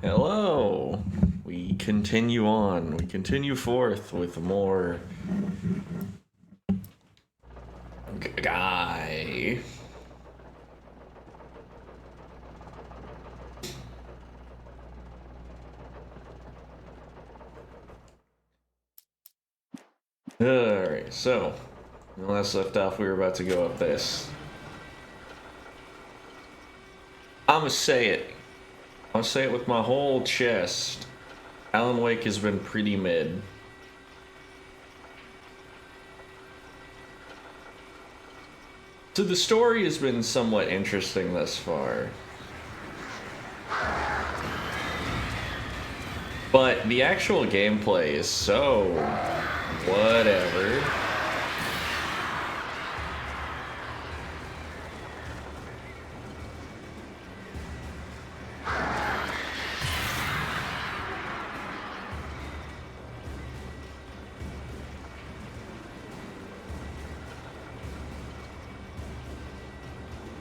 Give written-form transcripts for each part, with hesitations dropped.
Hello. We continue on. We continue forth with more guy. Alright, so when last left off, we were about to go up this. I'ma say it. I'll say it with my whole chest. Alan Wake has been pretty mid. So the story has been somewhat interesting thus far. But the actual gameplay is so whatever.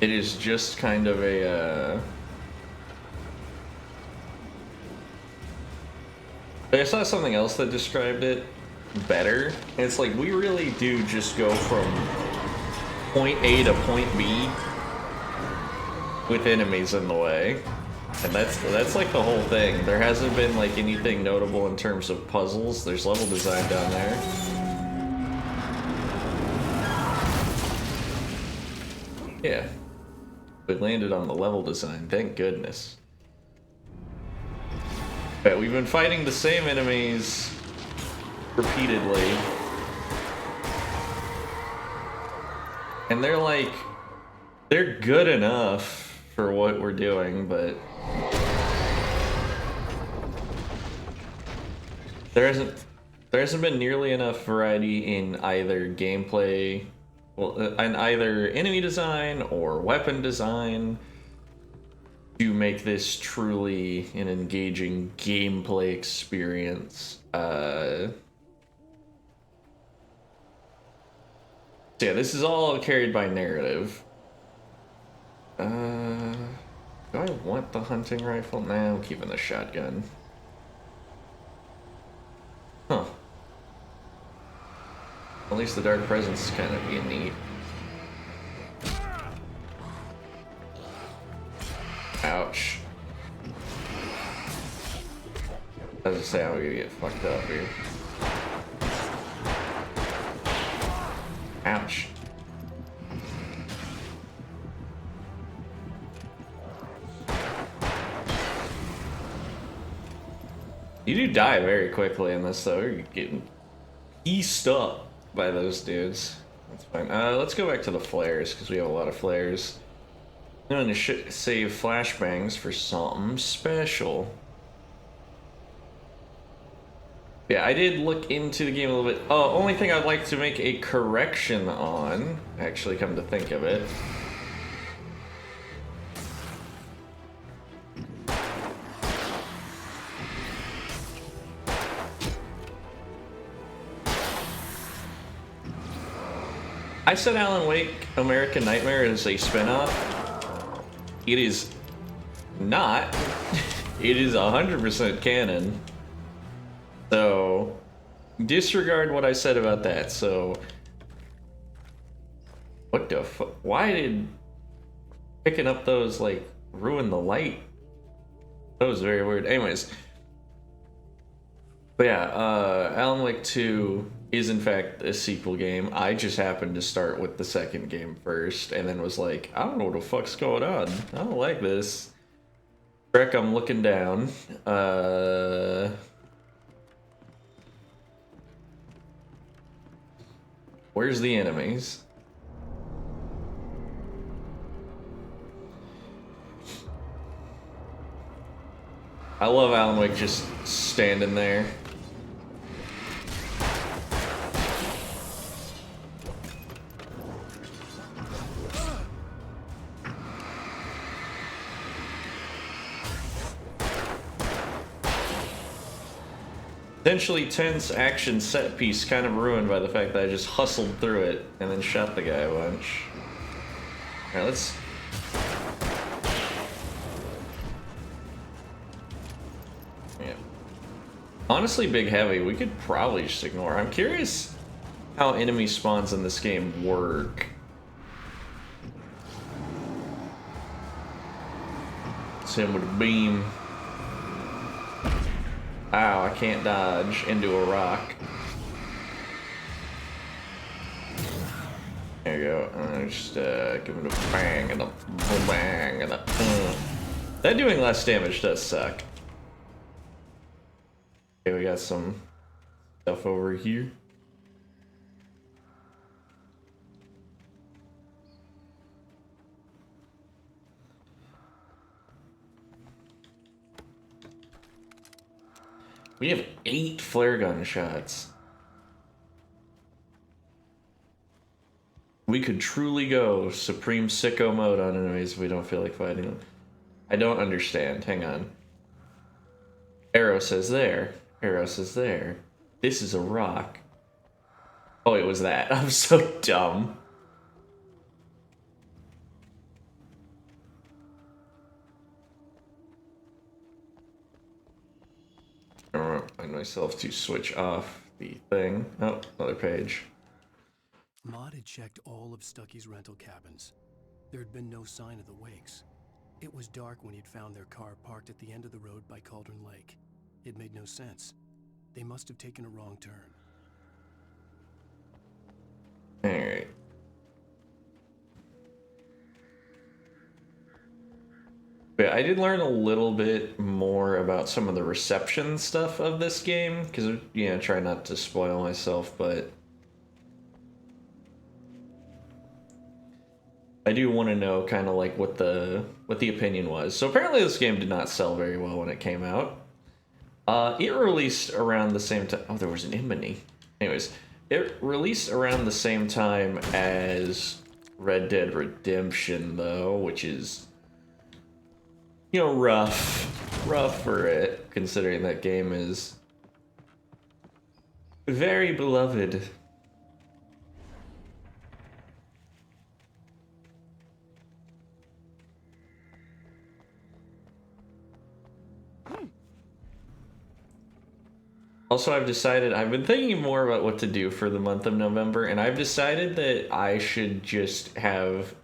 It is just kind of a, I saw something else that described it better. And it's like, we really do just go from point A to point B with enemies in the way. And that's like the whole thing. There hasn't been like anything notable in terms of puzzles. There's level design down there. Yeah. We landed on the level design, thank goodness. But we've been fighting the same enemies repeatedly. And they're good enough for what we're doing, but there hasn't been nearly enough variety in either gameplay, well, in either enemy design or weapon design to make this truly an engaging gameplay experience. So yeah, this is all carried by narrative. Do I want the hunting rifle? Nah, I'm keeping the shotgun. Huh. At least the Dark Presence is kind of being neat. Ouch. I was just saying I'm gonna get fucked up here. Ouch. You do die very quickly in this though. You're getting eased up by those dudes. That's fine. Let's go back to the flares because we have a lot of flares. I'm gonna save flashbangs for something special. Yeah, I did look into the game a little bit. Only thing I'd like to make a correction on, actually, come to think of it. I said Alan Wake American Nightmare is a spinoff. It is not. It is 100% canon. So, disregard what I said about that. So, what the fuck? Why did picking up those, like, ruin the light? That was very weird. Anyways. But yeah, Alan Wake 2 is in fact a sequel game. I just happened to start with the second game first, and then was like, I don't know what the fuck's going on. I don't like this. Breck, I'm looking down. Where's the enemies? I love Alan Wake just standing there. Potentially tense action set piece kind of ruined by the fact that I just hustled through it and then shot the guy a bunch. Alright, let's... honestly big heavy. We could probably just ignore. I'm curious how enemy spawns in this game work. It's him with a beam. Ow, I can't dodge into a rock. There you go. Just give it a bang and a bang and a. That doing less damage does suck. Okay, we got some stuff over here. We have 8 flare gun shots. We could truly go supreme sicko mode on enemies if we don't feel like fighting them. I don't understand. Hang on. Arrow says there. Arrow says there. This is a rock. Oh, it was that. I'm so dumb. I remind myself to switch off the thing. Oh, another page. Maud had checked all of Stucky's rental cabins. There had been no sign of the Wakes. It was dark when he'd found their car parked at the end of the road by Cauldron Lake. It made no sense. They must have taken a wrong turn. Alright. But I did learn a little bit more about some of the reception stuff of this game, because, you know, try not to spoil myself, but I do want to know kind of like what the opinion was. So apparently this game did not sell very well when it came out. It released around the same time. Oh, there was an Imini. Anyways, it released around the same time as Red Dead Redemption, though, which is, you know, rough for it, considering that game is very beloved. Also, I've been thinking more about what to do for the month of November, and I've decided that I should just have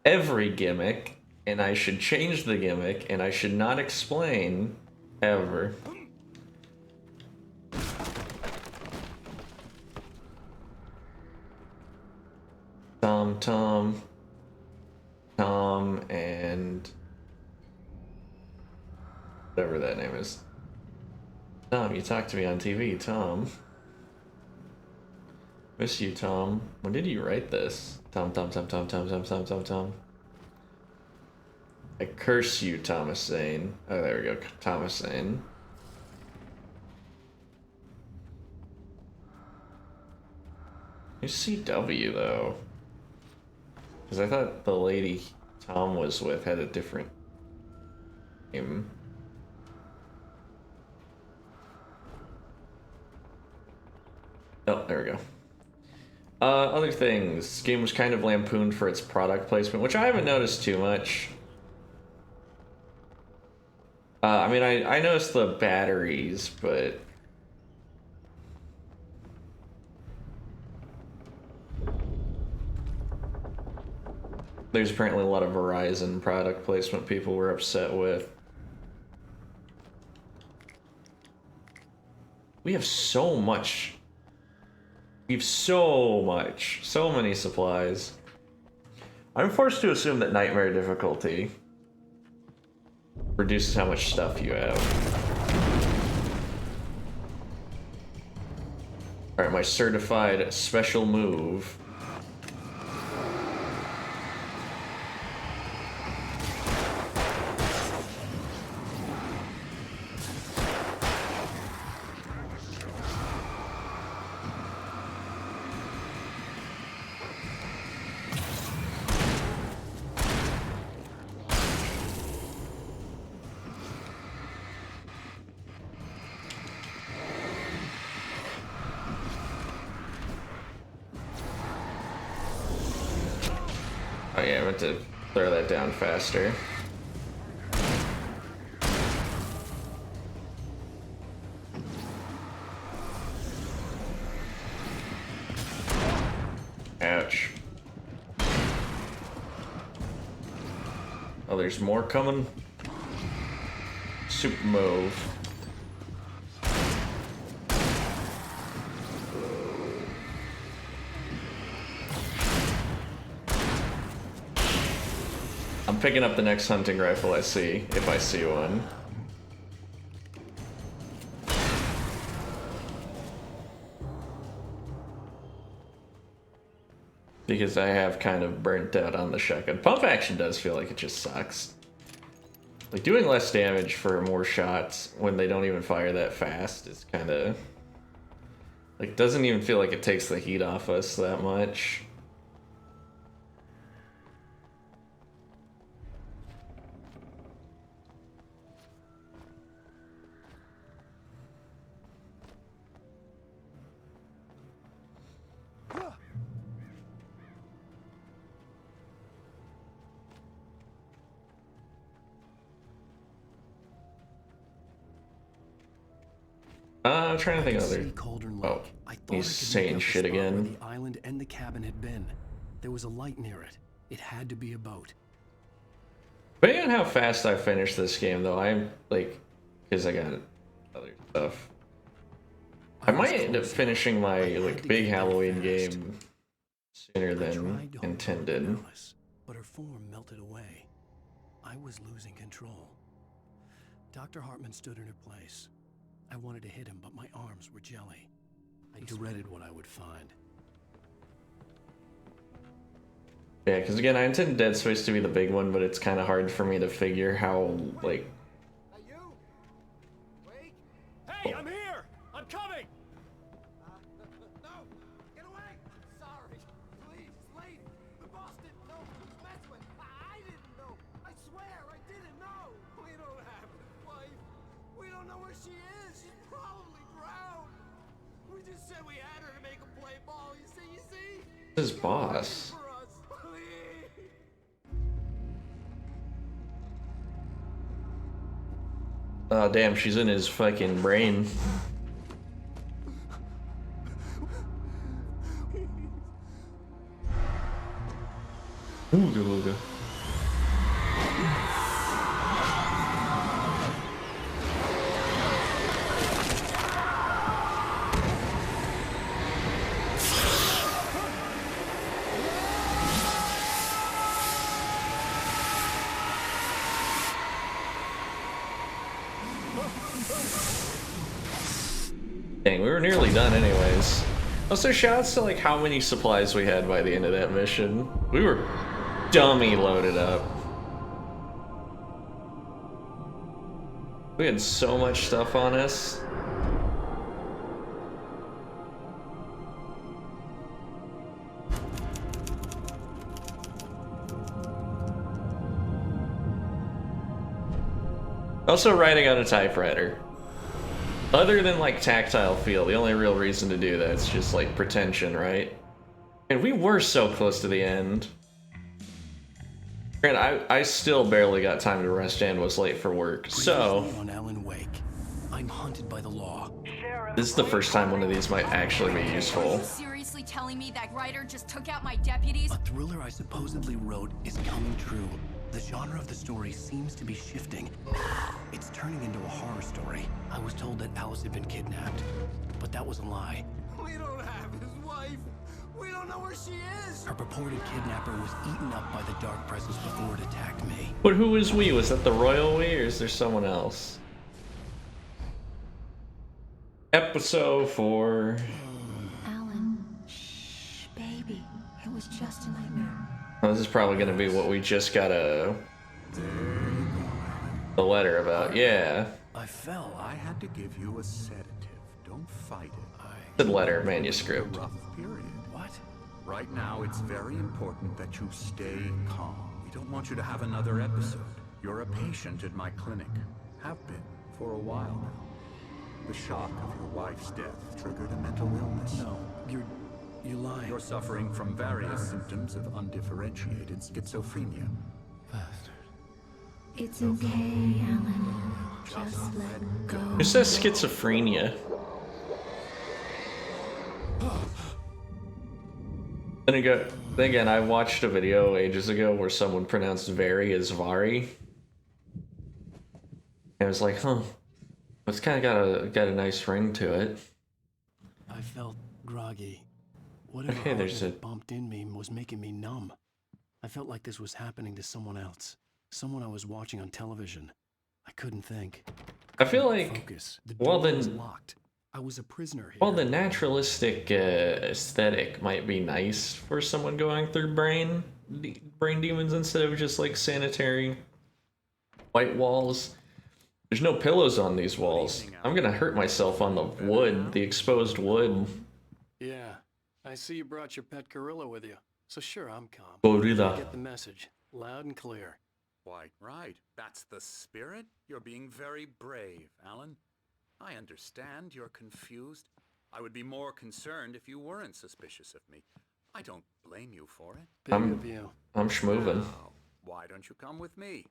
every gimmick, and I should change the gimmick, and I should not explain ever. Tom, and whatever that name is. Tom, you talked to me on TV, Tom. Miss you, Tom. When did you write this? Tom. I curse you, Thomas Zane. Oh, there we go, Thomas Zane. Who's CW, though? Because I thought the lady Tom was with had a different name. Oh, there we go. Other things. This game was kind of lampooned for its product placement, which I haven't noticed too much. I mean, I noticed the batteries, but there's apparently a lot of Verizon product placement people were upset with. We have so much. We have so many supplies. I'm forced to assume that nightmare difficulty reduces how much stuff you have. Alright, my certified special move. Oh yeah, I meant to throw that down faster. Oh, there's more coming. Super move. I'm picking up the next hunting rifle I see, if I see one. Because I have kind of burnt out on the shotgun. Pump action does feel like it just sucks. Like, doing less damage for more shots when they don't even fire that fast is kind of... like, doesn't even feel like it takes the heat off us that much. I'm trying to think of other... Oh, he's saying shit again. The island and the cabin had been. There was a light near it. It had to be a boat. Depending on how fast I finish this game, though, I'm like, because I got other stuff. I might end up finishing my like big Halloween game sooner than intended. But her form melted away. I was losing control. Dr. Hartman stood in her place. I wanted to hit him, but my arms were jelly. I dreaded what I would find. Yeah, because again, I intend Dead Space to be the big one, but it's kind of hard for me to figure how, like... You? Wait. Hey, I'm here! I'm coming! No! Get away! Sorry. Please, lady. The boss didn't know who he was messing with. I didn't know. I swear, I didn't know. We don't have his wife. We don't know where she is. She's probably drowned. We just said we had her to make him play ball. You see? His boss. Oh damn, she's in his fucking brain. Ooga ooga. Dang, we were nearly done anyways. Also, shouts to like how many supplies we had by the end of that mission. We were dummy loaded up. We had so much stuff on us. Also, writing on a typewriter. Other than like tactile feel, the only real reason to do that is just like pretension, right? And we were so close to the end. And I still barely got time to rest and was late for work, so... On Alan Wake. I'm hunted by the law. This is the first time one of these might actually be useful. Are you seriously telling me that Ryder just took out my deputies? A thriller I supposedly wrote is coming true. The genre of the story seems to be shifting. It's turning into a horror story. I was told that Alice had been kidnapped, but that was a lie. We don't have his wife. We don't know where she is. Her purported kidnapper was eaten up by the dark presence before it attacked me. But who was we? Was that the royal we, or is there someone else? Episode 4. Alan, shh, baby. It was just a nightmare. Oh, this is probably going to be what we just got a letter about. Yeah. I fell. I had to give you a sedative. Don't fight it. The letter manuscript. A rough period. What? Right now, it's very important that you stay calm. We don't want you to have another episode. You're a patient at my clinic. Have been for a while now. The shock of your wife's death triggered a mental illness. No, you're lying. You're suffering from various symptoms of undifferentiated schizophrenia. It's okay, Alan. Just let go. Who says schizophrenia? Then again, I watched a video ages ago where someone pronounced Vari as Vari. And I was like, huh, it's kind of got a nice ring to it. I felt groggy. Whatever Okay, there's hardness a- bumped in me was making me numb. I felt like this was happening to someone else. Someone I was watching on television. I couldn't think. I feel Couldn't like, focus. The well door was then, locked. I was a prisoner here. well the naturalistic aesthetic might be nice for someone going through brain demons instead of just like sanitary white walls. There's no pillows on these walls. I'm gonna hurt myself on the wood, the exposed wood. Yeah. I see you brought your pet gorilla with you. So sure, I'm calm. Gorilla. I get the message. Loud and clear. Quite right. That's the spirit. You're being very brave, Alan. I understand you're confused. I would be more concerned if you weren't suspicious of me. I don't blame you for it. Big I'm- of you. I'm schmovin'. Now, why don't you come with me?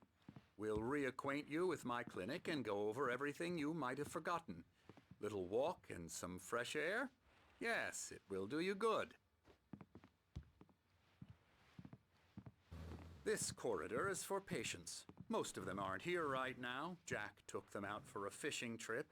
We'll reacquaint you with my clinic and go over everything you might have forgotten. Little walk and some fresh air? Yes, it will do you good. This corridor is for patients. Most of them aren't here right now. Jack took them out for a fishing trip,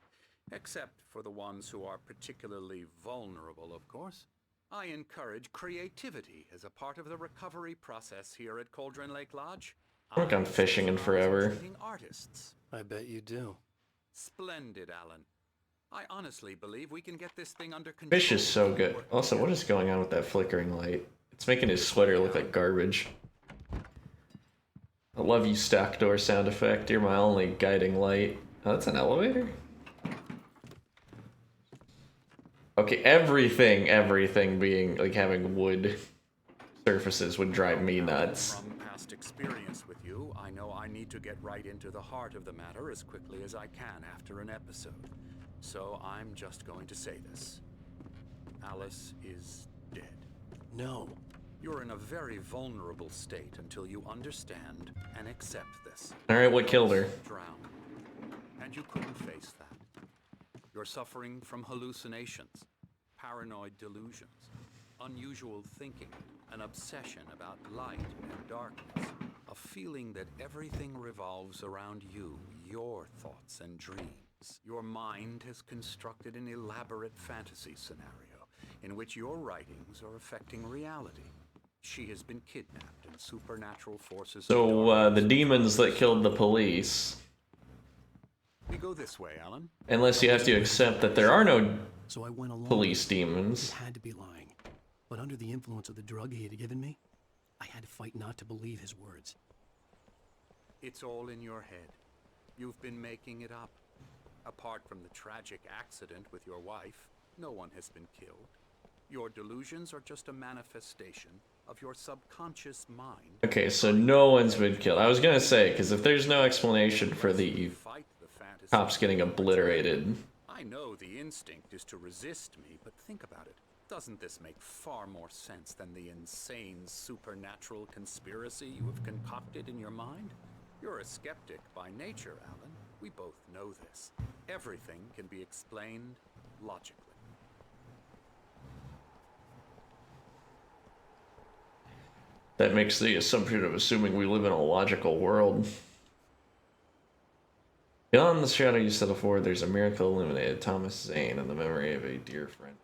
except for the ones who are particularly vulnerable, of course. I encourage creativity as a part of the recovery process here at Cauldron Lake Lodge. I haven't gone fishing in forever. Treating artists. I bet you do. Splendid, Alan. I honestly believe we can get this thing under control. Fish is so good. Also, what is going on with that flickering light? It's making his sweater look like garbage. I love you, stack door sound effect. You're my only guiding light. Oh, that's an elevator? Okay, everything being, like, having wood surfaces would drive me nuts. From past experience with you, I know I need to get right into the heart of the matter as quickly as I can after an episode. So I'm just going to say this. Alice is dead. No. You're in a very vulnerable state until you understand and accept this. Alright, what killed her? Drowned. And you couldn't face that. You're suffering from hallucinations, paranoid delusions, unusual thinking, an obsession about light and darkness, a feeling that everything revolves around you, your thoughts and dreams. Your mind has constructed an elaborate fantasy scenario in which your writings are affecting reality. She has been kidnapped and supernatural forces... So, the demons that killed the police. We go this way, Alan. Unless you have to accept that there are no So I went along. police He demons. had to be lying. But under the influence of the drug he had given me, I had to fight not to believe his words. It's all in your head. You've been making it up. Apart from the tragic accident with your wife, no one has been killed. Your delusions are just a manifestation of your subconscious mind. Okay, so no one's been killed. I was gonna say, because if there's no explanation for the Fight the fantasy. cops getting obliterated, I know the instinct is to resist me, but think about it. Doesn't this make far more sense than the insane supernatural conspiracy you have concocted in your mind? You're a skeptic by nature, Alan. We both know this. Everything can be explained logically. that makes the assumption of assuming we live in a logical world. Beyond the shadow you settle for, there's a miracle illuminated. Thomas Zane in the memory of a dear friend.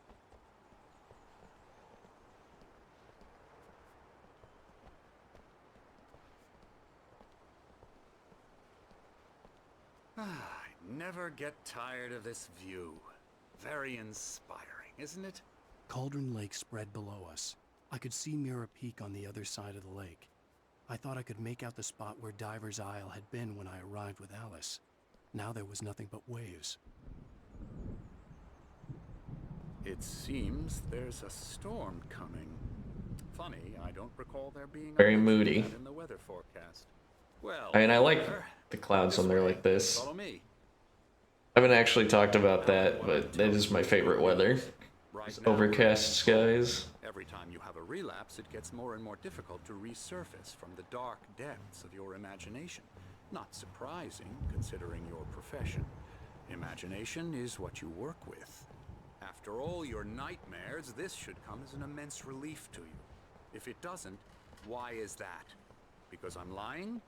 I never get tired of this view. Very inspiring, isn't it? Cauldron Lake spread below us. I could see Mirror Peak on the other side of the lake. I thought I could make out the spot where Diver's Isle had been when I arrived with Alice. Now there was nothing but waves. It seems there's a storm coming. Funny, I don't recall there being a Very mention of moody. that in the weather forecast. Well, I mean, I like there. the clouds This when they're way. like this. Follow me. I haven't actually talked about that, but that is my favorite weather. Right now, Overcast skies. every time you have a relapse, it gets more and more difficult to resurface from the dark depths of your imagination. Not surprising, considering your profession. Imagination is what you work with. After all your nightmares, this should come as an immense relief to you. If it doesn't, why is that? Because I'm lying?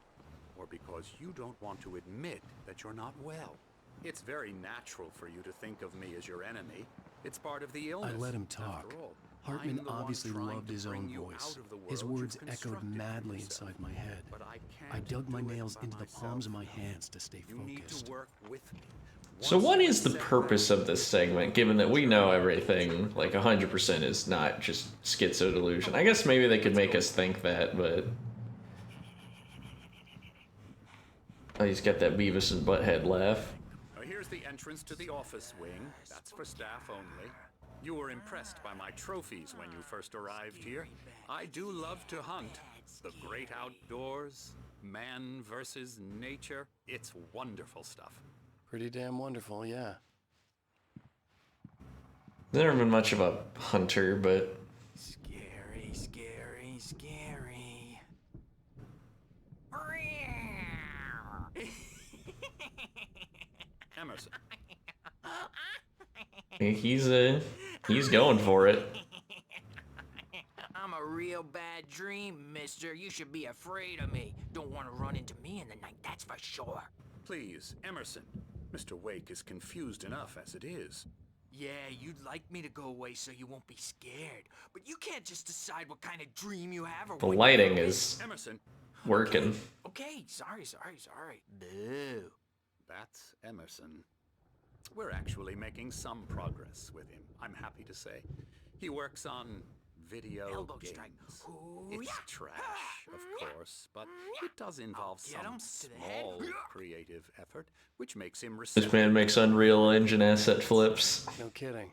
Or because you don't want to admit that you're not well? It's very natural for you to think of me as your enemy. It's part of the illness. I let him talk. After all, Hartman I'm the one obviously trying loved to his bring own you voice. out of the His world words you've echoed constructed for madly yourself. inside my head. But I I can't dug my do it nails by into the palms of my myself. hands to stay You need focused. to work with me. So Once what you is the accept purpose that, of this segment, given that we know everything, like 100% is not just schizo delusion? I guess maybe they could make us think that, but... Oh, he's got that Beavis and Butthead laugh. Here's the entrance to the office wing. That's for staff only. You were impressed by my trophies when you first arrived here. I do love to hunt. The great outdoors, man versus nature. It's wonderful stuff. Pretty damn wonderful, yeah. Never been much of a hunter, but... Scary, scary, scary. Emerson, He's going for it. I'm a real bad dream, mister. You should be afraid of me. Don't want to run into me in the night, that's for sure. please, Emerson. Mr. Wake is confused enough as it is. Yeah, you'd like me to go away so you won't be scared. But you can't just decide what kind of dream you have or The what lighting you- is Emerson, working. Okay, sorry. Boo. that's Emerson. We're actually making some progress with him, I'm happy to say. He works on video Elbow games. strike. Ooh, It's yeah. trash, of course, but it does involve get him some to the head. small creative effort, which makes him This receptive. man makes Unreal Engine asset flips. No kidding.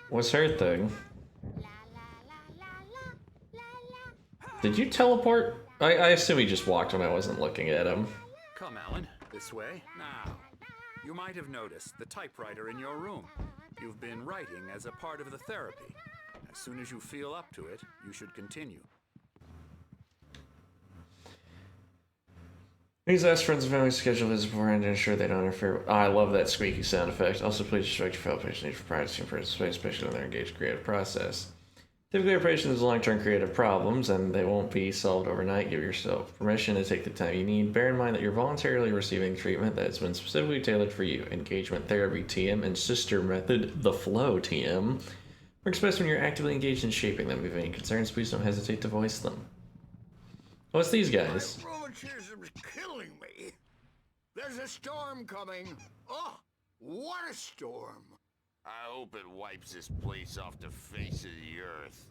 What's her thing? Did you teleport? I assume he just walked when I wasn't looking at him. Come, Alan, this way. Now, you might have noticed the typewriter in your room. You've been writing as a part of the therapy. As soon as you feel up to it, you should continue. Please ask friends and family to schedule visits beforehand to ensure they don't interfere with... I love that squeaky sound effect. Also, please respect your fellow patients' need for privacy and personal space, especially when they're engaged in creative process. Typically, our patients have long-term creative problems, and they won't be solved overnight. Give yourself permission to take the time you need. Bear in mind that you're voluntarily receiving treatment that has been specifically tailored for you. Engagement therapy TM and sister method, the flow TM, works best when you're actively engaged in shaping them. If you have any concerns, please don't hesitate to voice them. What's these guys? My rheumatism's killing me. There's a storm coming. Oh, what a storm. I hope it wipes this place off the face of the earth.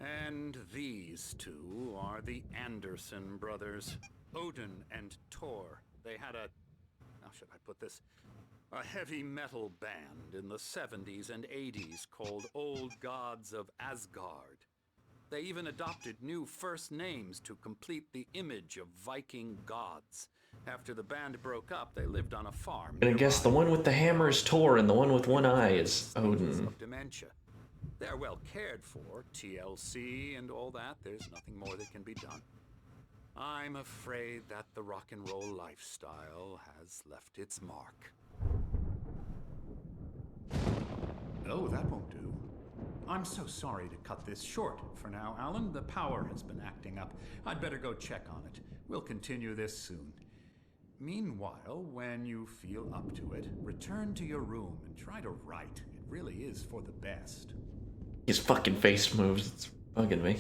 And these two are the Anderson brothers, Odin and Tor. They had a, how should I put this? A heavy metal band in the 70s and 80s called Old Gods of Asgard. They even adopted new first names to complete the image of Viking gods. After the band broke up, they lived on a farm. And I guess the one with the hammer is Thor, and the one with one eye is Odin. Of dementia. They're well cared for, TLC and all that. There's nothing more that can be done. I'm afraid that the rock and roll lifestyle has left its mark. Oh, that won't do. I'm so sorry to cut this short for now, Alan. The power has been acting up. I'd better go check on it. We'll continue this soon. Meanwhile, when you feel up to it, return to your room and try to write. It really is for the best. His fucking face moves. It's bugging me.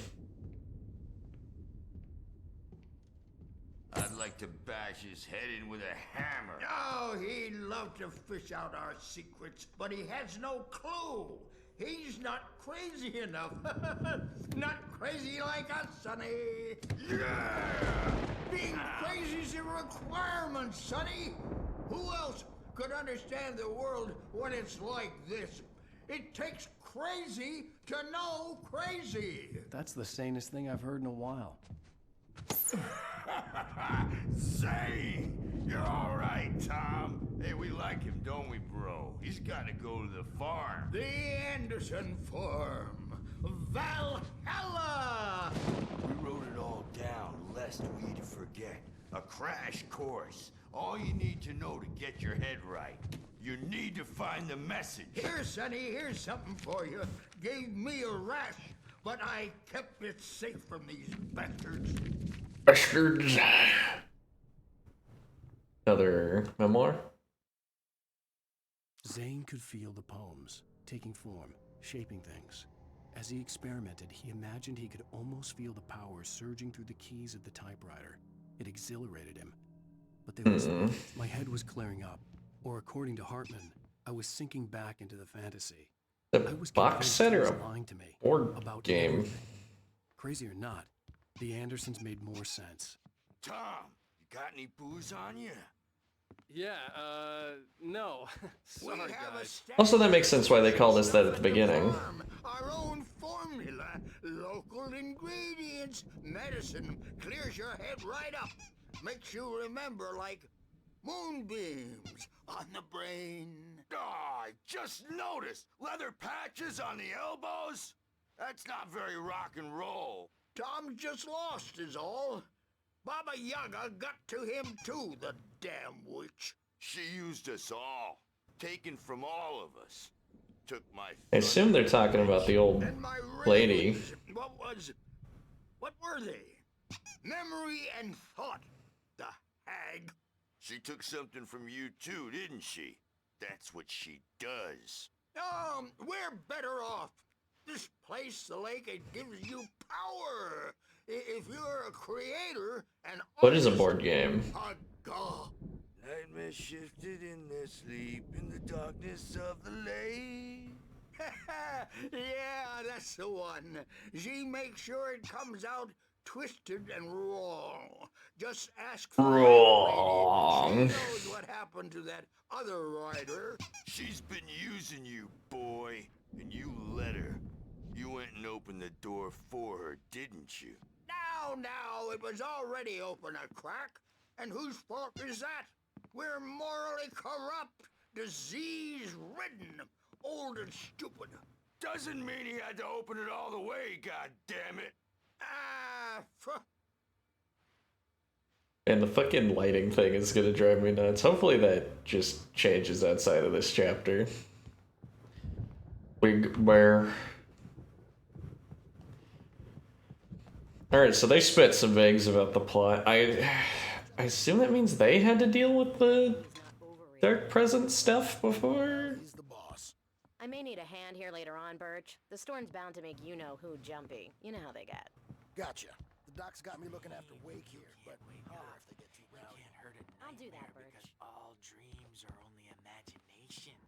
I'd like to bash his head in with a hammer. Oh, he'd love to fish out our secrets, but he has no clue. He's not crazy enough. Not crazy like us, Sonny. Yeah! Being crazy's a requirement, Sonny. Who else could understand the world when it's like this? It takes crazy to know crazy. That's the sanest thing I've heard in a while. Say, you're all right, Tom. Hey, we like him, don't we, bro? He's got to go to the farm. The Anderson Farm. Valhalla! We wrote it all down, lest we forget. A crash course. All you need to know to get your head right. You need to find the message. Here, Sonny, here's something for you. gave me a rash, but I kept it safe from these bastards. Bastards. Another memoir? Zane could feel the poems, taking form, shaping things. As he experimented, he imagined he could almost feel the power surging through the keys of the typewriter. It exhilarated him. But they listened. My head was clearing up, or according to Hartman, I was sinking back into the fantasy. I The was box convinced set he or was a lying to me board about game? everything. Crazy or not, the Andersons made more sense. Tom, you got any booze on you? Yeah, no. Sorry, We have a guys. stash Also, that makes sense why they called us that at the of beginning. farm. Our own formula, local ingredients, medicine, clears your head right up. Makes you remember like moonbeams on the brain. Oh, I just noticed. Leather patches on the elbows? That's not very rock and roll. Tom just lost is all. Baba Yaga got to him too, the damn witch. She used us all. Taken from all of us. Took my I assume they're talking about the old And my lady. rings, what were they? Memory and thought, the hag. She took something from you too, didn't she? That's what she does. We're better off. This place, the lake, it gives you power. If you're a creator and What is a artist, board game? a god. Nightmare shifted in their sleep in the darkness of the lake. Yeah, that's the one. She makes sure it comes out twisted and wrong. Just ask for Wrong. She knows what happened to that other writer. She's been using you, boy, and you let her. You went and opened the door for her, didn't you? Now, it was already open a crack. And whose fault is that? We're morally corrupt, disease-ridden, old and stupid. Doesn't mean he had to open it all the way, goddammit. And the fucking lighting thing is gonna drive me nuts. Hopefully that just changes outside of this chapter. Where... Alright, so they spit some eggs about the plot. I assume that means they had to deal with the Dark Presence stuff before? He's the boss. I may need a hand here later on, Birch. The storm's bound to make you-know-who jumpy. You know how they get. Gotcha. The doc's got me looking after Wake here, but holler if they get too rowdy. I'll do that, Birch. Because all dreams are only imagination.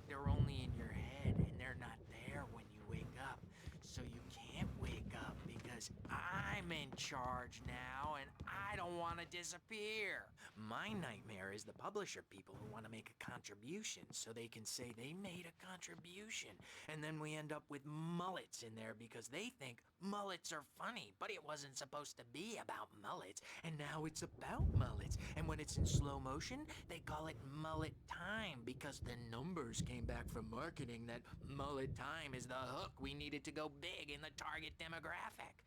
They're only in your head, and they're not there when you wake up. So you can't wake up because I'm in charge now, and I don't want to disappear. My nightmare is the publisher people who want to make a contribution so they can say they made a contribution. And then we end up with mullets in there because they think mullets are funny, but it wasn't supposed to be about mullets, and now it's about mullets. And when it's in slow motion, they call it mullet time because the numbers came back from marketing that mullet time is the hook we needed to go big in the target demographic.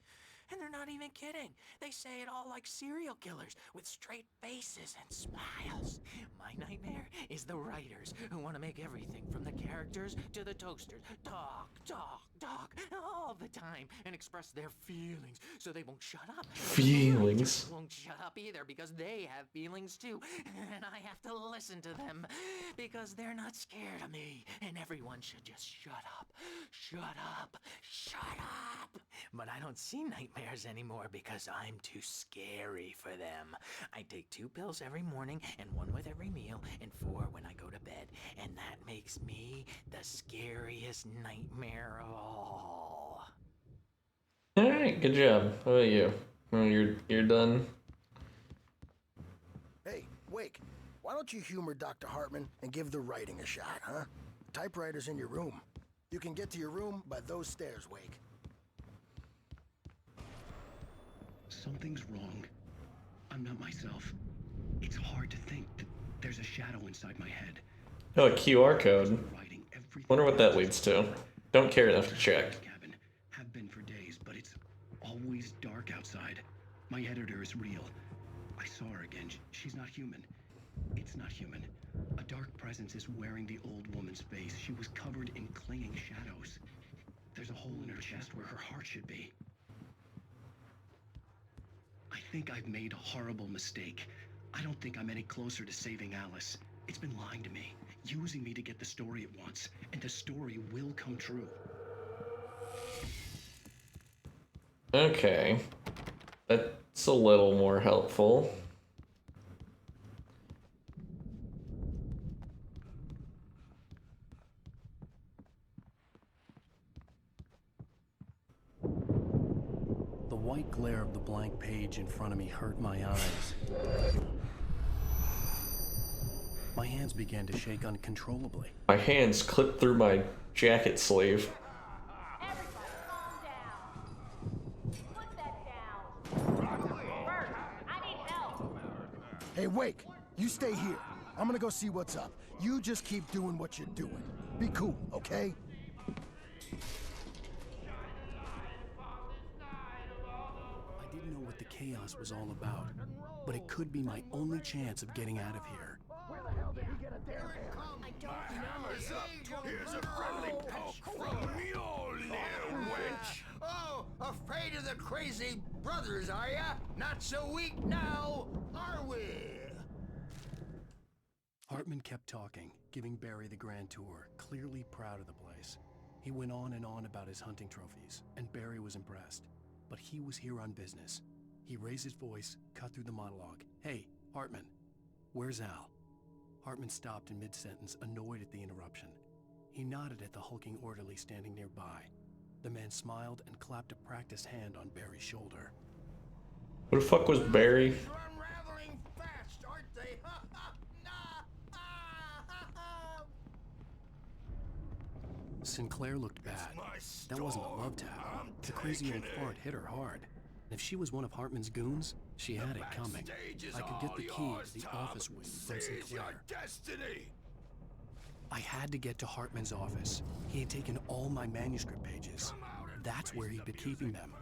And they're not even kidding. They say it all like serial killers with straight faces and smiles. My nightmare is the writers who want to make everything from the characters to the toasters talk all the time and express their feelings so they won't shut up. Feelings. They won't shut up either because they have feelings too. And I have to listen to them because they're not scared of me. And everyone should just shut up. Shut up. Shut up. But I don't see nightmares anymore because I'm too scary for them. I take 2 pills every morning and 1 with every meal and 4 when I go to bed. And that makes me the scariest nightmare of all. Alright, good job. How about you? Oh, you're done? Hey, Wake, why don't you humor Dr. Hartman and give the writing a shot, huh? Typewriter's in your room. You can get to your room by those stairs, Wake. Something's wrong. I'm not myself. It's hard to think that there's a shadow inside my head. Oh, a QR code. Writing everything. Wonder what that leads to. Don't care enough to check. Cabin. Have been for days, but it's always dark outside. My editor is real. I saw her again. She's not human. It's not human. A dark presence is wearing the old woman's face. She was covered in clinging shadows. There's a hole in her chest where her heart should be. I think I've made a horrible mistake. I don't think I'm any closer to saving Alice. It's been lying to me, using me to get the story it wants, and the story will come true. Okay. That's a little more helpful. The white glare of the blank page in front of me hurt my eyes. My hands began to shake uncontrollably. My hands clipped through my jacket sleeve. Hey, Wake, you stay here. I'm gonna go see what's up. You just keep doing what you're doing. Be cool, okay? I didn't know what the chaos was all about, but it could be my only chance of getting out of here. Where the hell did he get a damn hammer? I don't know. Hammer's up. Here's a friendly poke from Mjolnir, wench. Oh, afraid of the crazy brothers, are ya? Not so weak now, are we? Hartman kept talking, giving Barry the grand tour, clearly proud of the place. He went on and on about his hunting trophies, and Barry was impressed. But he was here on business. He raised his voice, cut through the monologue. Hey, Hartman, where's Al? Hartman stopped in mid-sentence, annoyed at the interruption. He nodded at the hulking orderly standing nearby. The man smiled and clapped a practiced hand on Barry's shoulder. Who the fuck was Barry? They're unraveling fast, aren't they? Sinclair looked bad. That wasn't a love tap. The crazy old fart hit her hard. If she was one of Hartman's goons, she had it coming. I could get the key to the office wing from Sinclair. I had to get to Hartman's office. He had taken all my manuscript pages. That's where he'd been keeping them.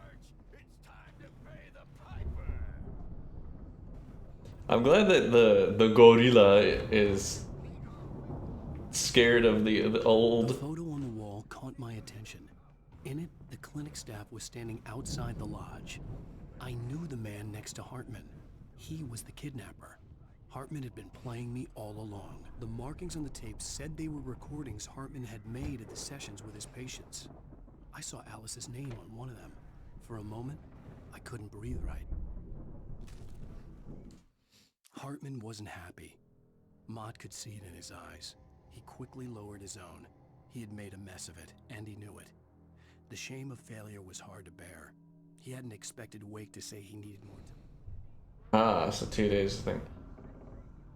I'm glad that the gorilla is scared of the old. The photo on the wall caught my attention. In it, the clinic staff was standing outside the lodge. I knew the man next to Hartman. He was the kidnapper. Hartman had been playing me all along. The markings on the tape said they were recordings Hartman had made at the sessions with his patients. I saw Alice's name on one of them. For a moment, I couldn't breathe right. Hartman wasn't happy. Mott could see it in his eyes. He quickly lowered his own. He had made a mess of it, and he knew it. The shame of failure was hard to bear. He hadn't expected Wake to say he needed more time. So 2 days thing.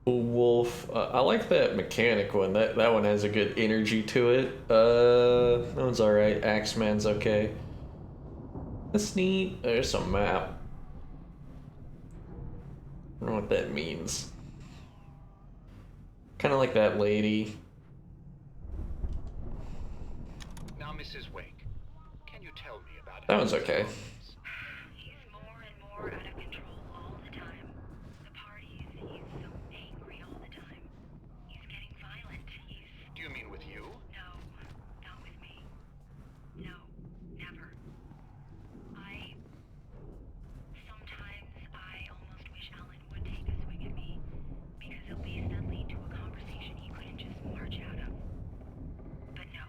Wolf. I like that mechanic one. That one has a good energy to it. That one's alright. Axeman's okay. That's neat. There's some map. I don't know what that means. Kind of like that lady. Now, Mrs. Wake, can you tell me about That one's okay. He's more and more out of control all the time. The parties, he's so angry all the time. He's getting violent. Do you mean with you? No, not with me. No, never. Sometimes I almost wish Alan would take a swing at me, because at least that'd lead to a conversation he couldn't just march out of. But no.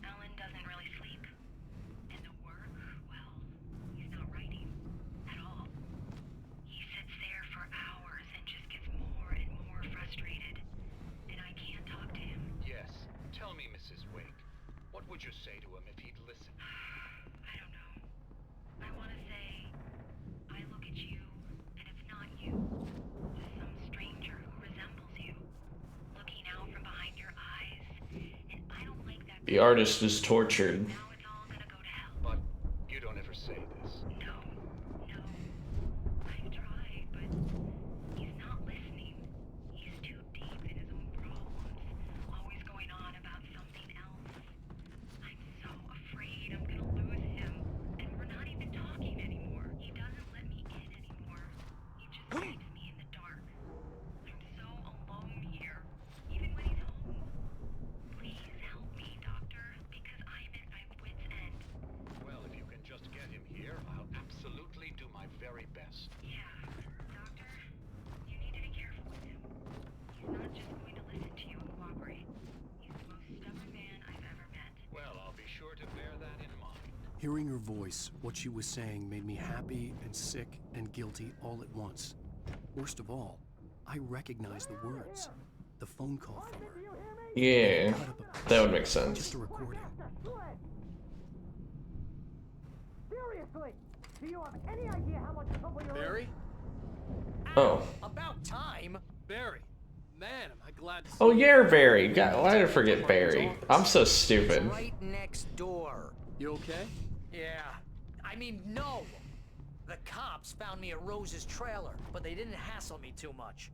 Alan doesn't really sleep. And the work, well, he's not writing at all. He sits there for hours and just gets more and more frustrated. And I can't talk to him. Yes. Tell me, Mrs. Wake, what would you say to him if he'd listen? I don't know. I want to say, I look at you, and it's not you. Just some stranger who resembles you. Looking out from behind your eyes. And I don't like that. The artist is tortured. But you don't ever say this. No. I've tried, but he's not listening. He's too deep in his own problems, always going on about something else. I'm so afraid I'm gonna lose him, and we're not even talking anymore. He doesn't let me in anymore. He just leaves me in the dark. I'm so alone here, even when he's home. Please help me, Doctor, because I'm Hearing her voice, what she was saying made me happy and sick and guilty all at once. Worst of all, I recognized the words. The phone call from her. Yeah, that would make sense. Just a recording. Seriously, do you have any idea how much trouble you're Barry? Oh. About time. Barry. Man, am I glad to see Oh, you. yeah, Barry. God, why did I forget Barry? I'm so stupid. Right next door. You okay? Yeah. I mean, no. The cops found me at Rose's trailer, but they didn't hassle me too much.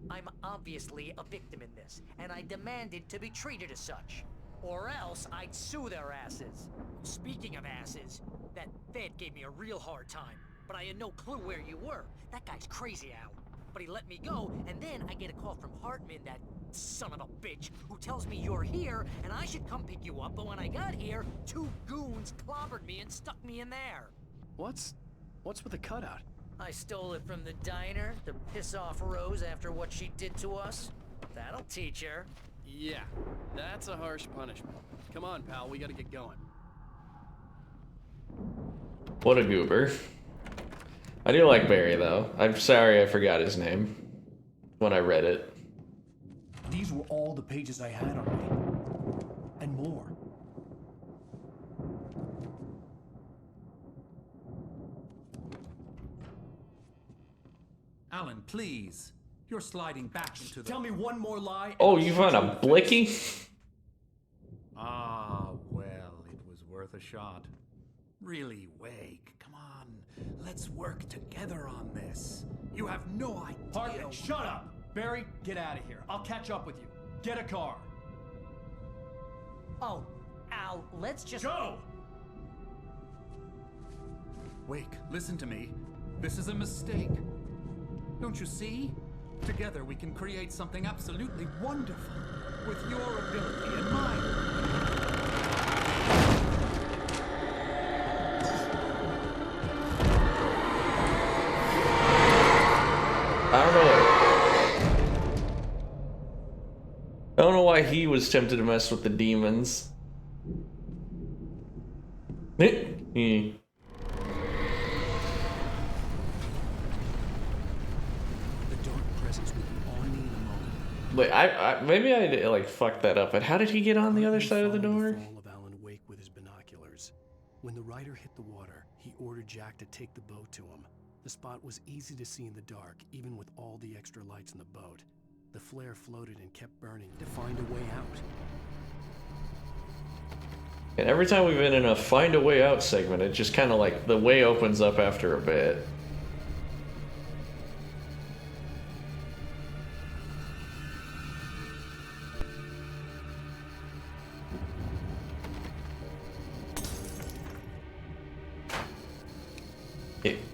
I'm obviously a victim in this, and I demanded to be treated as such. Or else I'd sue their asses. Speaking of asses, that Fed gave me a real hard time, but I had no clue where you were. That guy's crazy, Al. But he let me go, and then I get a call from Hartman, that son of a bitch, who tells me you're here, and I should come pick you up, but when I got here, 2 goons clobbered me and stuck me in there. What's with the cutout? I stole it from the diner to piss off Rose after what she did to us. That'll teach her. Yeah, that's a harsh punishment. Come on, pal, we gotta get going. What a goober. I do like Barry, though. I'm sorry I forgot his name when I read it. These were all the pages I had on me. And more. Alan, please. You're sliding back into the... Tell me one more lie. Oh, you found a blicky? Ah, well, it was worth a shot. Really, Wake, come on. Let's work together on this. You have no idea... Hartman, shut up! Barry, get out of here. I'll catch up with you. Get a car. Oh, Al, let's just... Go! Wake, listen to me. This is a mistake. Don't you see? Together we can create something absolutely wonderful. With your ability and mine. I don't know why he was tempted to mess with the demons. Wait, maybe I like fucked that up. But how did he get on the other side of the door? Fall of Alan Wake with his binoculars. When the rider hit the water, he ordered Jack to take the boat to him. The spot was easy to see in the dark, even with all the extra lights in the boat. The flare floated and kept burning to find a way out. And every time we've been in a find a way out segment, it just kind of like the way opens up after a bit.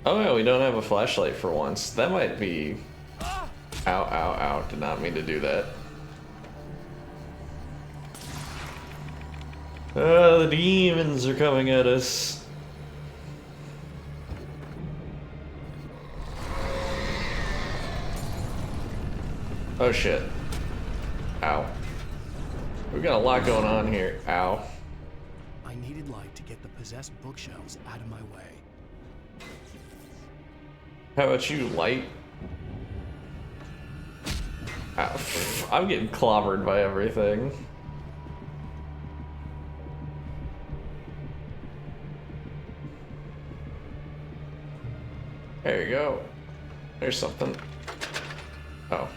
Oh yeah, we don't have a flashlight for once. That might be... Ow, ow, ow. Did not mean to do that. The demons are coming at us. Oh shit. Ow. We got a lot going on here. Ow. I needed light to get the possessed bookshelves out of my way. How about you, light? Ow. I'm getting clobbered by everything. There you go. There's something. Oh.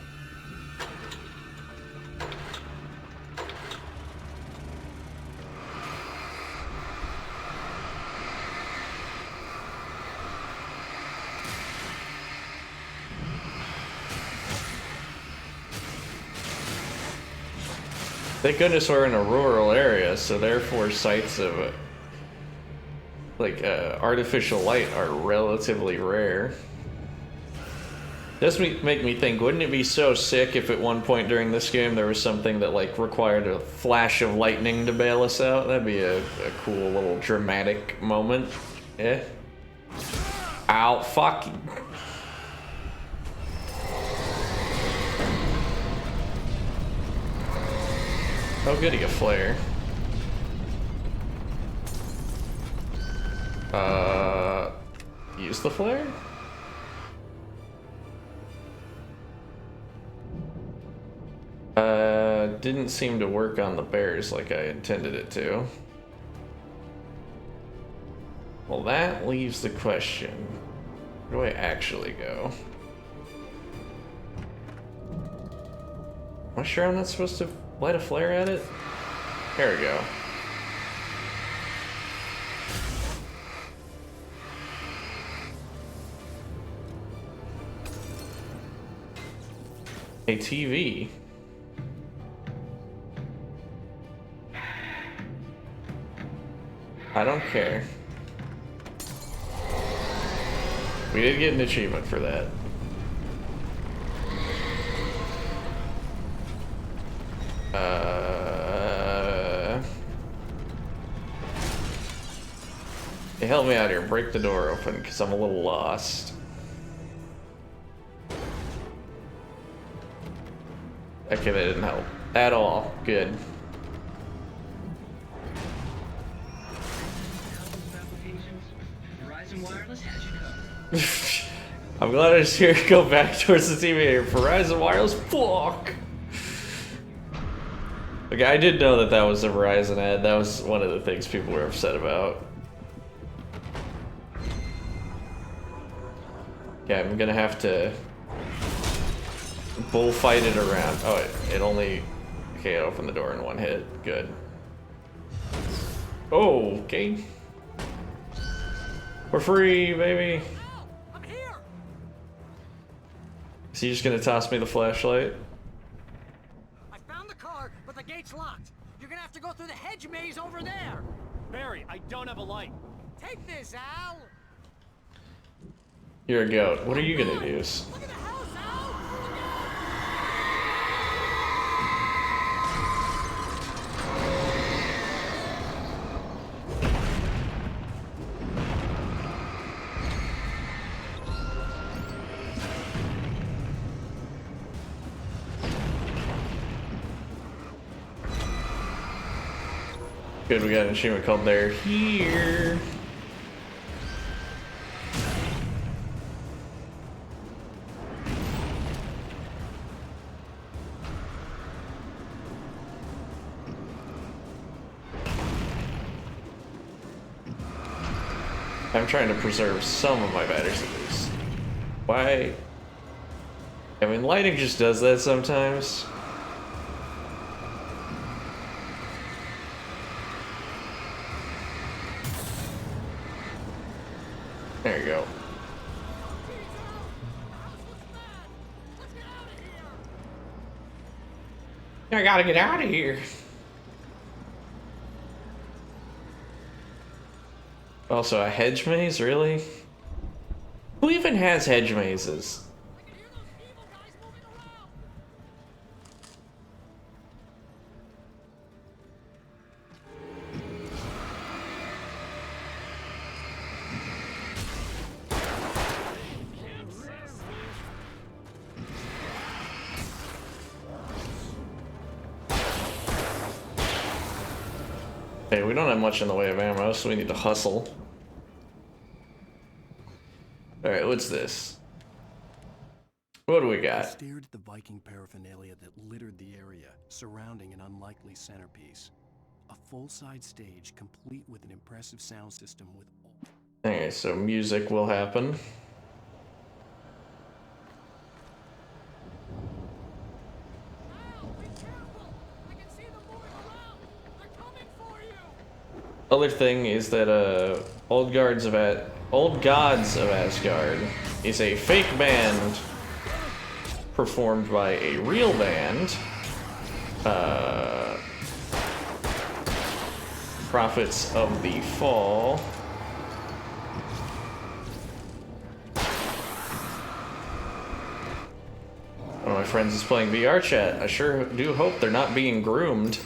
Thank goodness we're in a rural area, so therefore sights of artificial light are relatively rare. Does make me think, wouldn't it be so sick if at one point during this game there was something that like required a flash of lightning to bail us out? That'd be a cool little dramatic moment. Yeah. Ow, fuck. Oh goody, a flare. Use the flare? Didn't seem to work on the bears like I intended it to. Well, that leaves the question. Where do I actually go? Am I sure I'm not supposed to light a flare at it? There we go. A TV. I don't care. We did get an achievement for that. Hey, help me out here. Break the door open, because I'm a little lost. Okay, that didn't help at all. Good. I'm glad I just hear it go back towards the TV here. Verizon Wireless, fuck! Okay, I did know that that was a Verizon ad. That was one of the things people were upset about. Yeah, I'm gonna have to bullfight it around. Oh, it only... Okay, I opened the door in one hit. Good. Oh, okay. We're free, baby. I'm here. Is he just gonna toss me the flashlight? I found the car, but the gate's locked. You're gonna have to go through the hedge maze over there. Barry, I don't have a light. Take this, Al. You're a goat. What are you gonna use? Look at the house, Al. Good, we got an achievement called They're Here. I'm trying to preserve some of my batteries at least. Why? I mean, lighting just does that sometimes. There you go. I gotta get out of here. Also, a hedge maze, really? Who even has hedge mazes? Hey, we don't have much in the way of ammo, so we need to hustle. Alright, what's this? What do we I got? stared at the Viking paraphernalia that littered the area, surrounding an unlikely centerpiece. A full-size stage, complete with an impressive sound system with all... Okay, so music will happen. Other thing is that Old Gods of Asgard is a fake band performed by a real band. Prophets of the Fall. One of my friends is playing VR chat. I sure do hope they're not being groomed.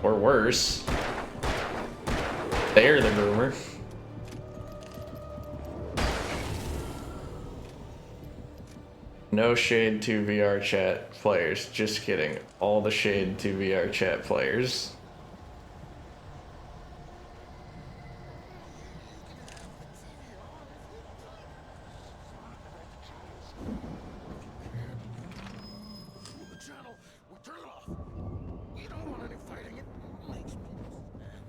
Or worse. They're the groomer. No shade to VR chat players. Just kidding. All the shade to VR chat players. The channel. We'll turn it off. We don't want any fighting. It makes people sad.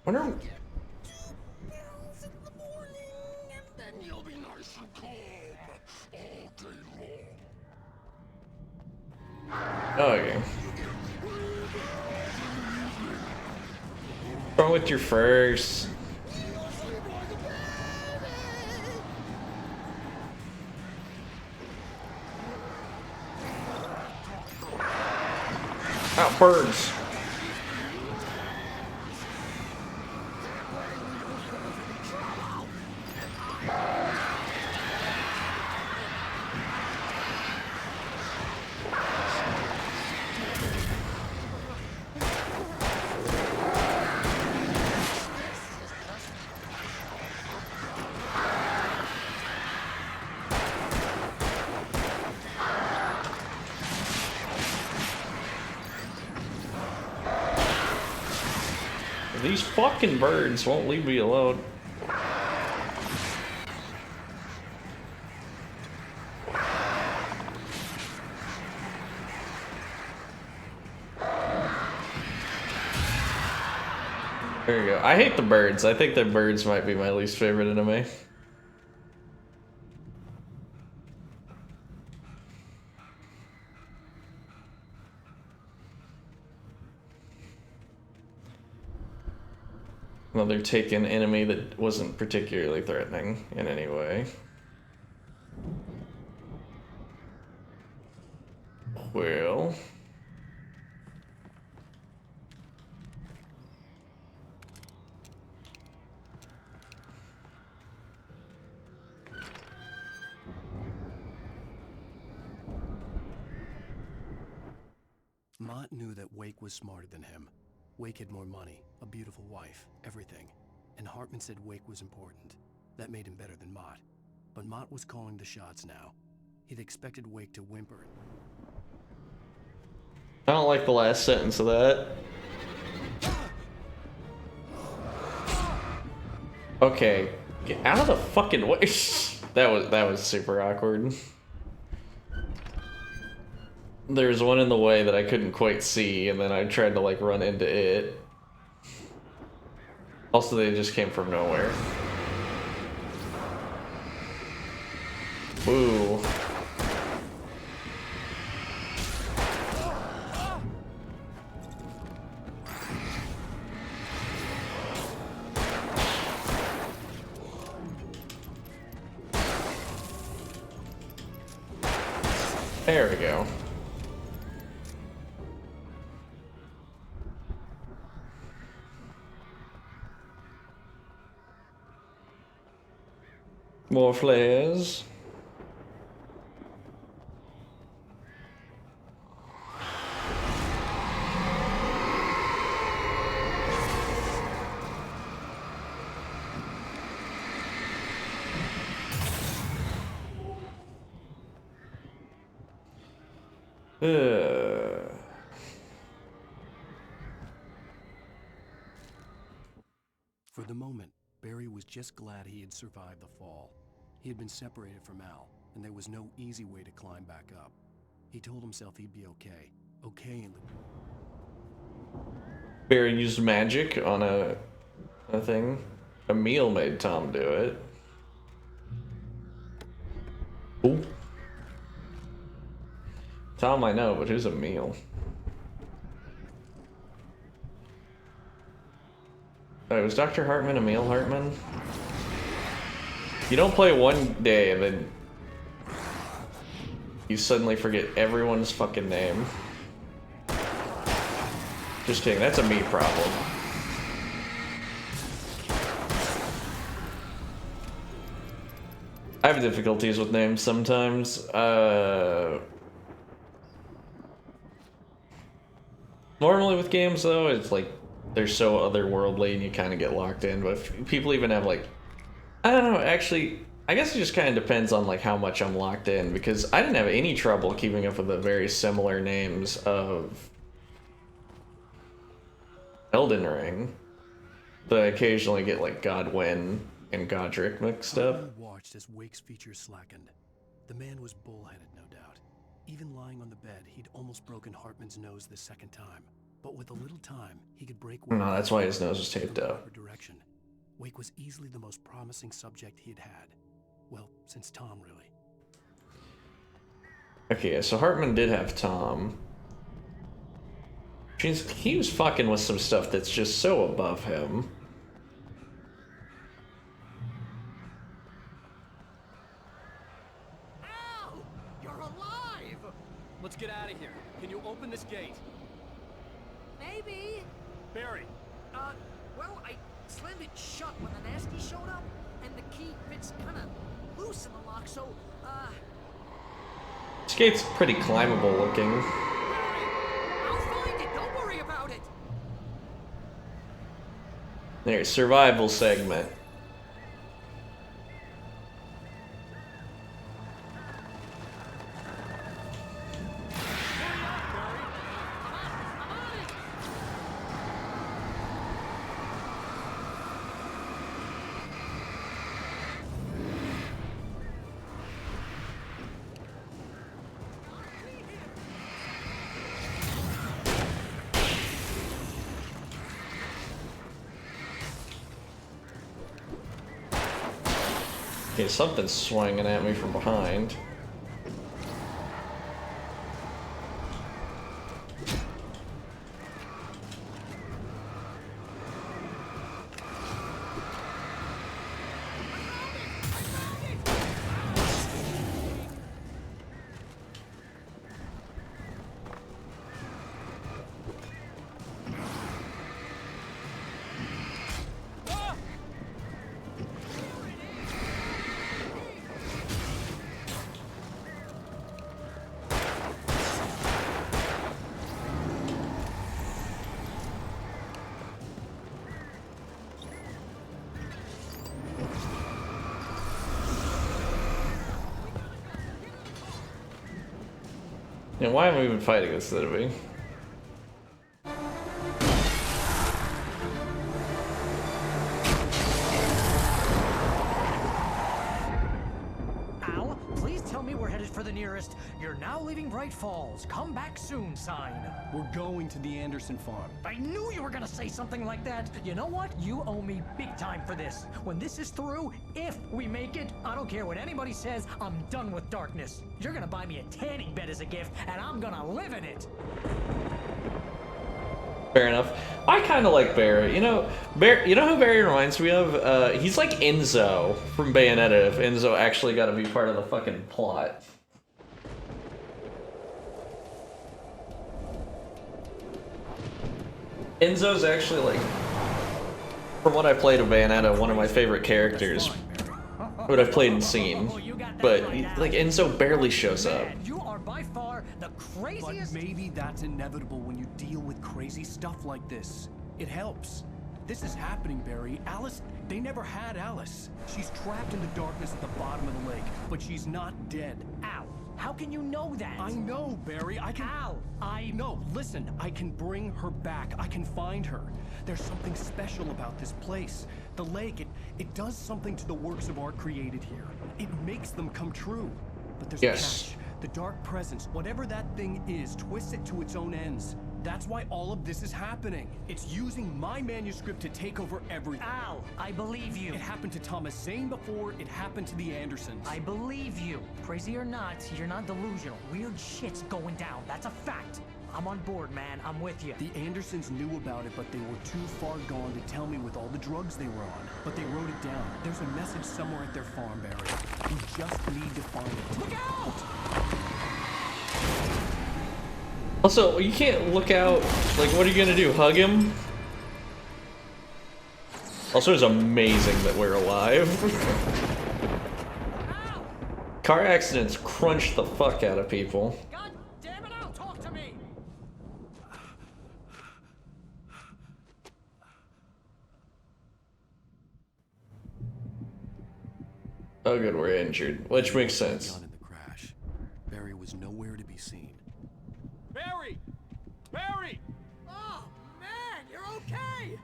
Wonder. In the morning, and then you'll be nice and calm all day long. Oh, okay. What's wrong with your furs? Ah, birds. These fucking birds won't leave me alone. There you go. I hate the birds. I think the birds might be my least favorite enemy. Another taken enemy that wasn't particularly threatening in any way. Well. Mott knew that Wake was smarter than him. Wake had more money, a beautiful wife, everything. And Hartman said Wake was important. That made him better than Mott. But Mott was calling the shots now. He'd expected Wake to whimper. I don't like the last sentence of that. Okay, get out of the fucking way. that was super awkward. There's one in the way that I couldn't quite see, and then I tried to like run into it. Also, they just came from nowhere. Ooh. There we go. More flares. For the moment, Barry was just glad he had survived the fall. He had been separated from Al, and there was no easy way to climb back up. He told himself he'd be okay. Okay in the... Barry used magic on a thing. Emil made Tom do it. Ooh. Tom I know, but who's Emil? Oh, it was Dr. Hartman, Emil Hartman? You don't play one day and then you suddenly forget everyone's fucking name. Just kidding, that's a me problem. I have difficulties with names sometimes. Normally with games though, it's like they're so otherworldly and you kind of get locked in, but people even have like, I don't know, actually, I guess it just kind of depends on like how much I'm locked in, because I didn't have any trouble keeping up with the very similar names of Elden Ring. But I occasionally get like Godwin and Godric mixed up. Hartman watched as Wake's features slackened. The man was bullheaded, no doubt. Even lying on the bed, he'd almost broken Hartman's nose the second time. But with a little time, he could break Wake No, that's why his nose was taped in the up. proper direction. Wake was easily the most promising subject he'd had. Well, since Tom, really. Okay, so Hartman did have Tom. He was fucking with some stuff that's just so above him. Al! You're alive! Let's get out of here. Can you open this gate? Maybe. Barry. Well, I slammed it shut when the nasty showed up, and the key fits kind of loose in the lock, so, This gate's pretty climbable looking. I'll find it. Don't worry about it. There, survival segment. Okay, something's swinging at me from behind. And why am I even fighting this enemy? Al, please tell me we're headed for the nearest "You're now leaving Bright Falls. Come back soon" sign. We're going to the Anderson farm. I knew you were gonna say something like that. You know what? You owe me big time for this. When this is through, if we make it, I don't care what anybody says, I'm done with darkness. You're gonna buy me a tanning bed as a gift, and I'm gonna live in it. Fair enough. I kind of like Barry. You know, you know who Barry reminds me of? He's like Enzo from Bayonetta, if Enzo actually got to be part of the fucking plot. Enzo's actually, like, from what I played of Bayonetta, one of my favorite characters. What I've played and seen. But, like, Enzo barely shows up. You are by far the craziest. But maybe that's inevitable when you deal with crazy stuff like this. It helps. This is happening, Barry. Alice, they never had Alice. She's trapped in the darkness at the bottom of the lake, but she's not dead. Al, how can you know that? I know, Barry. I can... Al, No, listen. I can bring her back. I can find her. There's something special about this place. The lake, it does something to the works of art created here. It makes them come true. But there's a catch. The dark presence, whatever that thing is, twists it to its own ends. That's why all of this is happening. It's using my manuscript to take over everything. Al, I believe you. It happened to Thomas Zane before, it happened to the Andersons. I believe you. Crazy or not, you're not delusional. Weird shit's going down. That's a fact. I'm on board, man. I'm with you. The Andersons knew about it, but they were too far gone to tell me with all the drugs they were on. But they wrote it down. There's a message somewhere at their farm, Barry. We just need to find it. Look out! Also, you can't look out. Like, what are you gonna do? Hug him? Also, it's amazing that we're alive. Car accidents crunch the fuck out of people. God damn it, Al, talk to me! Oh good, we're injured, which makes sense. In the crash, Barry was nowhere to be seen. Barry! Barry! Oh, man, you're okay!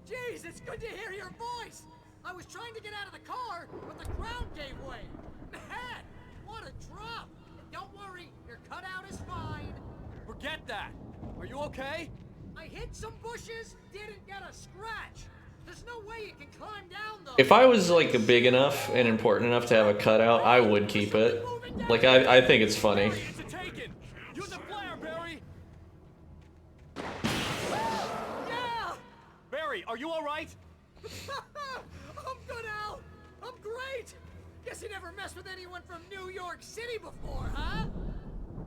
Jeez, it's good to hear your voice. I was trying to get out of the car, but the ground gave way. Man, what a drop. Don't worry, your cutout is fine. Forget that. Are you okay? I hit some bushes, didn't get a scratch. There's no way you can climb down though. If I was like big enough and important enough to have a cutout, I would keep it. Like I think it's funny. It's a taken. Use a flare, Barry. Yeah! Barry, are you all right? I'm good, Al. I'm great. Guess you never messed with anyone from New York City before, huh?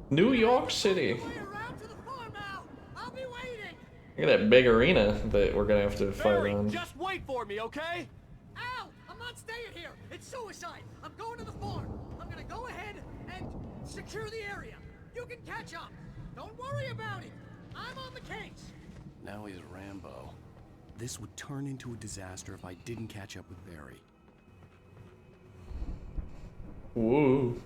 New York City. Way around to the farm, Al. I'll be waiting. Look at that big arena that we're gonna have to fight Barry, on. just wait for me, okay? Al, I'm not staying here. It's suicide. I'm going to the farm. I'm gonna go ahead and secure the area. You can catch up. Don't worry about it. I'm on the case. Now he's Rambo. This would turn into a disaster if I didn't catch up with Barry. Woo.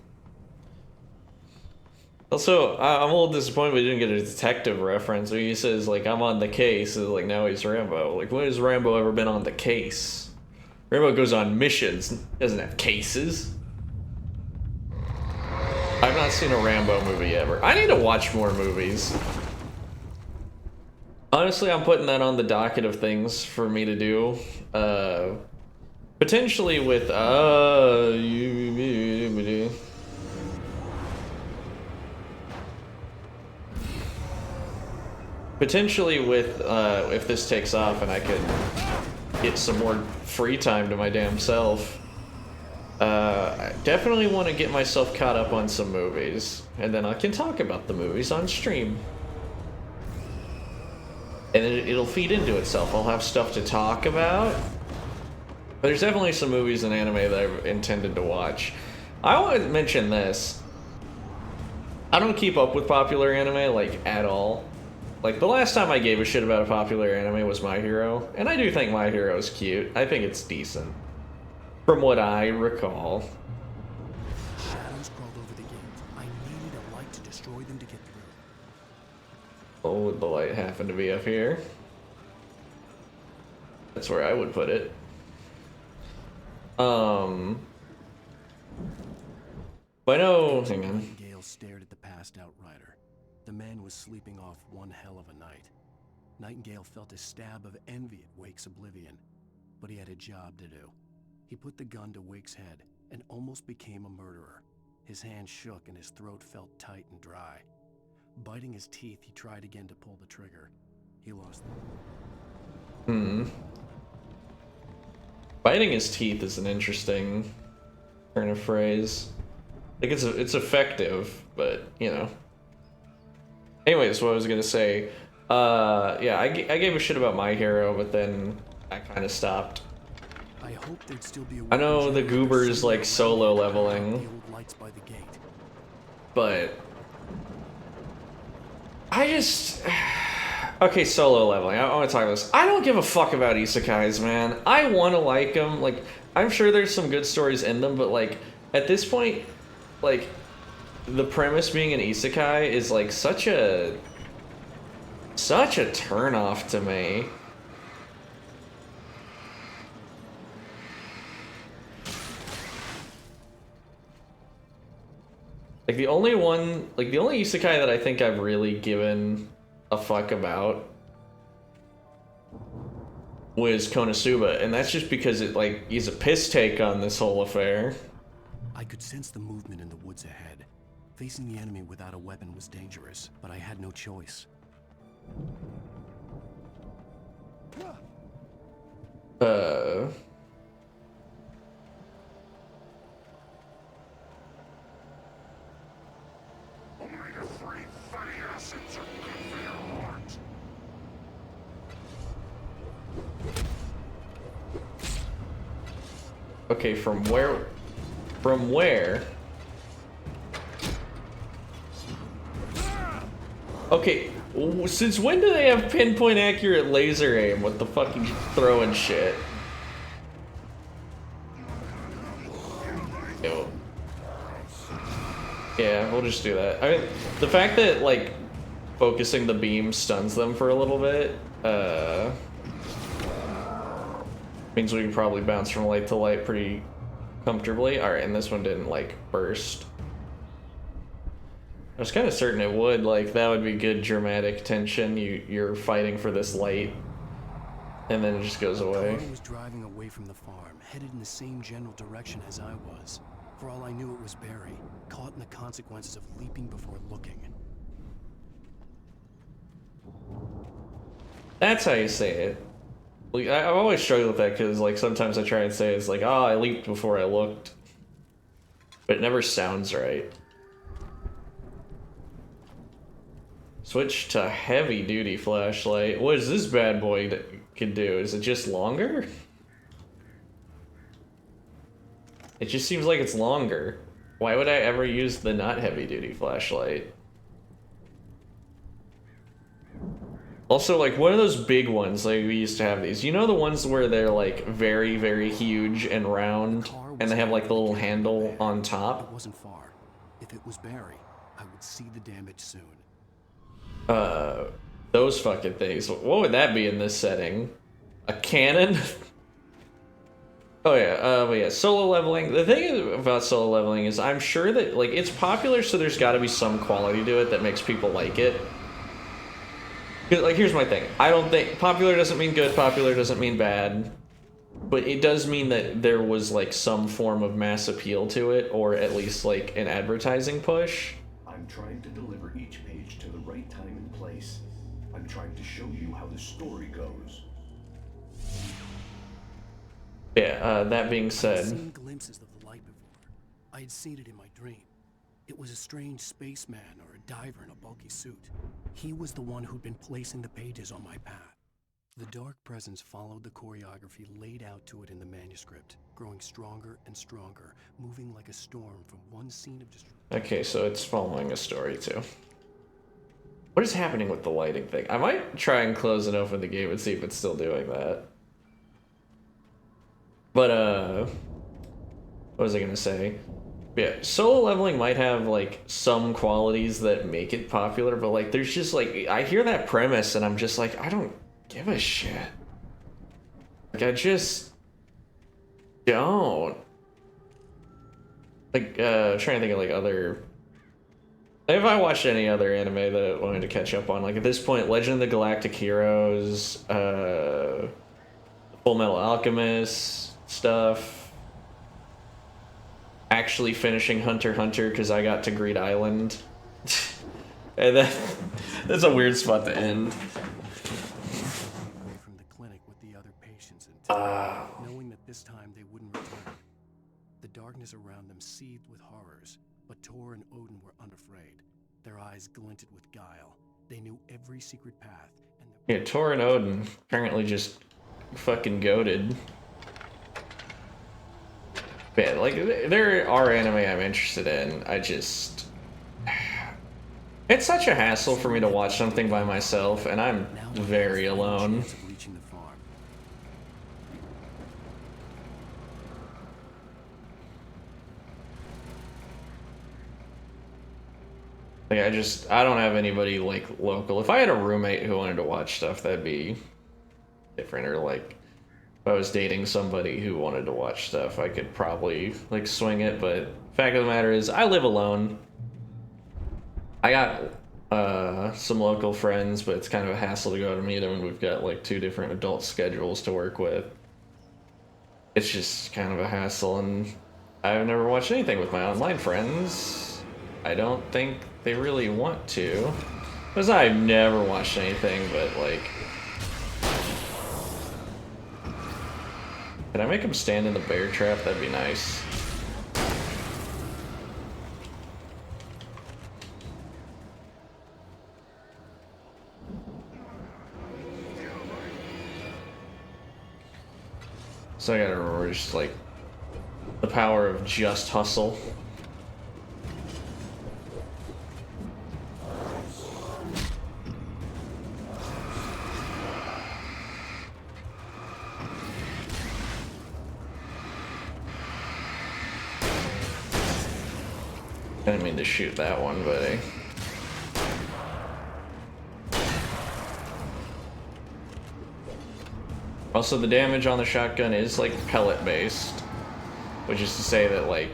Also, I'm a little disappointed we didn't get a detective reference where he says, like, I'm on the case, and, like, now he's Rambo. Like, when has Rambo ever been on the case? Rambo goes on missions, doesn't have cases. I've not seen a Rambo movie ever. I need to watch more movies. Honestly, I'm putting that on the docket of things for me to do. Potentially with, potentially with, if this takes off and I could get some more free time to my damn self. I definitely want to get myself caught up on some movies, and then I can talk about the movies on stream. And it'll feed into itself. I'll have stuff to talk about. But there's definitely some movies and anime that I've intended to watch. I want to mention this. I don't keep up with popular anime, like, at all. Like, the last time I gave a shit about a popular anime was My Hero. And I do think My Hero is cute. I think it's decent. From what I recall. Shadows crawled over the gate. I needed a light to destroy them to get through. Oh, would the light happen to be up here? That's where I would put it. But I know... Hang on. Nightingale stared at the passed out rider. The man was sleeping off one hell of a night. Nightingale felt a stab of envy at Wake's oblivion, but he had a job to do. He put the gun to Wake's head and almost became a murderer. His hand shook and his throat felt tight and dry. Biting his teeth, he tried again to pull the trigger. He lost them. Biting his teeth is an interesting turn of phrase. Like, it's effective, but, you know. Anyways, what I was gonna say, yeah, I gave a shit about My Hero, but then I kind of stopped. I hope there'd still be a I know the Goober's like solo leveling, the old lights by the gate. but I just okay, solo leveling. I want to talk about this. I don't give a fuck about isekais, man. I want to like them. Like, I'm sure there's some good stories in them, but like at this point, like the premise being an isekai is like such a turn off to me. Like the only isekai that I think I've really given a fuck about was Konosuba, and that's just because it like he's a piss take on this whole affair. I could sense the movement in the woods ahead. Facing the enemy without a weapon was dangerous, but I had no choice. Okay, from where? From where? Okay, since when do they have pinpoint accurate laser aim with the fucking throwing shit? Yo. Yeah, we'll just do that. I mean, the fact that, like, focusing the beam stuns them for a little bit, Means we can probably bounce from light to light pretty comfortably. Alright, and this one didn't, like, burst. I was kind of certain it would. Like, that would be good dramatic tension. You're fighting for this light, and then it just goes away. Carter was driving away from the farm, headed in the same general direction as I was. For all I knew, it was Barry, caught in the consequences of leaping before looking. That's how you say it. Like, I've always struggled with that because, like, sometimes I try and say it's like, oh, I leaped before I looked. But it never sounds right. Switch to heavy-duty flashlight. What is this bad boy can do? Is it just longer? It just seems like it's longer. Why would I ever use the not heavy-duty flashlight? Also, like, one of those big ones, like, we used to have these. You know the ones where they're, like, very, very huge and round, and they have, like, the little handle on top? It wasn't far. If it was Barry, I would see the damage soon. Those fucking things. What would that be in this setting? A cannon? Oh yeah, but yeah, solo leveling. The thing about solo leveling is I'm sure that, like, it's popular, so there's gotta be some quality to it that makes people like it. Like, here's my thing. I don't think popular doesn't mean good, popular doesn't mean bad. But it does mean that there was, like, some form of mass appeal to it, or at least, like, an advertising push. I'm trying to deliver each page to the right time and place. I'm trying to show you how the story goes. Yeah, that being I had said... seen glimpses of the light before. I had seen it in my dream. It was a strange spaceman or a diver in a bulky suit. He was the one who'd been placing the pages on my path. The dark presence followed the choreography laid out to it in the manuscript, growing stronger and stronger, moving like a storm from one scene of destruction. Okay, so it's following a story too. What is happening with the lighting thing? I might try and close and open the game and see if it's still doing that. But, what was I gonna say? Yeah, solo leveling might have, like, some qualities that make it popular, but, like, there's just, like, I hear that premise and I'm just like, I don't give a shit. Like, I just don't. Like, trying to think of, like, other... If I watched any other anime that I wanted to catch up on, like, at this point, Legend of the Galactic Heroes, Full Metal Alchemist stuff. Actually finishing Hunter x Hunter because I got to Greed Island. And that's a weird spot to end. Away from the clinic with the other patients and knowing that this time they wouldn't return. The darkness around them seethed with horrors, but Tor and Odin were unafraid. Their eyes glinted with guile. They knew every secret path. And yeah, Tor and Odin apparently just fucking goated. Yeah, like, there are anime I'm interested in. I just... It's such a hassle for me to watch something by myself, and I'm very alone. Like, I don't have anybody, like, local. If I had a roommate who wanted to watch stuff, that'd be different, or, like... If I was dating somebody who wanted to watch stuff, I could probably, like, swing it, but fact of the matter is, I live alone. I got some local friends, but it's kind of a hassle to go to meet them, and we've got, like, 2 different adult schedules to work with. It's just kind of a hassle, and I've never watched anything with my online friends. I don't think they really want to. Because I've never watched anything, but, like... Can I make him stand in the bear trap? That'd be nice. So I gotta remember just, like, the power of just hustle. I didn't mean to shoot that one, but Also, the damage on the shotgun is like pellet based, which is to say that like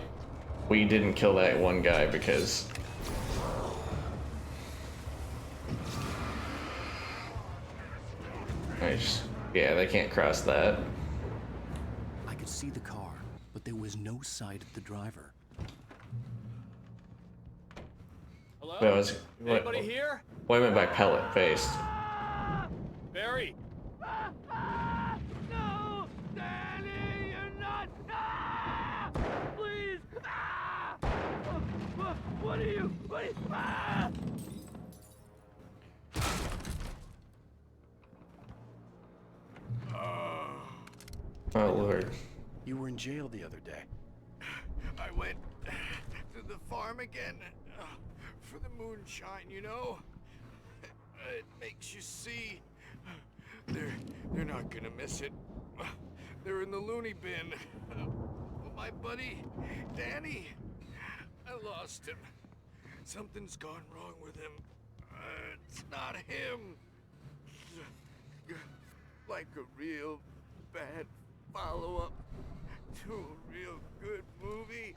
we didn't kill that one guy because yeah, they can't cross that. I could see the car, but there was no sight of the driver. Hello? That was Anybody here? what I meant by pellet based. Barry? No! Danny, you're not! Ah! Please! Ah! What are you? What are you? Ah! Oh Lord. You were in jail the other day. I went to the farm again for the moonshine, you know? It makes you see. They're not gonna miss it. They're in the loony bin. My buddy, Danny, I lost him. Something's gone wrong with him. It's not him. Like a real bad follow-up to a real good movie.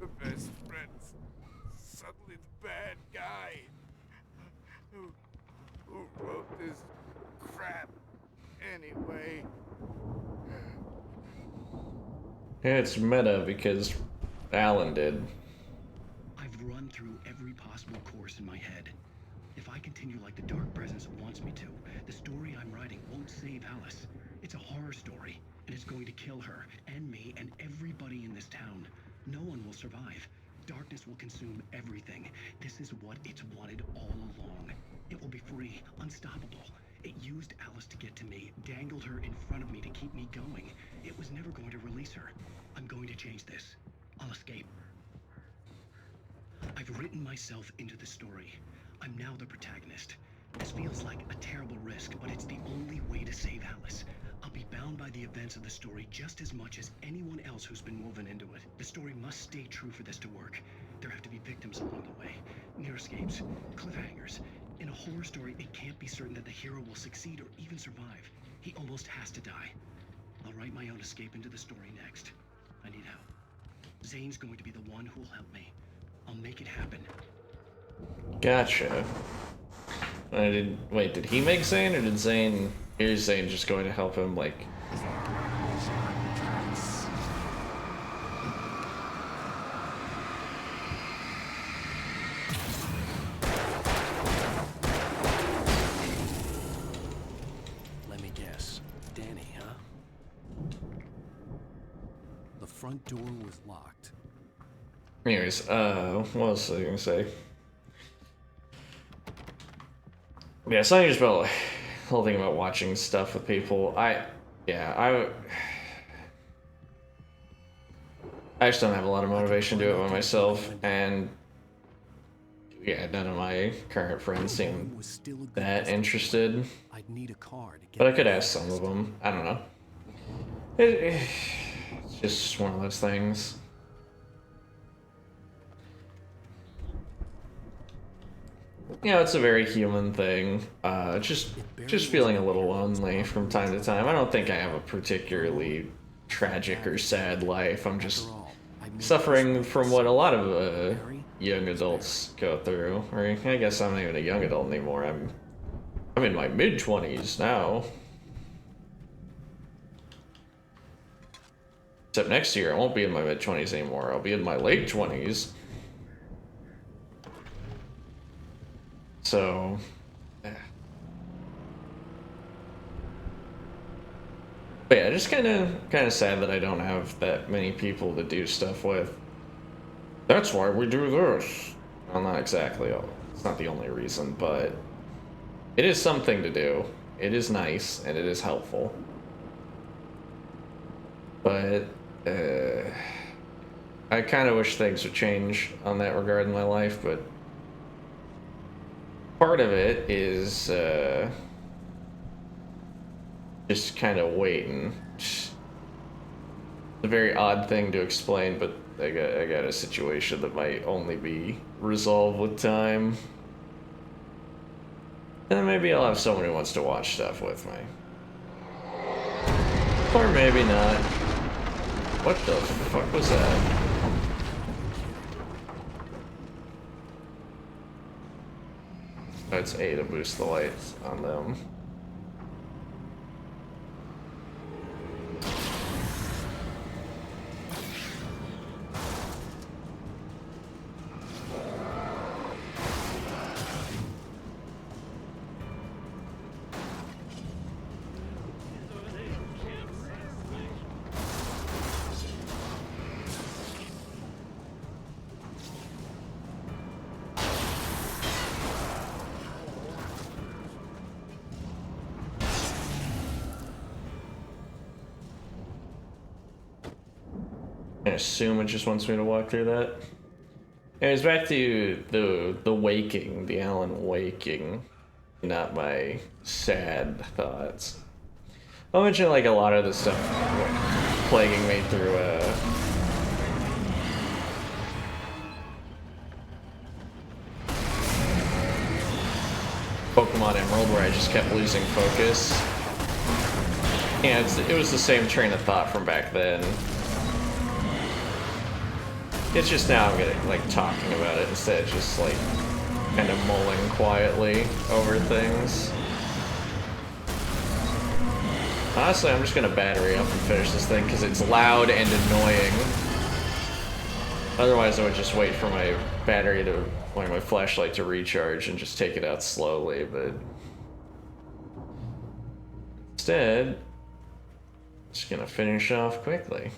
The best friend's suddenly the bad guy. Who wrote this crap anyway? Yeah, it's meta because Alan did. I've run through every possible course in my head. If I continue like the Dark Presence wants me to, the story I'm writing won't save Alice. It's a horror story, and it's going to kill her, and me, and everybody in this town. No one will survive. Darkness will consume everything. This is what it's wanted all along. It will be free, unstoppable. It used Alice to get to me, dangled her in front of me to keep me going. It was never going to release her. I'm going to change this. I'll escape. I've written myself into the story. I'm now the protagonist. This feels like a terrible risk, but it's the only way to save Alice. I'll be bound by the events of the story just as much as anyone else who's been woven into it. The story must stay true for this to work. There have to be victims along the way, near escapes, cliffhangers. In a horror story, it can't be certain that the hero will succeed or even survive. He almost has to die. I'll write my own escape into the story next. I need help. Zane's going to be the one who'll help me. I'll make it happen. Gotcha. Wait, did he make Zane, or did Zane... Here's Zane just going to help him, like... Let me guess. Danny, huh? The front door was locked. Anyways, what was I gonna say? Yeah, something just about like, the whole thing about watching stuff with people. I just don't have a lot of motivation to do it by myself, and yeah, none of my current friends seem that interested. I'd need a car to get But I could ask some of them. I don't know. It's just one of those things. You know, it's a very human thing. Just feeling a little lonely from time to time. I don't think I have a particularly tragic or sad life. I'm just suffering from what a lot of young adults go through. Or I guess I'm not even a young adult anymore. I'm in my mid-20s now. Except next year, I won't be in my mid-20s anymore. I'll be in my late 20s. So, yeah. But yeah, just kind of sad that I don't have that many people to do stuff with. That's why we do this. Well, not exactly. It's not the only reason, but it is something to do. It is nice, and it is helpful. But, I kind of wish things would change on that regard in my life, but part of it is just kind of waiting. It's a very odd thing to explain, but I got a situation that might only be resolved with time. And then maybe I'll have someone who wants to watch stuff with me. Or maybe not. What the fuck was that? Oh, it's A to boost the lights on them. I assume it just wants me to walk through that. Anyways, back to the waking, the Alan waking, not my sad thoughts. I'll mention like a lot of the stuff plaguing me through Pokemon Emerald, where I just kept losing focus. Yeah, it was the same train of thought from back then. It's just now I'm getting like talking about it instead of just like kind of mulling quietly over things. Honestly, I'm just gonna battery up and finish this thing because it's loud and annoying. Otherwise, I would just wait for my battery to, like my flashlight to recharge and just take it out slowly, but instead, just gonna finish off quickly.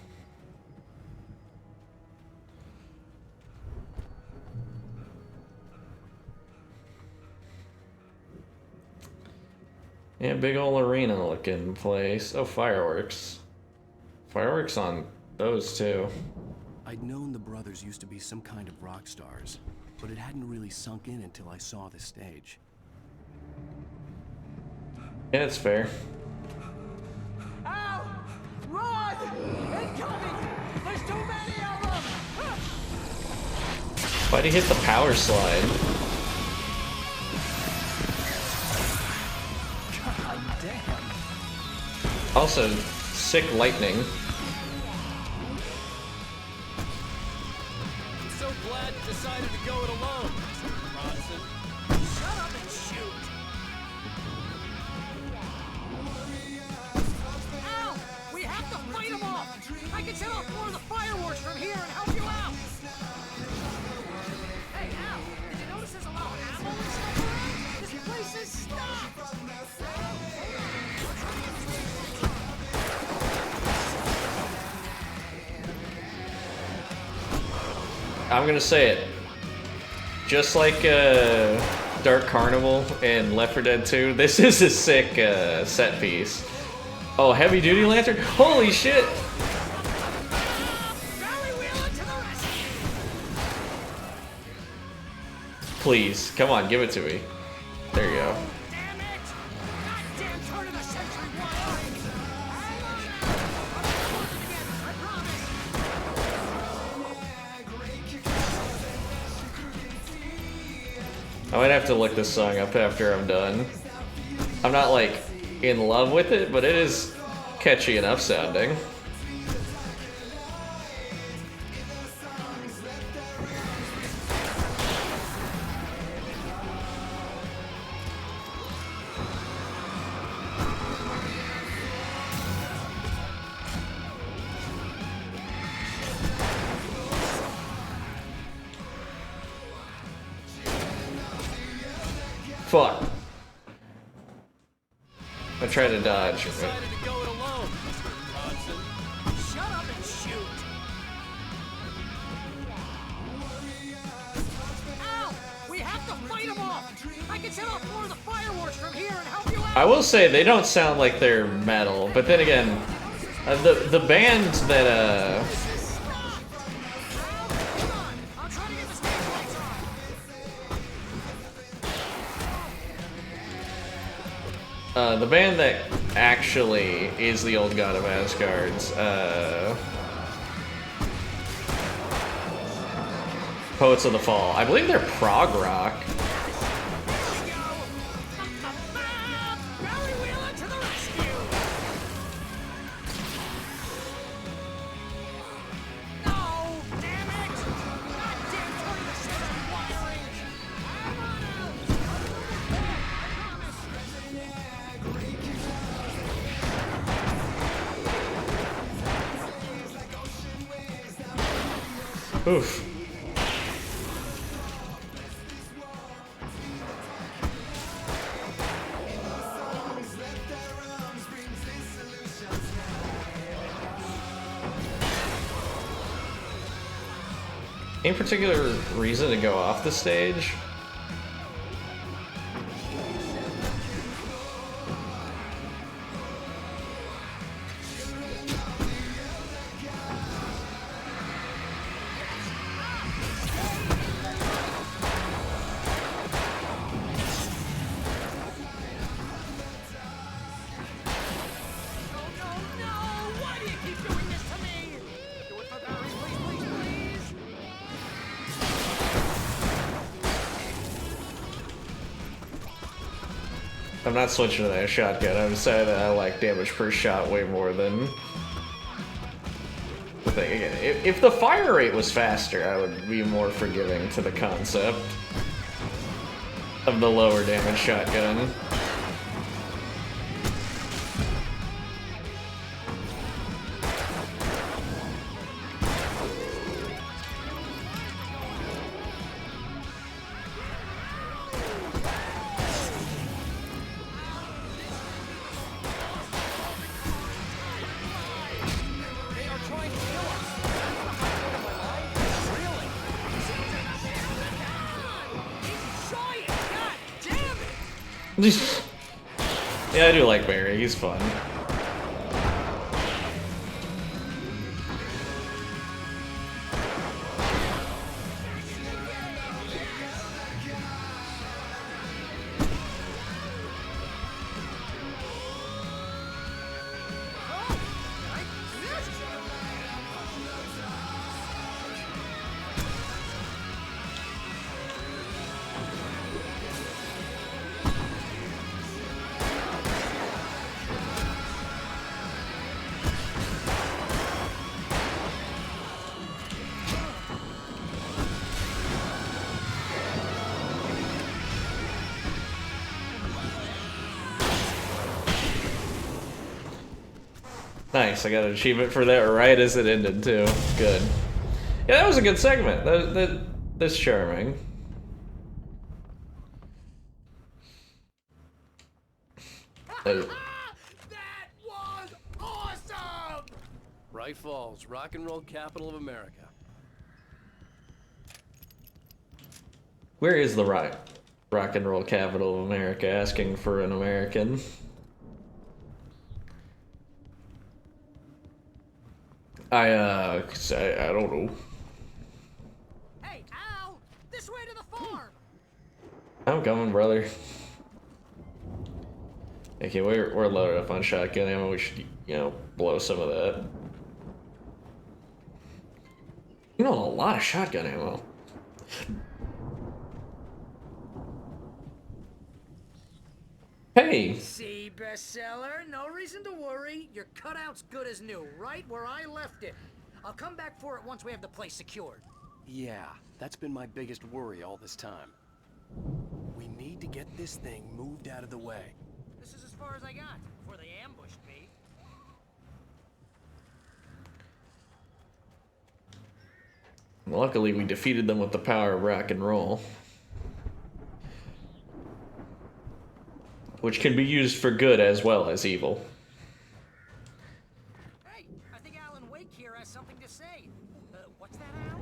Yeah, big ol' arena looking place. Oh, fireworks. Fireworks on those too. I'd known the brothers used to be some kind of rock stars, but it hadn't really sunk in until I saw the stage. Yeah, it's fair. Ow! Run! Incoming! There's too many of them! Why'd he hit the power slide? God damn. Also, sick lightning. I'm so glad you decided to go it alone, Mr. Bronson. Shut up and shoot! Ow! We have to fight them off! I can set off more of the fireworks from here and help you out! Hey, Al! Did you notice there's a lot of ammo and stuff around? This place is stocked! I'm gonna say it. Just like Dark Carnival and Left 4 Dead 2, this is a sick set piece. Oh, heavy duty lantern? Holy shit! Please, come on, give it to me. There you go. I might have to look this song up after I'm done. I'm not like in love with it, but it is catchy enough sounding. Fuck. I tried to dodge. Decided to go it alone, Mr. Bronson. Shut up and shoot! Ow! We have to fight them off! I can set off more of the fireworks from here and help you out! I will say they don't sound like they're metal, but then again, the band that the band that actually is the old god of Asgard's Poets of the Fall. I believe they're prog rock. Oof. Any particular reason to go off the stage? I'm not switching to that shotgun. I'm saying that I like damage per shot way more than the thing. Again, if the fire rate was faster, I would be more forgiving to the concept of the lower damage shotgun. Yeah, I do like Barry. He's fun. Nice, I got an achievement for that right as it ended too. Good. Yeah, that was a good segment. That's charming. That was awesome! Bright Falls, rock and roll capital of America. Where is the rock and roll capital of America? Asking for an American. I don't know. Hey, Al! This way to the farm! I'm coming, brother. Okay, we're loaded up on shotgun ammo. We should, you know, blow some of that. You know, a lot of shotgun ammo. Hey! See, bestseller? No reason to worry. Your cutout's good as new, right where I left it. I'll come back for it once we have the place secured. Yeah, that's been my biggest worry all this time. We need to get this thing moved out of the way. This is as far as I got before they ambushed me. Luckily, we defeated them with the power of rock and roll. Which can be used for good as well as evil. Hey, I think Alan Wake here has something to say. What's that, Al?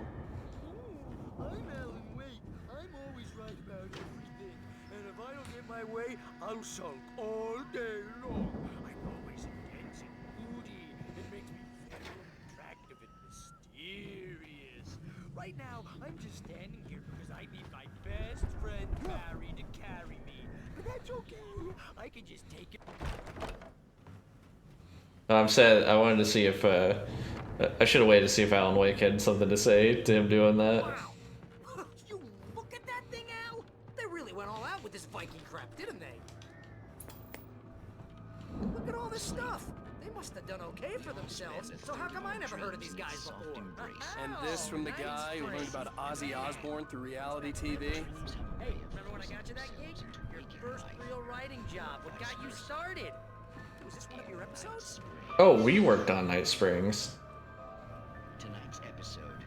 I'm Alan Wake. I'm always right about everything. And if I don't get my way, I'm sunk all day long. I'm always intense and moody. It makes me very attractive and mysterious. Right now, I'm just standing here because I need my best friend Barry to carry me. But that's okay. I can just take it. I'm sad. I wanted to see if I should have waited to see if Alan Wake had something to say to him doing that. Wow. You look at that thing, Al. They really went all out with this Viking crap, didn't they? Look at all this stuff. They must have done okay for themselves. So how come I never heard of these guys before? And this from the guy who learned about Ozzy Osbourne through reality TV? Hey, remember when I got you that gig? Your first real writing job. What got you started? Was this one of your episodes? Oh, we worked on Night Springs. Tonight's episode.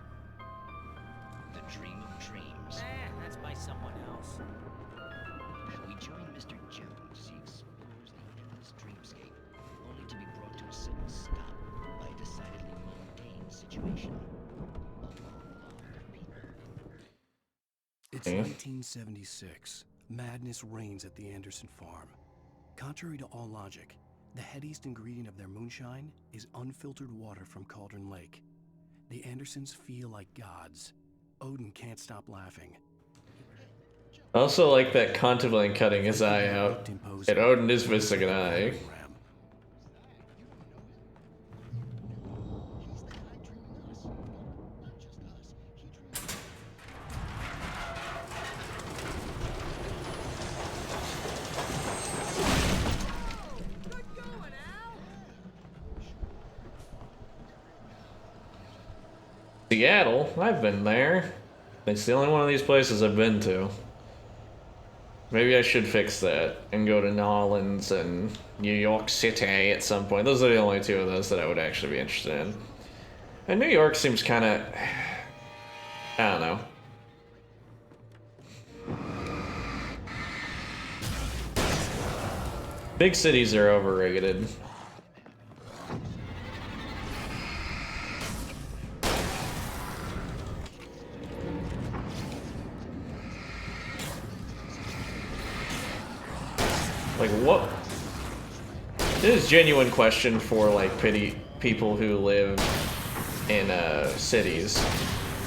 It's 1976. Madness reigns at the Anderson farm. Contrary to all logic, the headiest ingredient of their moonshine is unfiltered water from Cauldron Lake. The Andersons feel like gods. Odin can't stop laughing. I also like that contemplating cutting his eye out. And Odin is missing an eye. Seattle? I've been there. It's the only one of these places I've been to. Maybe I should fix that and go to Nolans and New York City at some point. Those are the only two of those that I would actually be interested in. And New York seems kind of... I don't know. Big cities are overrated. Like, what? This is a genuine question for, like, people who live in, cities.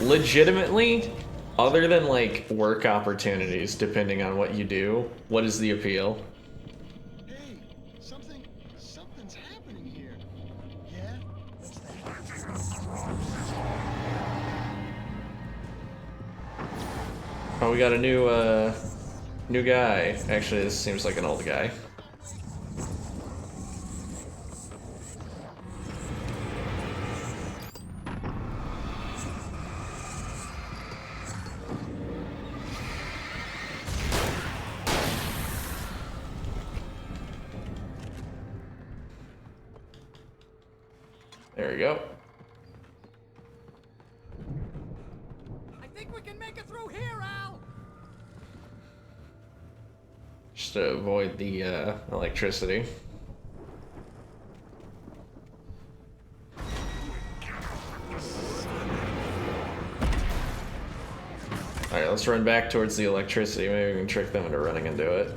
Legitimately, other than, like, work opportunities, depending on what you do, what is the appeal? Hey, something's happening here. Yeah? What's that? Oh, we got a new guy. Actually, this seems like an old guy. There we go. I think we can make it through here, Al. Just to avoid the electricity. Alright, let's run back towards the electricity. Maybe we can trick them into running into it.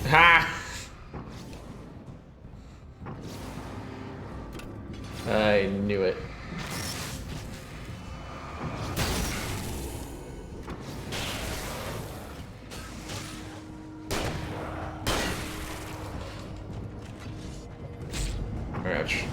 Ha! I knew it. Ouch.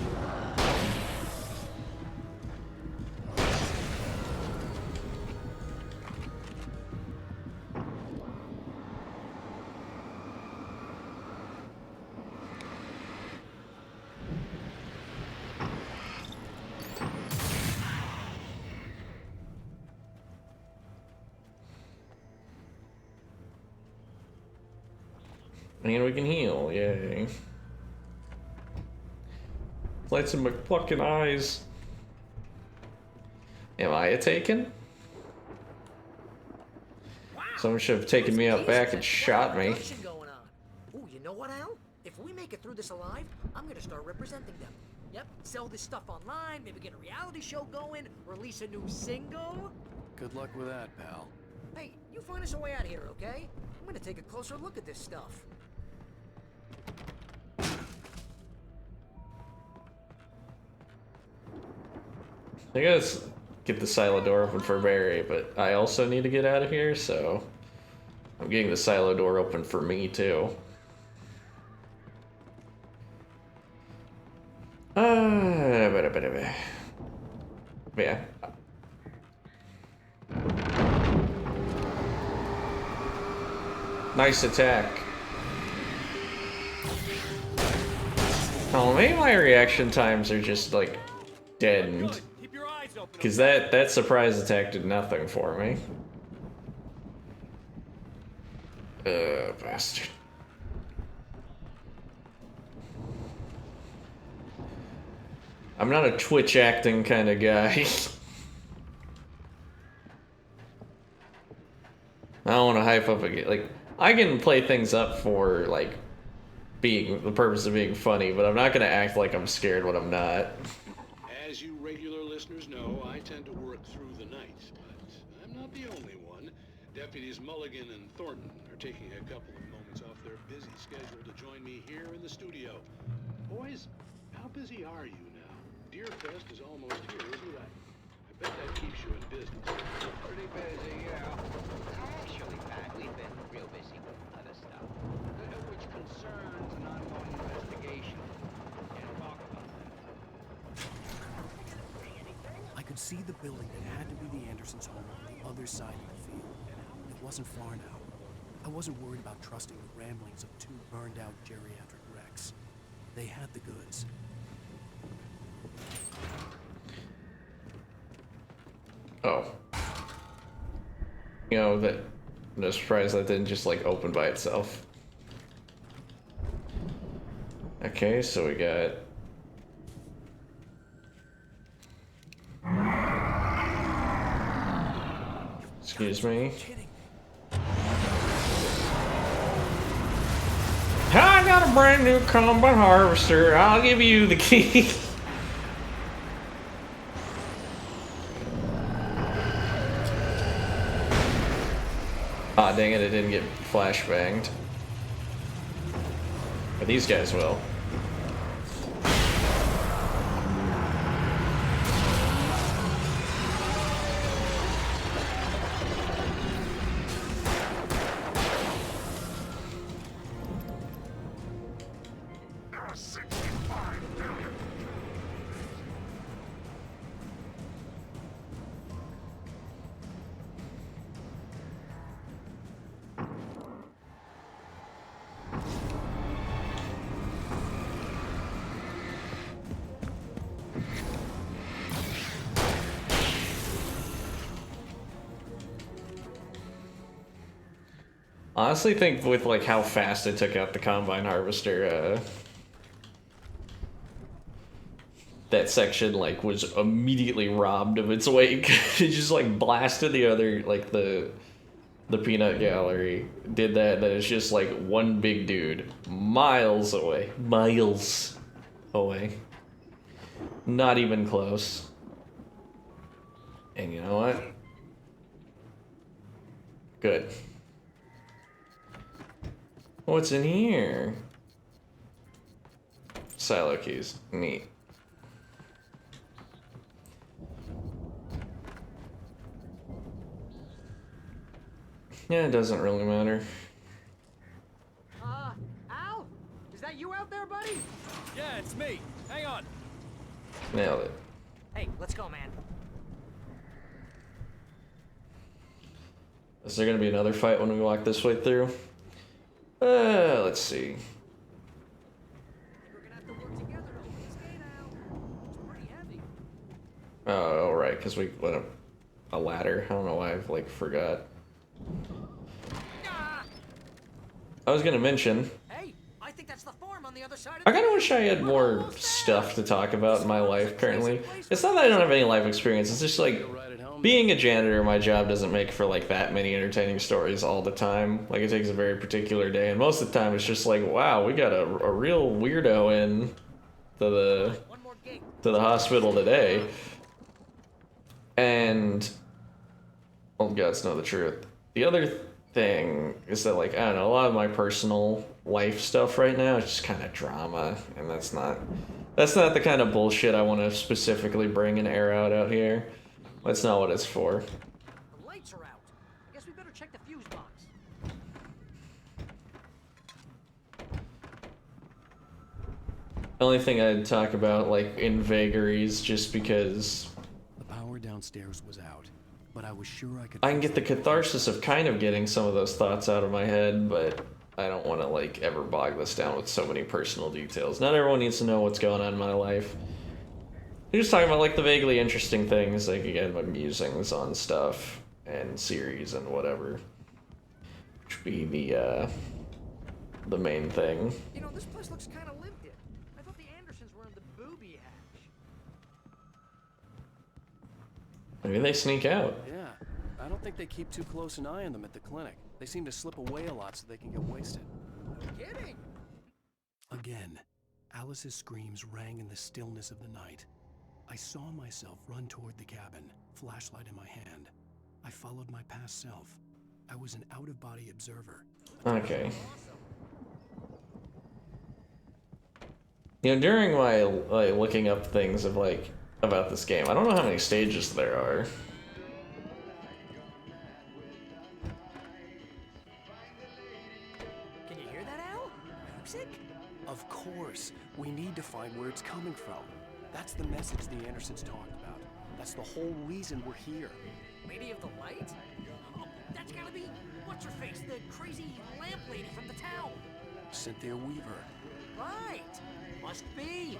And we can heal, yay. Lights in my fucking eyes. Am I a taken? Someone should have taken me out back and shot me. Ooh, you know what, Al? If we make it through this alive, I'm gonna start representing them. Yep, sell this stuff online, maybe get a reality show going, release a new single. Good luck with that, pal. Hey, you find us a way out of here, okay? I'm gonna take a closer look at this stuff. I guess get the silo door open for Barry, but I also need to get out of here, so I'm getting the silo door open for me too. Yeah. Nice attack. Oh, maybe my reaction times are just like deadened. Because that surprise attack did nothing for me. Bastard. I'm not a Twitch acting kind of guy. I don't want to hype up again. Like, I can play things up for, like, being the purpose of being funny, but I'm not gonna act like I'm scared when I'm not. As you regular listeners know, I tend to work through the night, but I'm not the only one. Deputies Mulligan and Thornton are taking a couple of moments off their busy schedule to join me here in the studio. Boys, how busy are you now? Deerfest is almost here, isn't it? I bet that keeps you in business. Pretty busy, yeah. Actually, Pat, we've been real busy with other stuff, which concerns an ongoing investigation. Can't talk about that. I could see the building that had to be the Andersons' home on the other side of the field. It wasn't far now. I wasn't worried about trusting the ramblings of two burned-out geriatric wrecks. They had the goods. Oh. You know, that I'm just surprised that didn't just like open by itself. Okay, so we got excuse me. I got a brand new combine harvester. I'll give you the key. Ah, dang it, it didn't get flashbanged. But these guys will. Honestly think with like how fast it took out the combine harvester, that section like was immediately robbed of its weight. It just like blasted the other, like the peanut gallery did that. That is just like one big dude miles away, not even close. And you know what? Good. What's in here? Silo keys. Neat. Yeah, it doesn't really matter. Al? Is that you out there, buddy? Yeah, it's me. Hang on. Nailed it. Hey, let's go, man. Is there gonna be another fight when we walk this way through? Let's see. Oh, right, because we went up a ladder. I don't know why I've like forgot. I was gonna mention. Hey, I think that's the farm on the other side of I kind of wish I had more stuff to talk about in my life currently. It's not that I don't have any life experience. It's just like being a janitor, my job doesn't make for like that many entertaining stories all the time. Like it takes a very particular day, and most of the time it's just like, wow, we got a real weirdo in to the hospital today. And all gods know the truth. The other thing is that like, I don't know, a lot of my personal life stuff right now is just kind of drama, and that's not the kind of bullshit I want to specifically bring and air out here. That's not what it's for. The lights are out. Guess we better check the fuse box. The only thing I'd talk about like in vagaries, just because the power downstairs was out, but I was sure I can get the catharsis of kind of getting some of those thoughts out of my head, but I don't want to like ever bog this down with so many personal details. Not everyone needs to know what's going on in my life. I'm just talking about like the vaguely interesting things, like again, my musings on stuff and series and whatever. Which would be the main thing. You know, this place looks kind of lived in. I thought the Andersons were in the booby hatch. Maybe they sneak out. Yeah, I don't think they keep too close an eye on them at the clinic. They seem to slip away a lot so they can get wasted. No kidding. Again, Alice's screams rang in the stillness of the night. I saw myself run toward the cabin, flashlight in my hand. I followed my past self. I was an out-of-body observer. Okay. You know, during my looking up things of about this game, I don't know how many stages there are. Can you hear that, Al? Music? Of course. We need to find where it's coming from. That's the message the Andersons talked about. That's the whole reason we're here. Lady of the Light? Oh, that's gotta be... What's-her-face? The crazy lamp lady from the town. Cynthia Weaver. Right. Must be.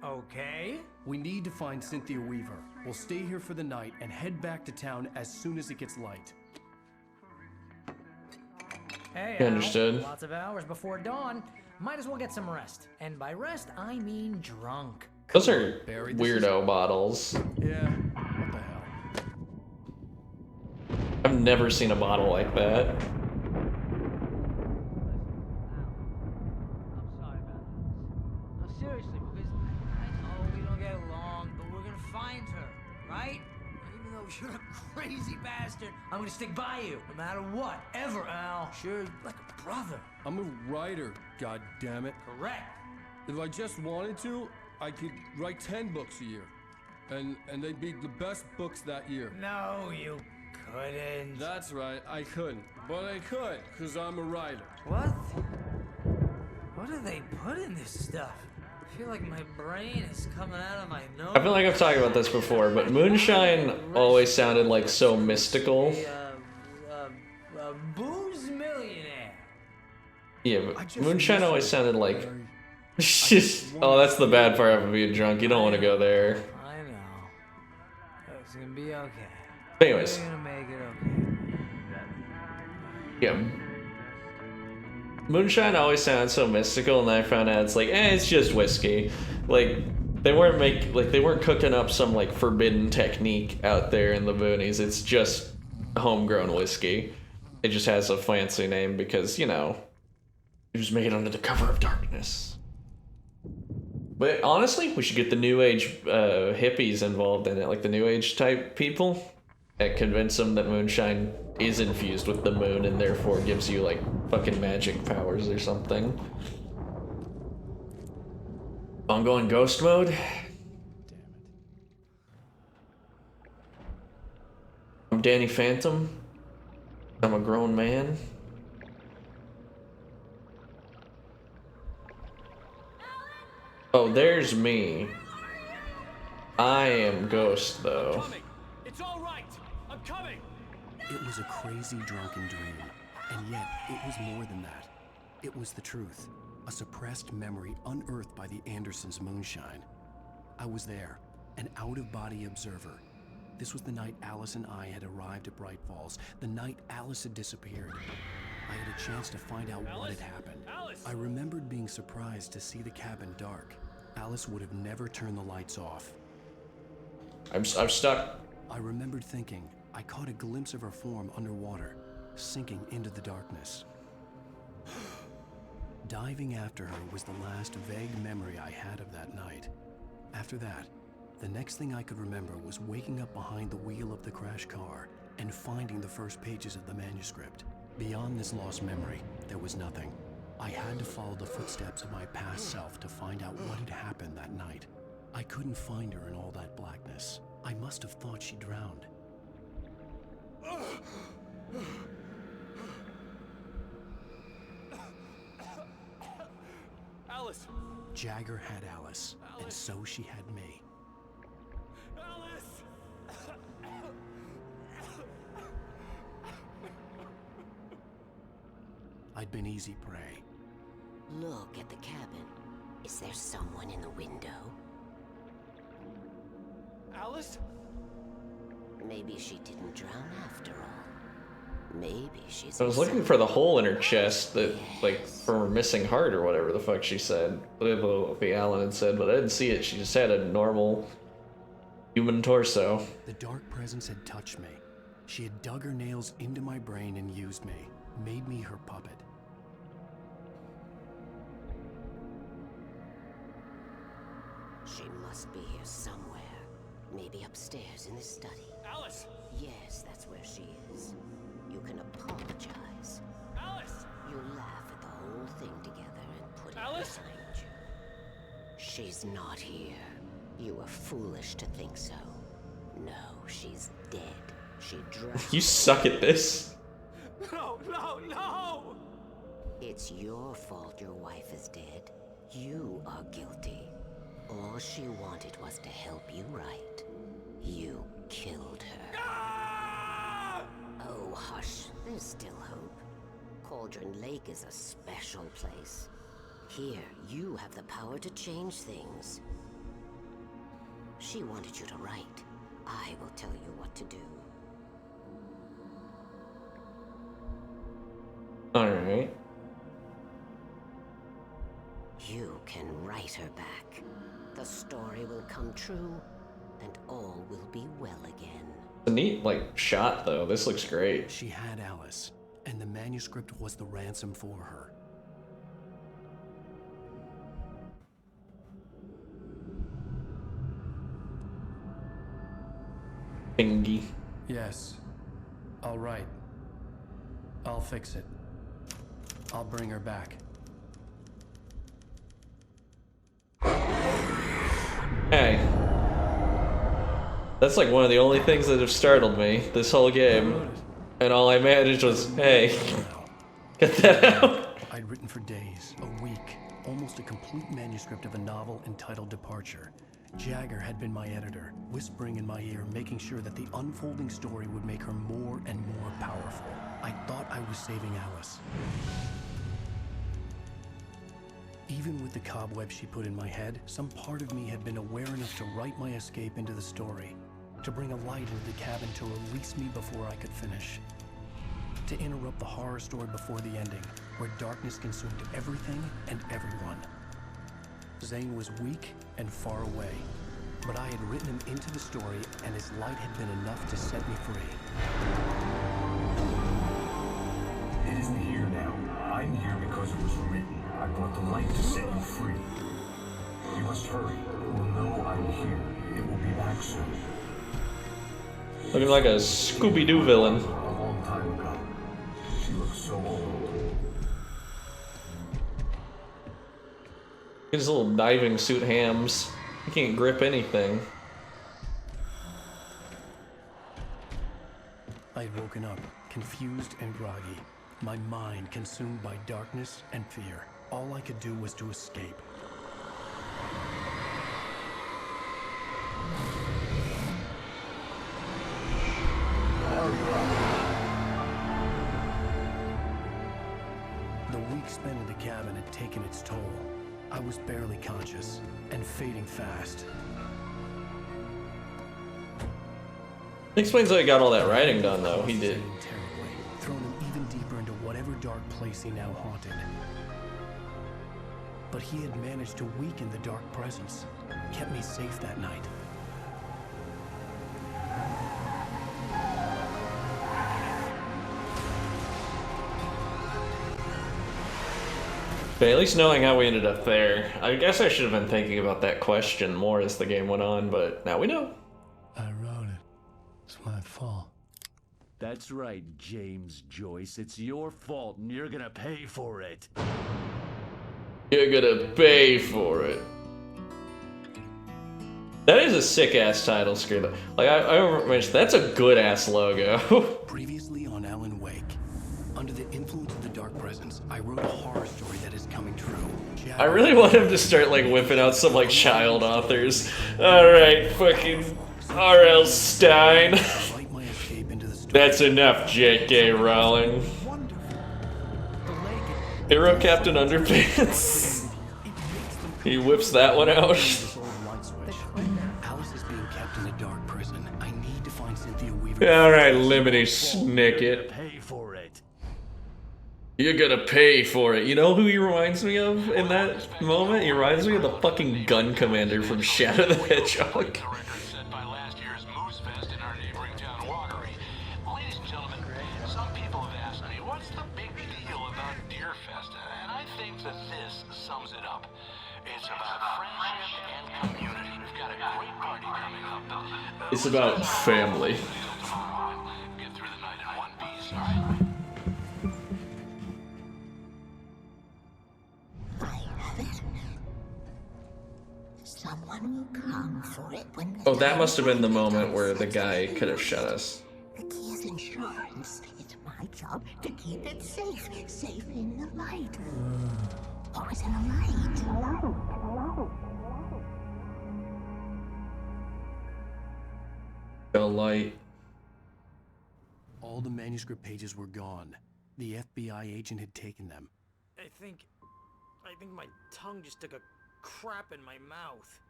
Okay. We need to find Cynthia Weaver. We'll stay here for the night and head back to town as soon as it gets light. Hey, Understood. Al, lots of hours before dawn. Might as well get some rest. And by rest, I mean drunk. Those are Barry, weirdo bottles. Yeah, what the hell? I've never seen a bottle like that. I'm sorry about this. No, seriously, because I know we don't get along, but we're gonna find her, right? Even though you're a crazy bastard, I'm gonna stick by you, no matter what, ever, Al. Sure, like a brother. I'm a writer, goddammit. Correct. If I just wanted to, I could write 10 books a year. And they'd be the best books that year. No, you couldn't. That's right, I couldn't. But I could, because I'm a writer. What? What do they put in this stuff? I feel like my brain is coming out of my nose. I feel like I've talked about this before, but moonshine always sounded like so mystical. Booze millionaire. Yeah, but moonshine always sounded like... Oh, that's the bad part of being drunk. You don't want to go there. I know. It's gonna be okay. Anyways. We're gonna make it okay. Yeah. Moonshine always sounded so mystical, and then I found out it's like, it's just whiskey. Like, they weren't cooking up some like forbidden technique out there in the boonies. It's just homegrown whiskey. It just has a fancy name because, you know, it was made under the cover of darkness. But honestly, we should get the new age hippies involved in it, like the new age type people, and convince them that moonshine is infused with the moon and therefore gives you like fucking magic powers or something. I'm going ghost mode. Damn it. I'm Danny Phantom. I'm a grown man. Oh, there's me. I am Ghost, though. It's all right. I'm coming. It was a crazy drunken dream, and yet it was more than that. It was the truth, a suppressed memory unearthed by the Andersons' moonshine. I was there, an out-of-body observer. This was the night Alice and I had arrived at Bright Falls, the night Alice had disappeared. I had a chance to find out what had happened. I remembered being surprised to see the cabin dark. Alice would have never turned the lights off. I'm stuck. I remembered thinking I caught a glimpse of her form underwater, sinking into the darkness. Diving after her was the last vague memory I had of that night. After that, the next thing I could remember was waking up behind the wheel of the crashed car and finding the first pages of the manuscript. Beyond this lost memory, there was nothing. I had to follow the footsteps of my past self to find out what had happened that night. I couldn't find her in all that blackness. I must have thought she drowned. Alice! Jagger had Alice, and so she had me. Alice! I'd been easy prey. Look at the cabin. Is there someone in the window? Alice? Maybe she didn't drown after all. Maybe she's. I was looking for the hole in her chest that, like, from her missing heart or whatever the fuck she said. The Alan had said, but I didn't see it. She just had a normal human torso. The dark presence had touched me. She had dug her nails into my brain and used me, made me her puppet. She must be here somewhere. Maybe upstairs in this study. Alice! Yes, that's where she is. You can apologize. Alice! You laugh at the whole thing together and put it Alice? behind you. She's not here. You were foolish to think so. No, she's dead. She drowned. You suck at this. No, no, no! It's your fault your wife is dead. You are guilty. All she wanted was to help you right. You killed her. Ah! Oh, hush. There's still hope. Cauldron Lake is a special place. Here, you have the power to change things. She wanted you to write. I will tell you what to do. Alright. You can write her back. The story will come true, and all will be well again. It's a neat, like, shot, though. This looks great. She had Alice, and the manuscript was the ransom for her. Thingy. Yes. All right. I'll fix it. I'll bring her back. Hey. That's like one of the only things that have startled me this whole game. And all I managed was, hey, get that out. I'd written for days, a week, almost a complete manuscript of a novel entitled Departure. Jagger had been my editor, whispering in my ear, making sure that the unfolding story would make her more and more powerful. I thought I was saving Alice. Even with the cobweb she put in my head, some part of me had been aware enough to write my escape into the story, to bring a light into the cabin to release me before I could finish, to interrupt the horror story before the ending, where darkness consumed everything and everyone. Zane was weak and far away, but I had written him into the story, and his light had been enough to set me free. It isn't here now. I'm here because it was written. I brought the light to set you free. You must hurry. It will know I'm here. It will be back soon. Looking like a Scooby-Doo villain. A long time ago. She looks so old. His little diving suit hams. He can't grip anything. I had woken up, confused and groggy, my mind consumed by darkness and fear. All I could do was to escape. The week spent in the cabin had taken its toll. I was barely conscious and fading fast. Explains how he got all that writing done, though. He did. Terribly, thrown him even deeper into whatever dark place he now haunted. But he had managed to weaken the dark presence, kept me safe that night. But at least knowing how we ended up there, I guess I should have been thinking about that question more as the game went on, but now we know. I wrote it. It's my fault. That's right, James Joyce. It's your fault, and you're gonna pay for it. You're gonna pay for it. That is a sick-ass title screen. Like, I mentioned, that's a good-ass logo. Previously on Alan Wake, under the influence of the dark presence, I wrote a horror story that is coming true. I really want him to start, like, whipping out some, like, child authors. Alright, fucking R.L. Stein. That's enough, J.K. Rowling. Hero Captain Underpants. He whips that one out. The Alice is being kept in a dark prison. I need to find Cynthia Weaver. Alright, Lemony Snicket. Pay for it. You're gonna pay for it. You know who he reminds me of in that moment? He reminds me of the fucking gun commander from Shadow the Hedgehog. Ladies and gentlemen, some people have asked me, what's the big deal about Deerfest? And I think that this sums it up. It's about friendship and community. We've got a great party coming up. It's about family. Get through the night in one piece, all right? Someone will come for it when the Oh, that time must have been the comes. moment where the guy could have shot us. The key is insurance. It's my job to keep it safe. Safe in the light. Always in the light. The light. All the manuscript pages were gone. The FBI agent had taken them. I think my tongue just took a crap in my mouth.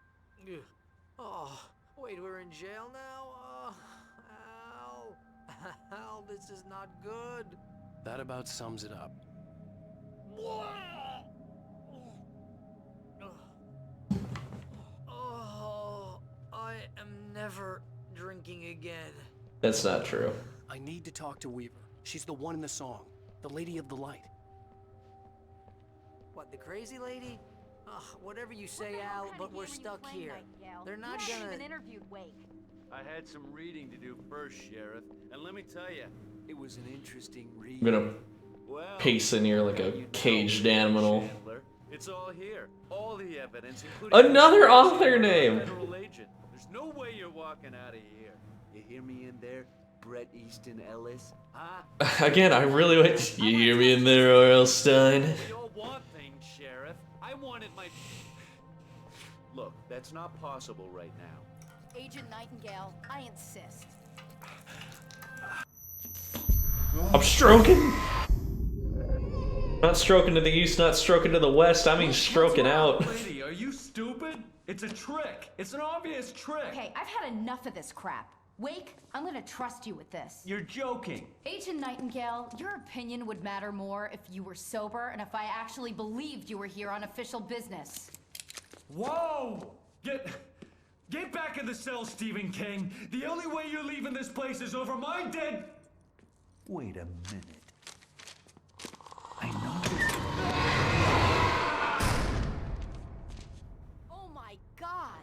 Ugh. Oh, wait, we're in jail now? Oh, Al. Al, this is not good. That about sums it up. Oh, I am never drinking again. That's not true. I need to talk to Weaver. She's the one in the song. The Lady of the Light. What, the crazy lady? Ugh, whatever you say, Al, but we're stuck here. They're not gonna... interviewed Wake. I had some reading to do first, Sheriff, and let me tell you, it was an interesting read. I'm gonna pace in here like a caged animal. It's all here, all the evidence, including Another author name. Federal agent. There's no way you're walking out of here. You hear me in there, Bret Easton Ellis? Huh? Again, I really went. You hear me in there, R.L. Stein? We all want things, Sheriff. I wanted my. Look, that's not possible right now. Agent Nightingale, I insist. I'm stroking. Not stroking to the east, not stroking to the west. I mean stroking out. Lady, are you stupid? It's a trick. It's an obvious trick. Okay, I've had enough of this crap. Wake, I'm gonna trust you with this. You're joking. Agent Nightingale, your opinion would matter more if you were sober and if I actually believed you were here on official business. Whoa! Get back in the cell, Stephen King. The only way you're leaving this place is over my dead. Wait a minute. I know. Oh my god!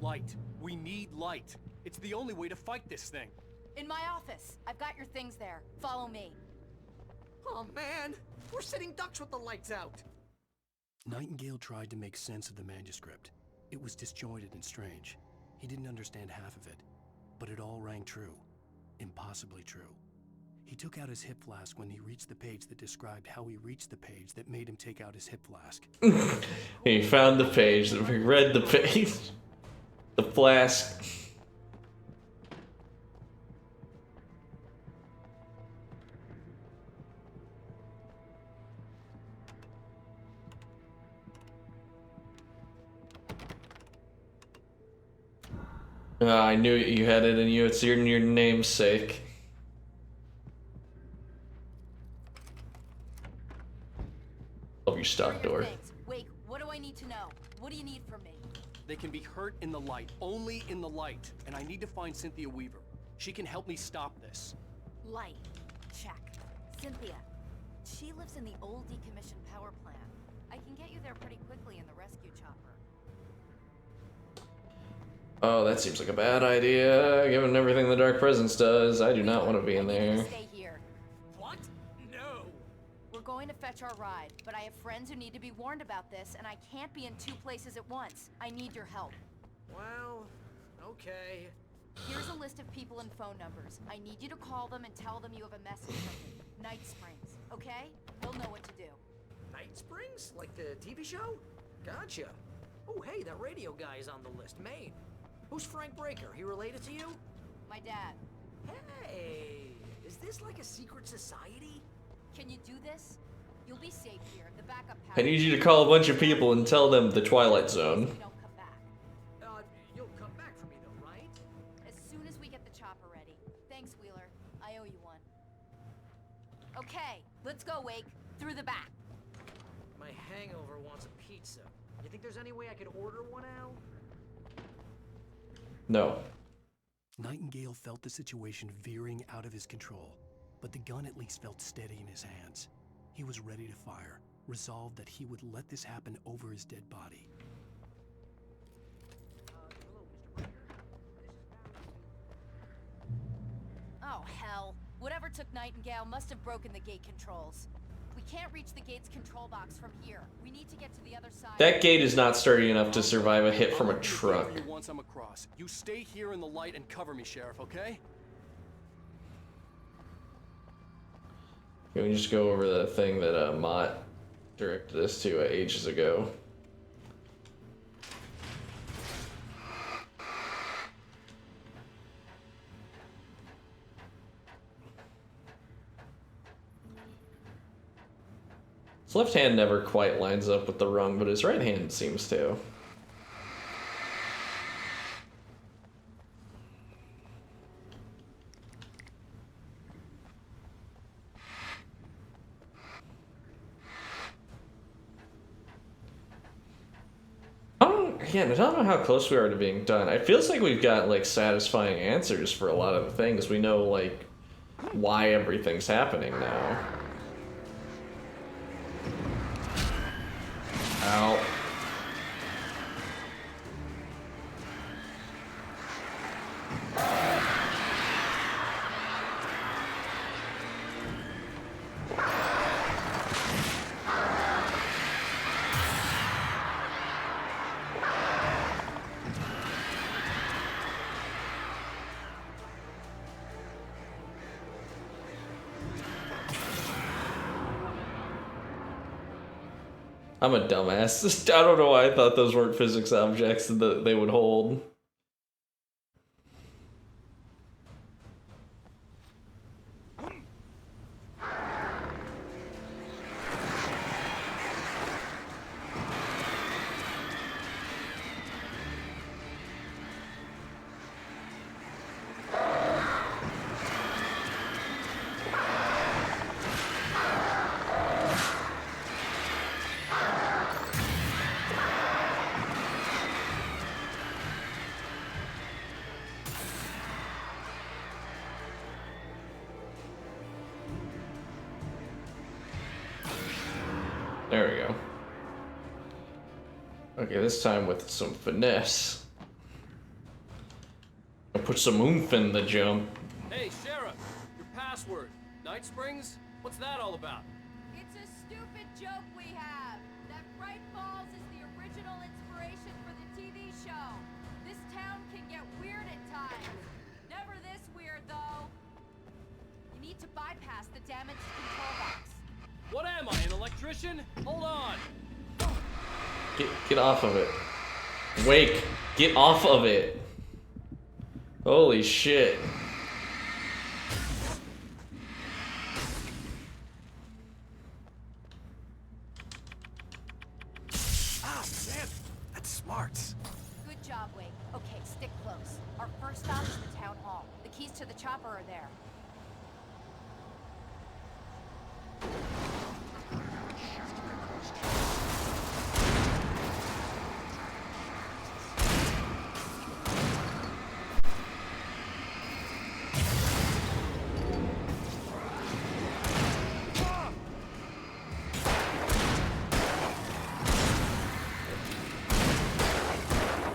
Light. We need light. It's the only way to fight this thing. In my office. I've got your things there. Follow me. Oh, man. We're sitting ducks with the lights out. Nightingale tried to make sense of the manuscript. It was disjointed and strange. He didn't understand half of it, but it all rang true. Impossibly true. He took out his hip flask when he reached the page that described how he reached the page that made him take out his hip flask. He found the page, he read the page. The flask. I knew you had it in you. It's in your namesake. Love your stock door. Wait, what do I need to know? What do you need from me? They can be hurt in the light, only in the light. And I need to find Cynthia Weaver. She can help me stop this. Light. Check. Cynthia. She lives in the old decommissioned power plant. I can get you there pretty quickly in the rescue chopper. Oh, that seems like a bad idea. Given everything the Dark Presence does, I do not want to be in there. Stay here. What? No. We're going to fetch our ride, but I have friends who need to be warned about this, and I can't be in two places at once. I need your help. Well, okay. Here's a list of people and phone numbers. I need you to call them and tell them you have a message from me. Night Springs, okay? They'll know what to do. Night Springs? Like the TV show? Gotcha. Oh, hey, that radio guy is on the list. Maine. Who's Frank Breaker? He related to you? My dad. Hey, is this like a secret society? Can you do this? You'll be safe here. The backup I need you to call a bunch of people and tell them the Twilight Zone. You'll come back for me, though, right? As soon as we get the chopper ready. Thanks, Wheeler. I owe you one. Okay, let's go, Wake. Through the back. My hangover wants a pizza. You think there's any way I could order one out? No. Nightingale felt the situation veering out of his control, but the gun at least felt steady in his hands. He was ready to fire, resolved that he would let this happen over his dead body. Oh, hell. Whatever took Nightingale must have broken the gate controls. We can't reach the gate's control box from here. We need to get to the other side. That gate is not sturdy enough to survive a hit from a truck. You once I'm across. You stay here in the light and cover me, Sheriff, okay? Can we just go over the thing that Mott directed us to ages ago? His left hand never quite lines up with the rung, but his right hand seems to. Again, I don't know how close we are to being done. It feels like we've got, like, satisfying answers for a lot of the things. We know, like, why everything's happening now. Ow. I'm a dumbass. I don't know why I thought those weren't physics objects that they would hold. There we go. Okay, this time with some finesse. I'll put some oomph in the jump. Hey, Sheriff! Your password. Night Springs? What's that all about? It's a stupid joke we have. That Bright Falls is the original inspiration for the TV show. This town can get weird at times. Never this weird, though. You need to bypass the damaged control box. What am I, an electrician? Hold on! Get off of it. Wake, get off of it. Holy shit. Ah, man, that's smart. Good job, Wake. Okay, stick close. Our first stop is the town hall. The keys to the chopper are there.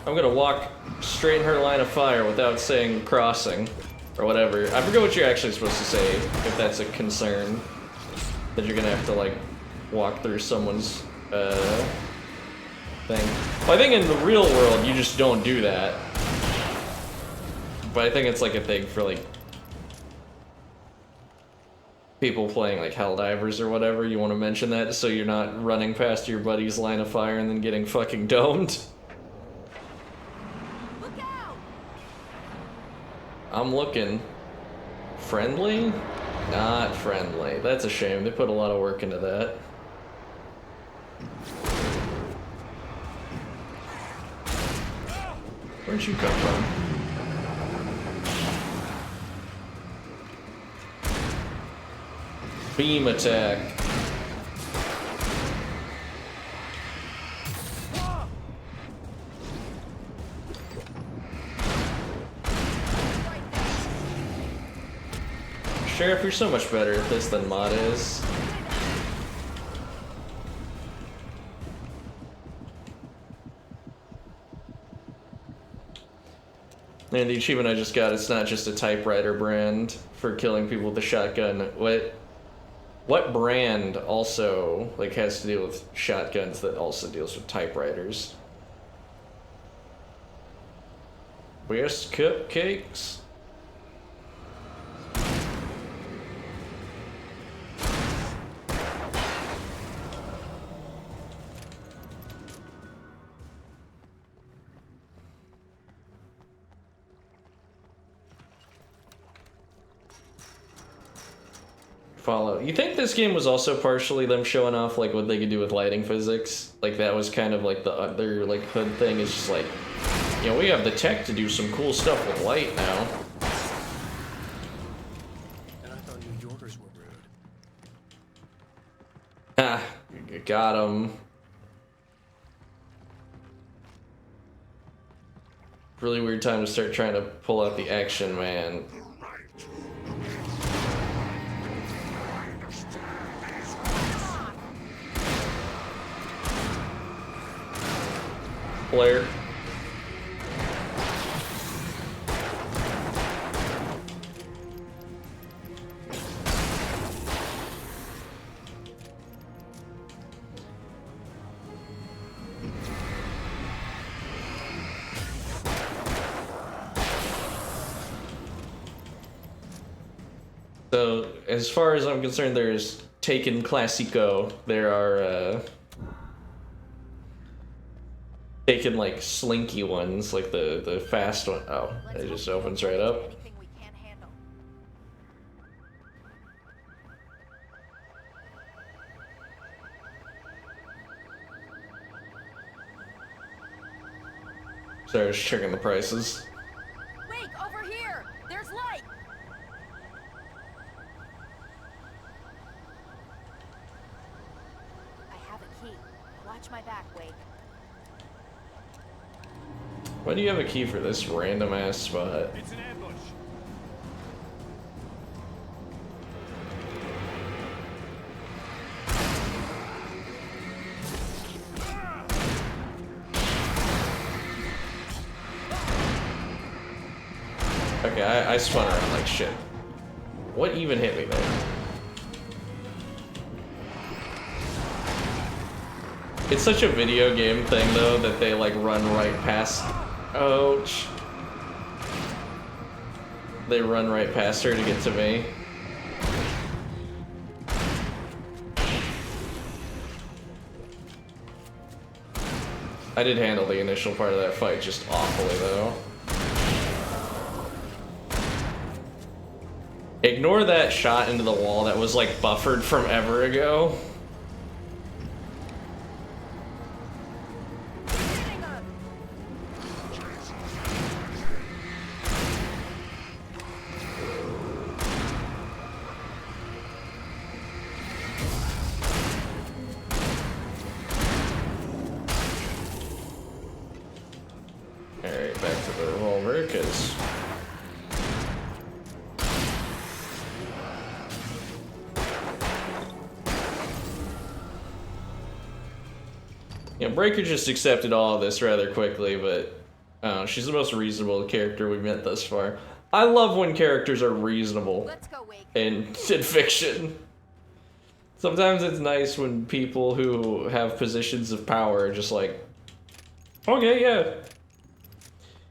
I'm gonna walk straight in her line of fire without saying crossing or whatever. I forget what you're actually supposed to say if that's a concern. That you're gonna have to, like, walk through someone's thing. Well, I think in the real world you just don't do that. But I think it's like a thing for, like, people playing like Helldivers or whatever. You want to mention that so you're not running past your buddy's line of fire and then getting fucking domed. Look out! I'm looking. Friendly? Not friendly. That's a shame. They put a lot of work into that. Where'd you come from? Beam attack. Sheriff, you're so much better at this than Mod is. And the achievement I just got, it's not just a typewriter brand for killing people with a shotgun. What brand also like has to deal with shotguns that also deals with typewriters? Best cupcakes? Follow. You think this game was also partially them showing off like what they could do with lighting physics? Like that was kind of like the other like hood thing. Is just like, you know, we have the tech to do some cool stuff with light now. And I thought New Yorkers were rude. Ah, you got him. Really weird time to start trying to pull out the action, man. Blair. So, as far as I'm concerned, there's Taken Classico. There are, Taken, like, slinky ones, like the fast one. Oh, it just opens right up. Sorry, I was checking the prices. Wake, over here! There's light! I have a key. Watch my back, Wake. Why do you have a key for this random ass spot? It's an ambush. Okay, I spun around like shit. What even hit me there? It's such a video game thing though that they like run right past. Ouch. They run right past her to get to me. I did handle the initial part of that fight just awfully though. Ignore that shot into the wall that was like buffered from ever ago. Alright, back to the revolver, cause yeah, Breaker just accepted all of this rather quickly, but she's the most reasonable character we've met thus far. I love when characters are reasonable in fiction. Sometimes it's nice when people who have positions of power are just like, okay, yeah.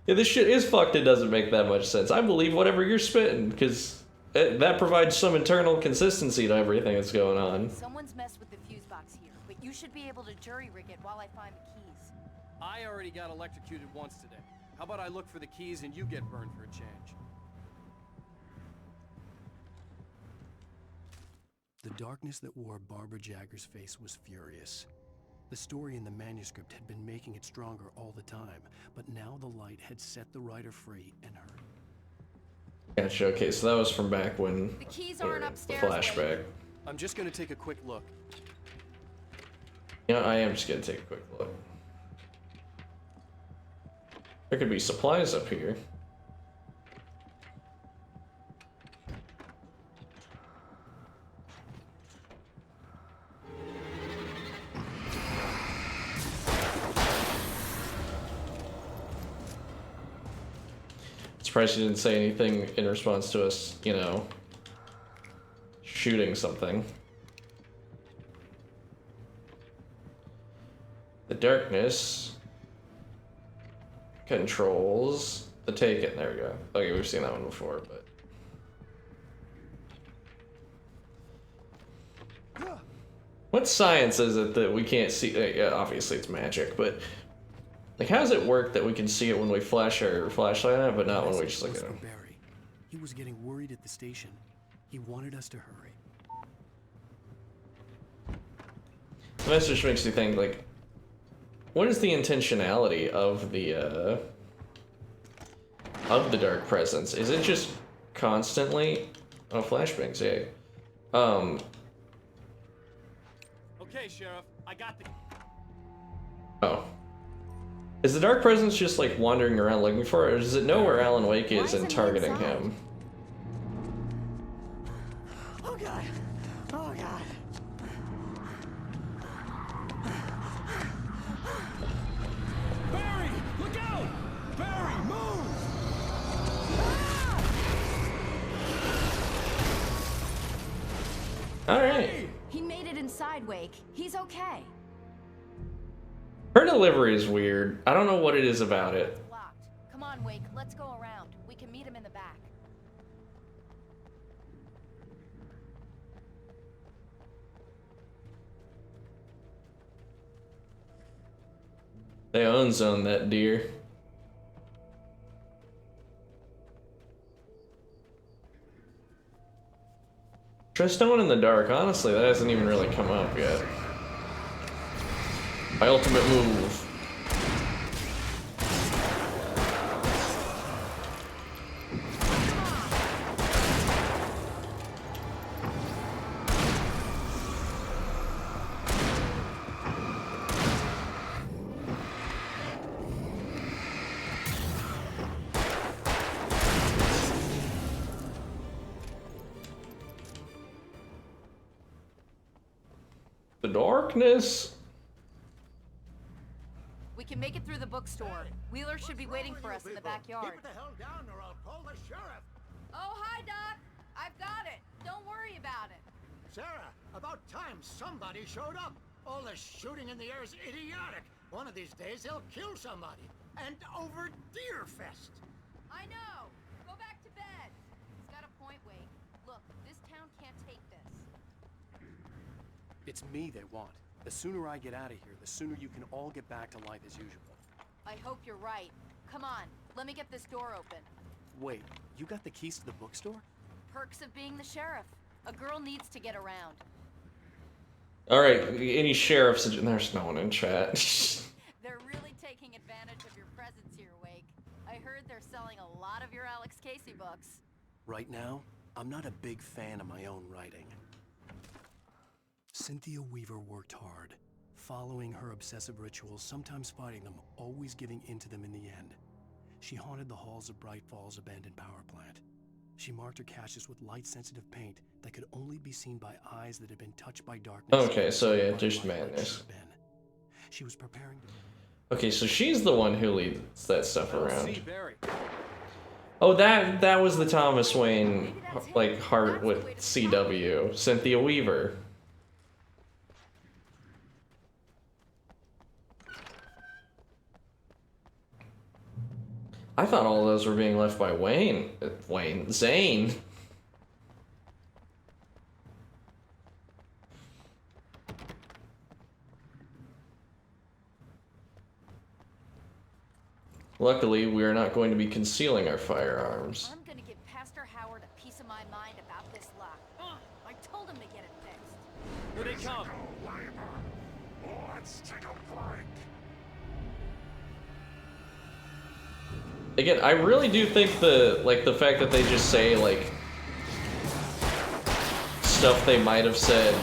Yeah, this shit is fucked, it doesn't make that much sense. I believe whatever you're spitting, because that provides some internal consistency to everything that's going on. Someone's messed with the fuse box here, but you should be able to jury-rig it while I find the keys. I already got electrocuted once today. How about I look for the keys and you get burned for a change? The darkness that wore Barbara Jagger's face was furious. The story in the manuscript had been making it stronger all the time, but now the light had set the writer free and her. Gotcha. Okay, so that was from back when The keys aren't upstairs. flashback. Wait. I'm just gonna take a quick look. You know, I am just gonna take a quick look. There could be supplies up here. Surprised you didn't say anything in response to us, you know, shooting something. The darkness controls the Taken. There we go. Okay, we've seen that one before, but what science is it that we can't see? Yeah, obviously it's magic, but like, how does it work that we can see it when we flash our flashlight on it, but not when we just look at it? Barry. He was getting worried at the station. He wanted us to hurry. The message makes me think, like, what is the intentionality of the dark presence? Is it just constantly? Oh, flashbangs, yeah. Okay, Sheriff, I got the. Oh. Is the dark presence just like wandering around looking for it, or does it know where Alan Wake is and targeting him? Oh god. Oh god. Barry, look out! Barry, move! Alright. He made it inside, Wake. He's okay. Her delivery is weird. I don't know what it is about it. Locked. Come on, Wake. Let's go around. We can meet him in the back. They own zone that deer. Trust no one in the dark. Honestly, that hasn't even really come up yet. My ultimate move. The darkness. We can make it through the bookstore. Wheeler should be waiting for us in the backyard. Keep the hell down or I'll call the sheriff. Oh, hi, Doc. I've got it. Don't worry about it. Sarah, about time somebody showed up. All the shooting in the air is idiotic. One of these days they'll kill somebody. And over Deerfest. I know. Go back to bed. He's got a point, Wake. Look, this town can't take this. It's me they want. The sooner I get out of here, the sooner you can all get back to life as usual. I hope you're right. Come on, let me get this door open. Wait, you got the keys to the bookstore? Perks of being the sheriff. A girl needs to get around. Alright, any sheriffs? There's no one in chat. They're really taking advantage of your presence here, Wake. I heard they're selling a lot of your Alex Casey books. Right now, I'm not a big fan of my own writing. Cynthia Weaver worked hard, following her obsessive rituals, sometimes fighting them, always giving in to them in the end. She haunted the halls of Bright Falls abandoned power plant. She marked her caches with light-sensitive paint that could only be seen by eyes that had been touched by darkness. Okay, so yeah, just madness. She was preparing to... Okay, so she's the one who leads that stuff around. See, Barry. Oh, that was the Thomas Wayne, like, heart with CW. Cynthia Weaver. I thought all of those were being left by Zane. Luckily, we are not going to be concealing our firearms. I'm gonna give Pastor Howard a piece of my mind about this lock. I told him to get it fixed. Here they come. Let's take a flight. Again, I really do think the fact that they just say like stuff they might have said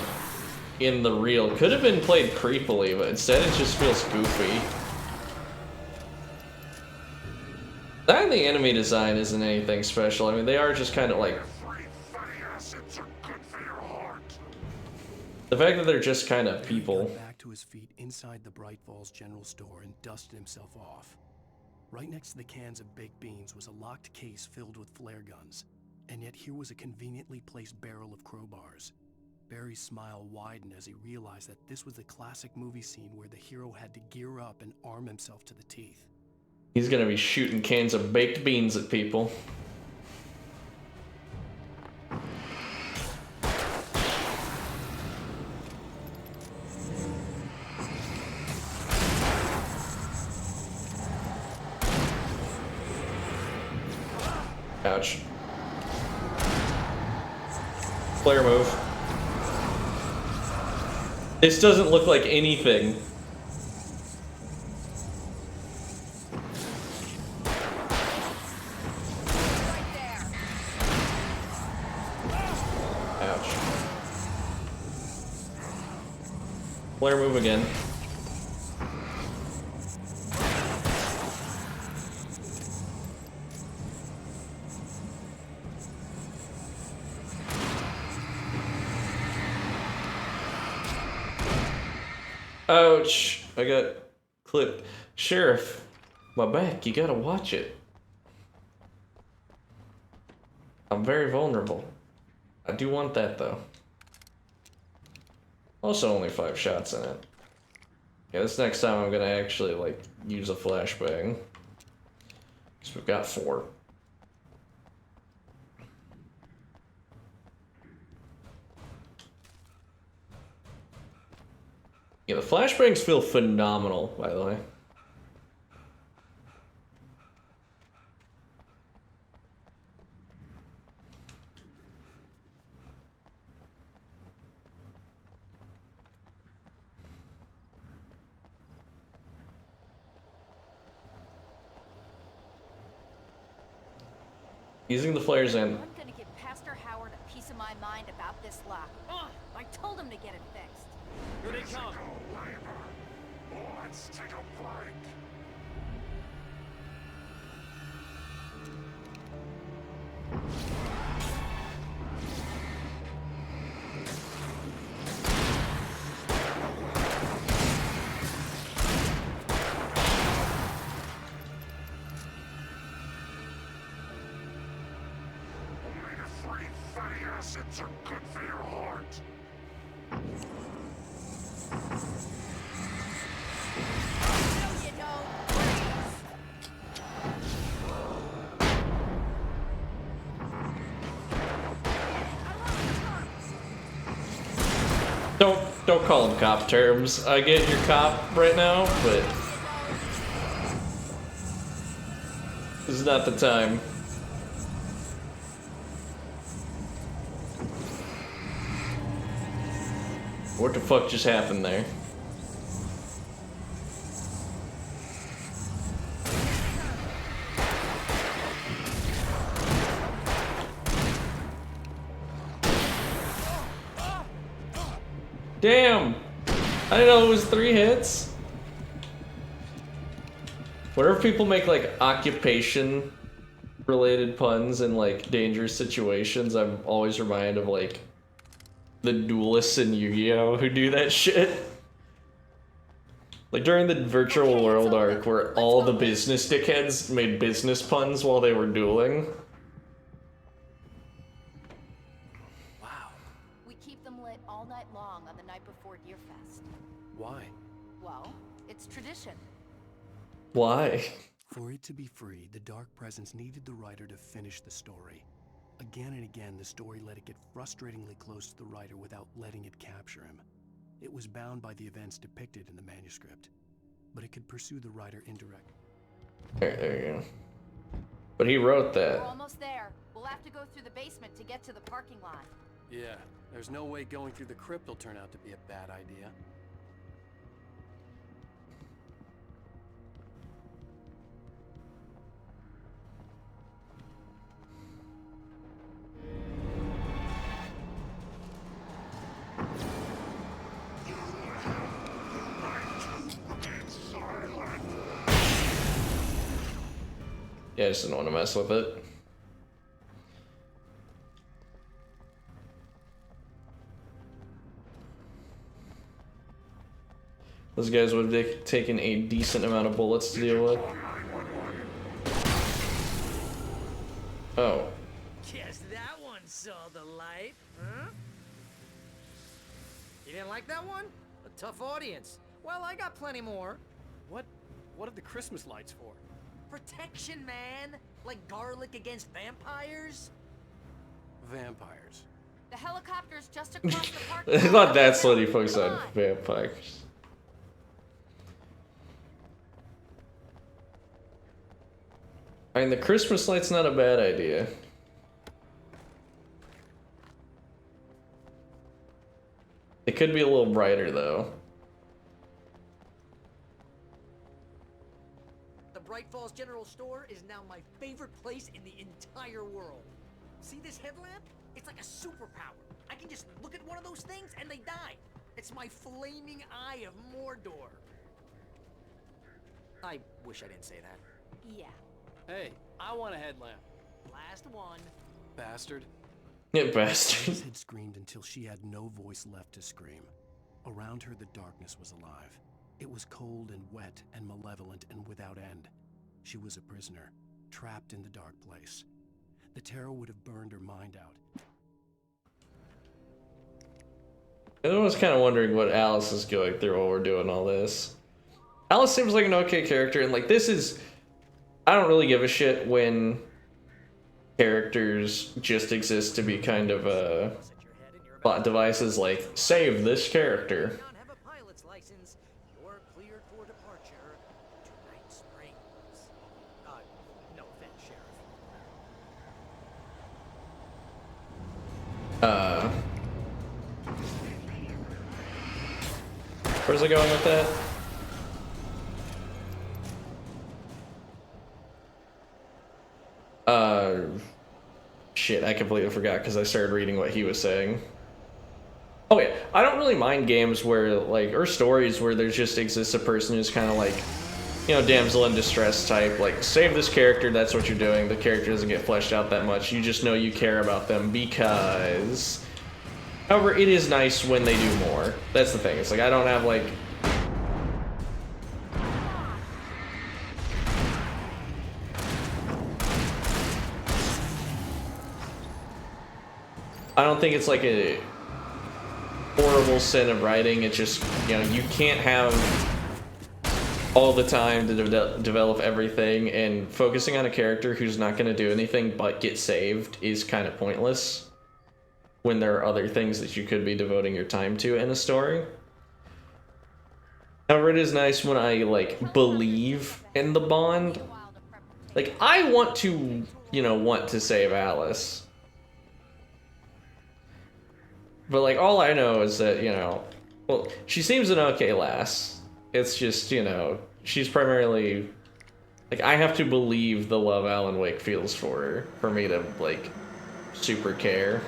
in the reel could have been played creepily, but instead it just feels goofy. That and the enemy design isn't anything special. I mean, they are just kind of like... The fact that they're just kind of people. He got back to his feet inside the Bright Falls General Store and dusted himself off. Right next to the cans of baked beans was a locked case filled with flare guns. And yet here was a conveniently placed barrel of crowbars. Barry's smile widened as he realized that this was the classic movie scene where the hero had to gear up and arm himself to the teeth. He's gonna be shooting cans of baked beans at people. Ouch. Flare move. This doesn't look like anything. Ouch. Flare move again. Ouch, I got clipped. Sheriff, my back, you gotta watch it. I'm very vulnerable. I do want that though. Also only 5 shots in it. Yeah, this next time I'm gonna actually like use a flashbang. Because we've got 4. Yeah, the flashbangs feel phenomenal, by the way. Using the flares in. I'm gonna give Pastor Howard a piece of my mind about this lock. Ugh, I told him to get it fixed. Here they come. Let's take a flight. Omega-3 fatty acids are good for your heart. Don't call them cop terms. I get your cop right now, but this is not the time. What the fuck just happened there? Damn! I didn't know it was 3 hits. Whenever people make like occupation related puns in like dangerous situations, I'm always reminded of like the duelists in Yu-Gi-Oh! Who do that shit. Like during the virtual world arc where all the business dickheads made business puns while they were dueling. We keep them lit all night long on the night before Deerfest. Why? Well, it's tradition. Why? For it to be free, the Dark Presence needed the writer to finish the story. Again and again, the story let it get frustratingly close to the writer without letting it capture him. It was bound by the events depicted in the manuscript, but it could pursue the writer indirectly. There you go. But he wrote that. We're almost there. We'll have to go through the basement to get to the parking lot. Yeah, there's no way going through the crypt will turn out to be a bad idea. Yeah, I just didn't want to mess with it. Those guys would have taken a decent amount of bullets to deal with. Oh. Guess that one saw the light, huh? You didn't like that one? A tough audience. Well, I got plenty more. What are the Christmas lights for? Protection, man. Like garlic against vampires. Vampires. The helicopter's just across the park. I thought that's what he focused on. Vampires. I mean, the Christmas light's not a bad idea. It could be a little brighter, though. The Bright Falls General Store is now my favorite place in the entire world. See this headlamp? It's like a superpower. I can just look at one of those things and they die. It's my flaming eye of Mordor. I wish I didn't say that. Yeah. Hey, I want a headlamp. Last one. Bastard. Yeah, bastard. Alice had screamed until she had no voice left to scream. Around her, the darkness was alive. It was cold and wet and malevolent and without end. She was a prisoner, trapped in the dark place. The terror would have burned her mind out. I was kind of wondering what Alice is going through while we're doing all this. Alice seems like an okay character, and like this is... I don't really give a shit when characters just exist to be kind of plot devices, like save this character. Have a pilot's license. You're cleared for departure to Night Springs. No offense, Sheriff. Where's it going with that? Shit, I completely forgot because I started reading what he was saying. Oh yeah, I don't really mind games where, like, or stories where there just exists a person who's kind of like, you know, damsel in distress type, like, save this character, that's what you're doing, the character doesn't get fleshed out that much, you just know you care about them because... However, it is nice when they do more. That's the thing, it's like, I don't have, like... I don't think it's like a horrible sin of writing. It's just, you know, you can't have all the time to develop everything, and focusing on a character who's not going to do anything but get saved is kind of pointless when there are other things that you could be devoting your time to in a story. However, it is nice when I, like, believe in the bond. Like, I want to, you know, want to save Alice. But, like, all I know is that, you know, well, she seems an okay lass. It's just, you know, she's primarily, like, I have to believe the love Alan Wake feels for her for me to, like, super care.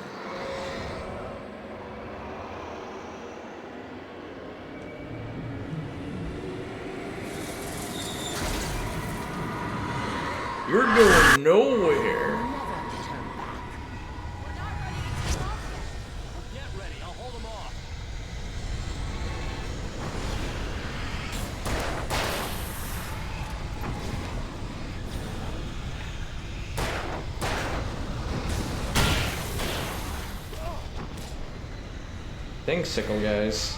You're going nowhere. Thanks, sickle guys.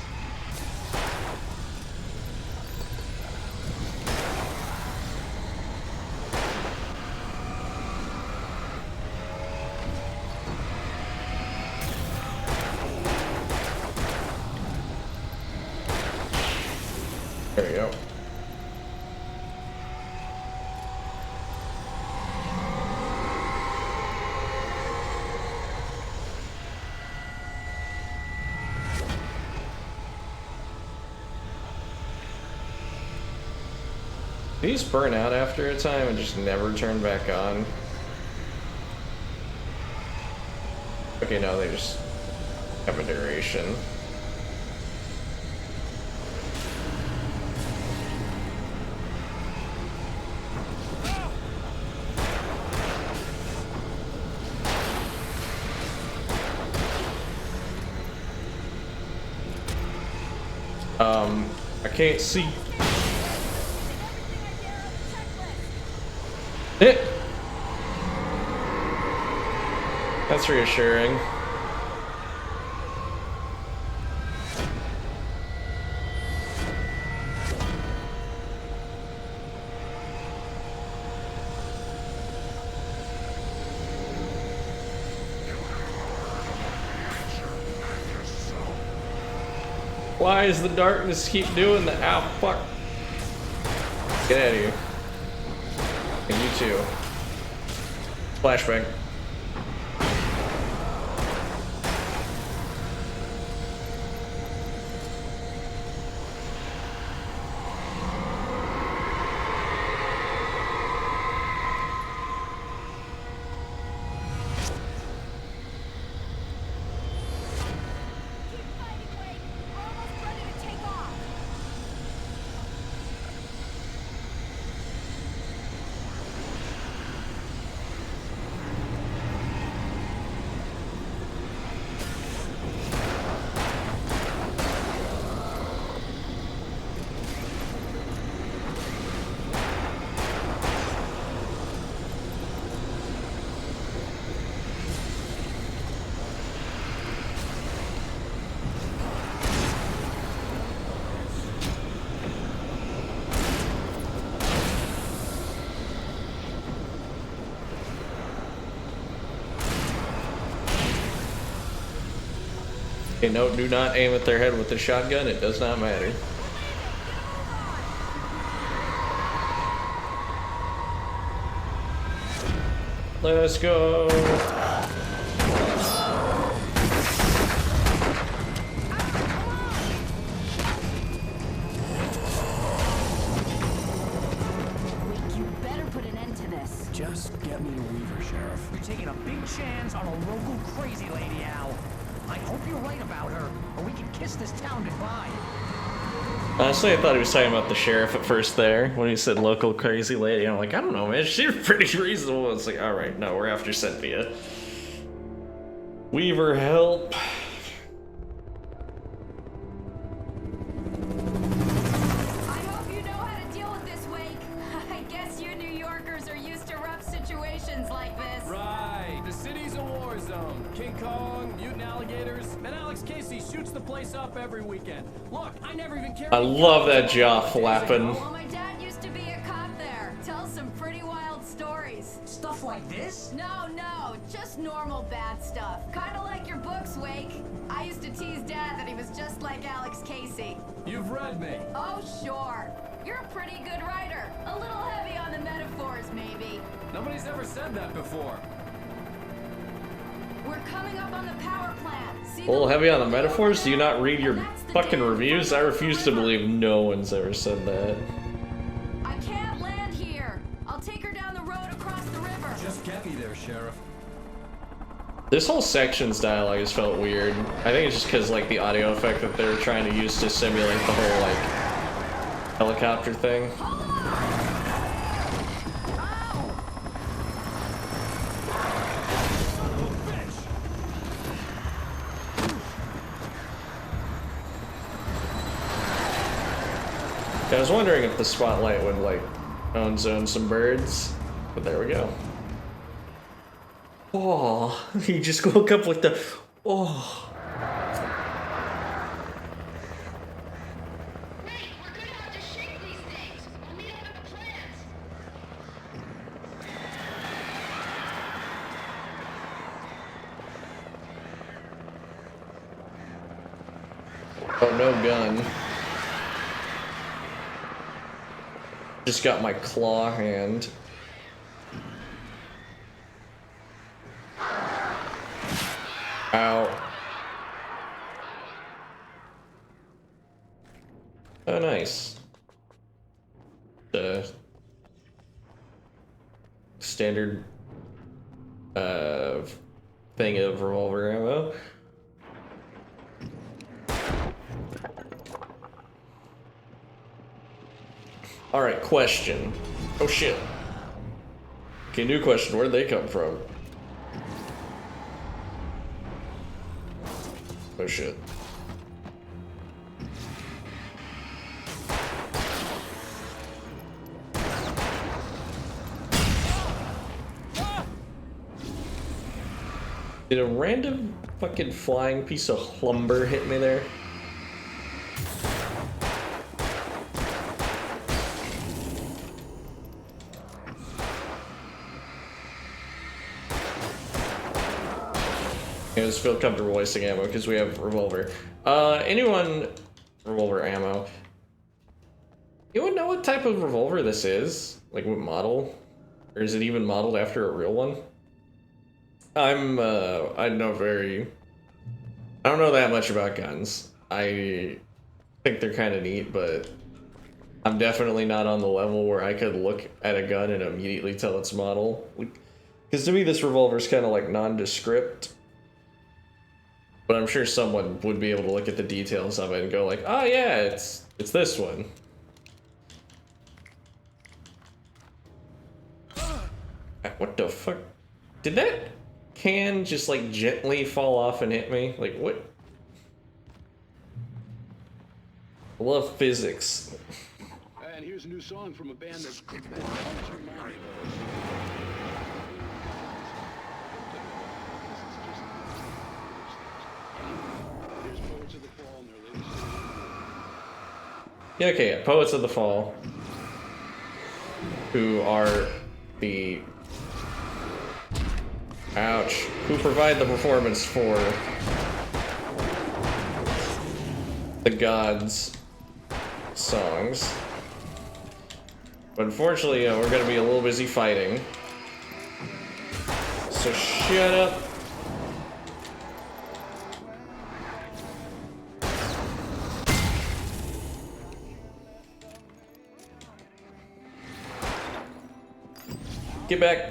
There we go. These burn out after a time and just never turn back on. Okay, no, they just have a duration. I can't see. It. That's reassuring. Why does the darkness keep doing that? Ow, fuck. Get out of here. And you too. Flashbang. Okay, no, do not aim at their head with the shotgun. It does not matter. Let's go. You better put an end to this. Just get me to Weaver, Sheriff. You're taking a big chance on a local crazy lady, Al. I hope you're right about her, or we can kiss this town goodbye. Honestly, I thought he was talking about the sheriff at first there, when he said local crazy lady. I'm like, I don't know, man, she's pretty reasonable. It's like, alright, no, we're after Cynthia. Weaver, help. I hope you know how to deal with this, Wake. I guess you New Yorkers are used to rough situations like this. Right. The city's a war zone. King Kong, mutant alligators, and Alex Casey shoots the place up every weekend. Look, I never even cared. I love that jaw flapping. Well, my dad used to be a cop there. Tells some pretty wild stories. Stuff like this? No, just normal bad stuff. Kind of like your books, Wake. I used to tease Dad that he was just like Alex Casey. You've read me. Oh, sure. You're a pretty good writer. A little heavy on the metaphors, maybe. Nobody's ever said that before. We're coming up on the power plant. See A little heavy on the metaphors? Do you not read your fucking reviews? I refuse to believe no one's ever said that. I can't land here. I'll take her down the road across the river. Just get me there, Sheriff. This whole section's dialogue has felt weird. I think it's just because, like, the audio effect that they were trying to use to simulate the whole, like, helicopter thing. I was wondering if the spotlight would, like, zone some birds, but there we go. Oh, he just woke up with the, oh. Oh, no gun. Just got my claw hand. Ow. Oh, nice. The standard thing of revolver ammo. Alright, question. Oh shit. Okay, new question. Where'd they come from? Oh shit. Did a random fucking flying piece of lumber hit me there? I just feel comfortable wasting ammo because we have revolver. Revolver ammo. Anyone know what type of revolver this is? Like what model? Or is it even modeled after a real one? I don't know that much about guns. I think they're kind of neat, but I'm definitely not on the level where I could look at a gun and immediately tell its model. Because to me, this revolver is kind of like nondescript. But I'm sure someone would be able to look at the details of it and go like, oh yeah, it's this one. What the fuck? Did that can just like gently fall off and hit me? Like what? I love physics. And here's a new song from a band that's Yeah, okay, Poets of the Fall, who are the who provide the performance for the gods' songs. But unfortunately, we're gonna be a little busy fighting. So shut up. Get back.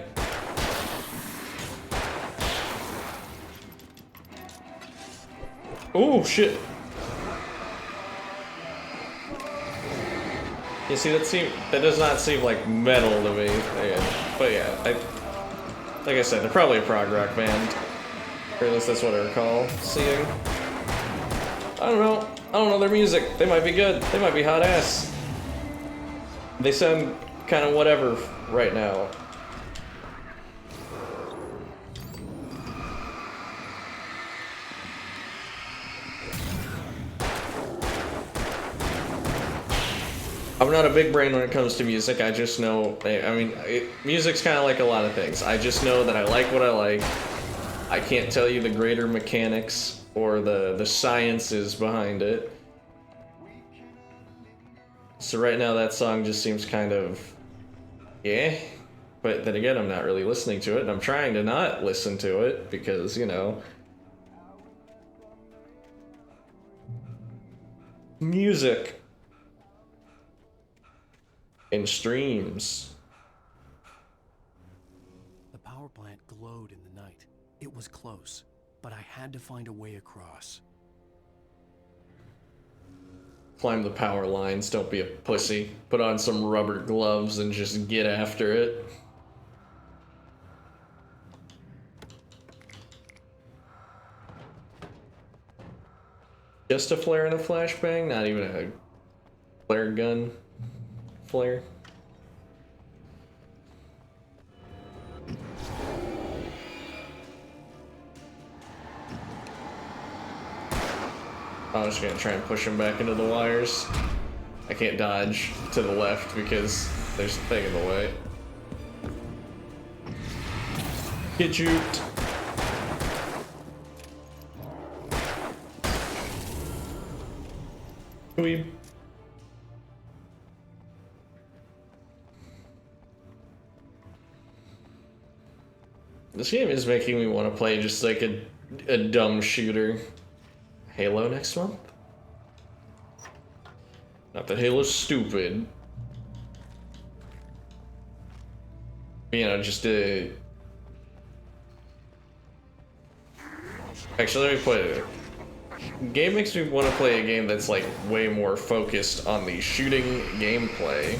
Oh shit. You see, that does not seem like metal to me. But yeah, like I said, they're probably a prog rock band. Or at least that's what I recall seeing. I don't know their music. They might be good. They might be hot ass. They sound kind of whatever right now. I'm not a big brain when it comes to music. I just know, music's kind of like a lot of things. I just know that I like what I like. I can't tell you the greater mechanics or the sciences behind it. So right now that song just seems kind of, yeah. But then again, I'm not really listening to it, and I'm trying to not listen to it because, you know, music. In streams. The power plant glowed in the night. It was close, but I had to find a way across. Climb the power lines, don't be a pussy. Put on some rubber gloves and just get after it. Just a flare and a flashbang? Not even a flare gun? Flare. I'm just gonna try and push him back into the wires. I can't dodge to the left because there's a thing in the way. Get juked. Weeb. This game is making me want to play just like a dumb shooter. Halo next month? Not that Halo's stupid. You know, just a... Actually, let me play it. Game makes me want to play a game that's like way more focused on the shooting gameplay.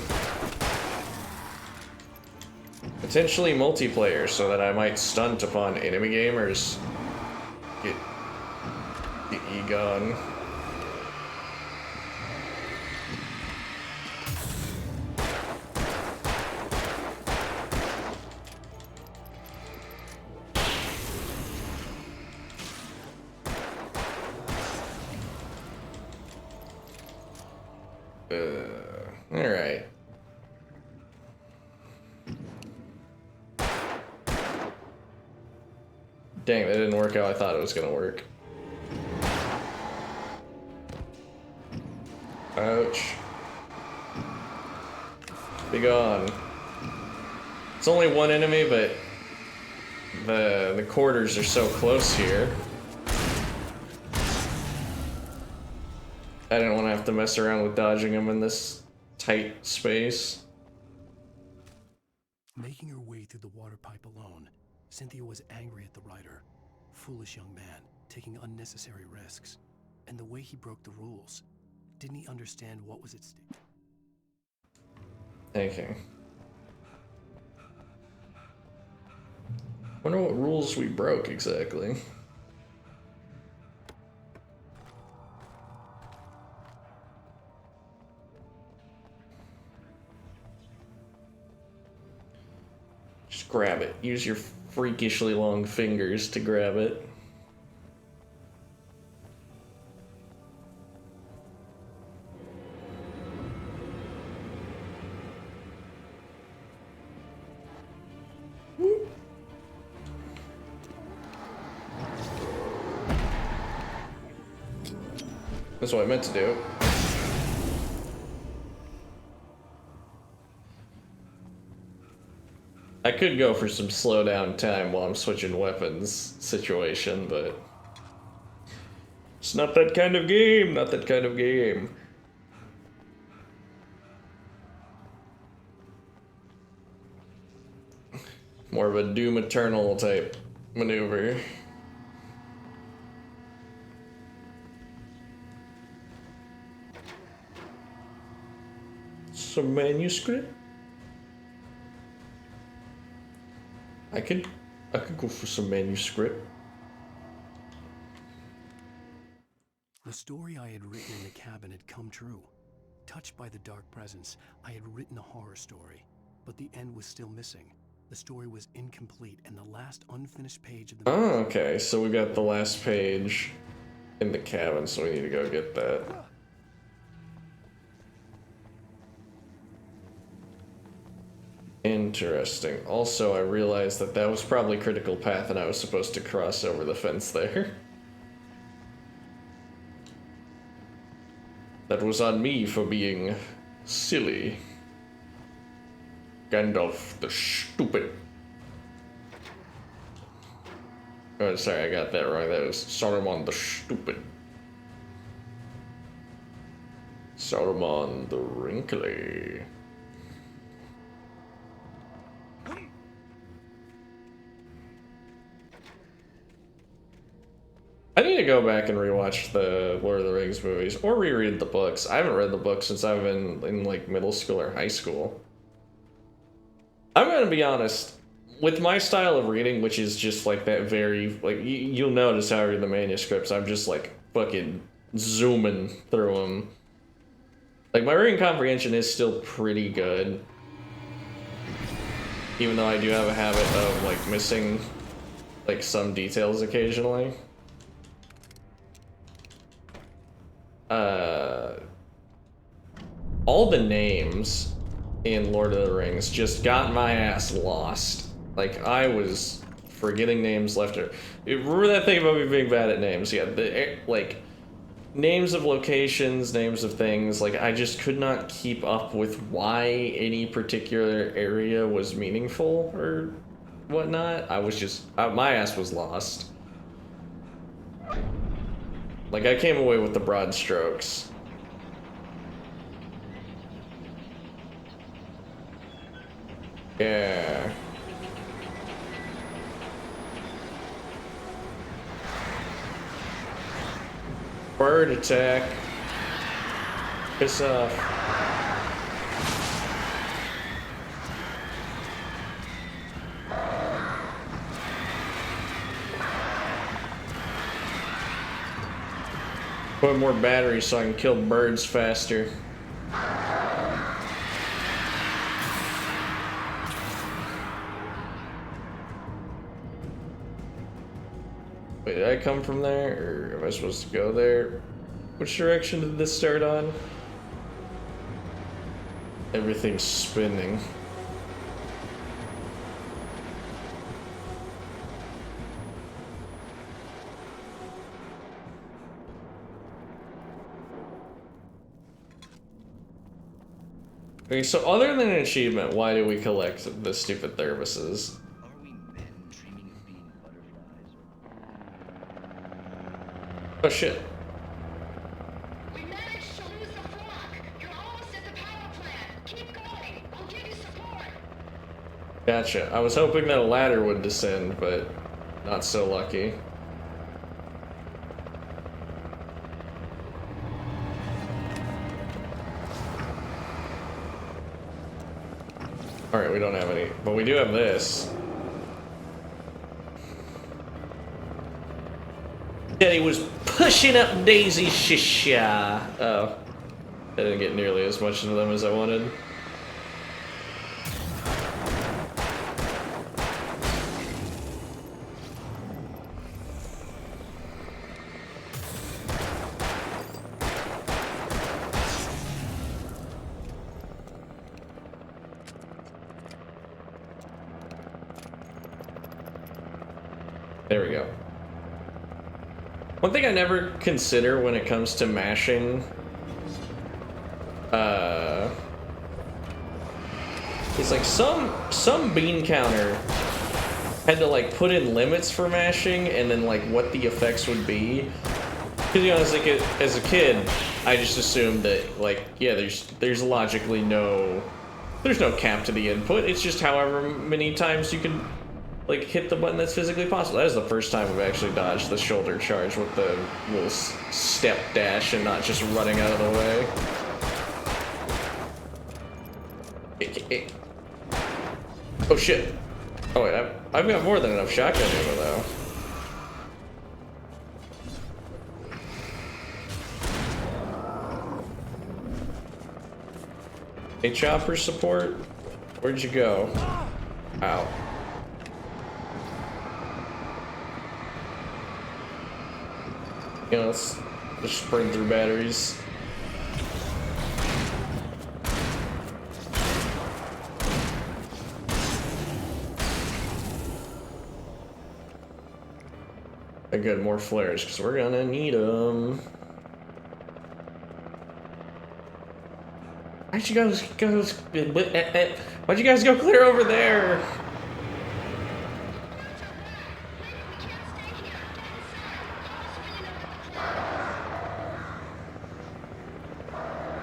Potentially multiplayer, so that I might stunt upon enemy gamers. Get the E-gun. Alright. Dang, that didn't work how I thought it was gonna work. Ouch. Be gone. It's only one enemy, but the quarters are so close here. I didn't want to have to mess around with dodging them in this tight space. Making her way through the water pipe alone, Cynthia was angry at the writer. Foolish young man, taking unnecessary risks. And the way he broke the rules. Didn't he understand what was at stake? Okay. Wonder what rules we broke exactly. Just grab it. Use your freakishly long fingers to grab it. That's what I meant to do. I could go for some slow down time while I'm switching weapons situation, but it's not that kind of game, not that kind of game. More of a Doom Eternal type maneuver. Some manuscript? I could go for some manuscript. The story I had written in the cabin had come true. Touched by the dark presence, I had written a horror story, but the end was still missing. The story was incomplete, and the last unfinished page of the... Oh, okay, so we got the last page in the cabin, so we need to go get that. Interesting. Also, I realized that that was probably critical path and I was supposed to cross over the fence there. That was on me for being silly. Gandalf the stupid. Oh, sorry, I got that wrong. That was Saruman the stupid. Saruman the wrinkly. I need to go back and rewatch the Lord of the Rings movies or reread the books. I haven't read the books since I've been in like middle school or high school. I'm gonna be honest, with my style of reading, which is just like that very, like, you'll notice how I read the manuscripts, I'm just like fucking zooming through them. Like, my reading comprehension is still pretty good. Even though I do have a habit of like missing like some details occasionally. All the names in Lord of the Rings just got my ass lost. Like, I was forgetting names left or... Remember that thing about me being bad at names? Yeah, like, names of locations, names of things, like, I just could not keep up with why any particular area was meaningful or whatnot. I was just... my ass was lost. Like, I came away with the broad strokes. Yeah. Bird attack. Piss off. Put more batteries so I can kill birds faster. Wait, did I come from there, or am I supposed to go there? Which direction did this start on? Everything's spinning. Okay, so other than an achievement, why do we collect the stupid thermoses? Oh shit. We managed to lose the flock. You're almost at the power plant. Keep going. I'll give you support. Gotcha. I was hoping that a ladder would descend, but not so lucky. Alright, we don't have any, but we do have this. Daddy was pushing up Daisy Shisha. Oh. I didn't get nearly as much of them as I wanted. There we go. One thing I never consider when it comes to mashing, is like some bean counter had to like put in limits for mashing and then like what the effects would be. Because you know, as a kid, I just assumed that like yeah, there's logically no cap to the input. It's just however many times you can like hit the button that's physically possible. That is the first time we've actually dodged the shoulder charge with the little step dash and not just running out of the way. Oh shit. Oh wait, I've got more than enough shotgun ammo though. Hey, chopper support? Where'd you go? Ow. You know, let's just burn through batteries. Good, more flares, because we're gonna need them. Why'd you guys go clear over there?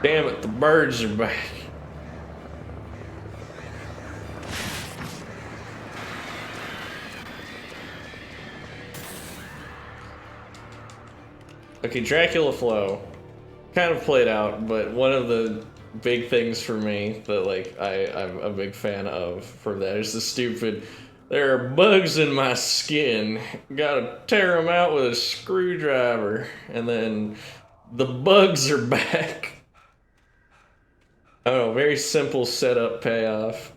Damn it, the birds are back. Okay, Dracula Flow kind of played out, but one of the big things for me that like I'm a big fan of from that is the stupid, there are bugs in my skin, gotta tear them out with a screwdriver, and then the bugs are back. I don't know, very simple setup payoff.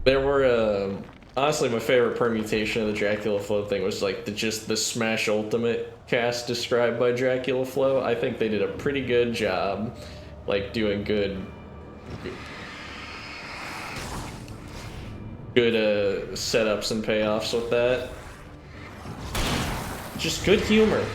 There were, honestly, my favorite permutation of the Dracula Flow thing was like the Smash Ultimate cast described by Dracula Flow. I think they did a pretty good job, like doing good setups and payoffs with that. Just good humor.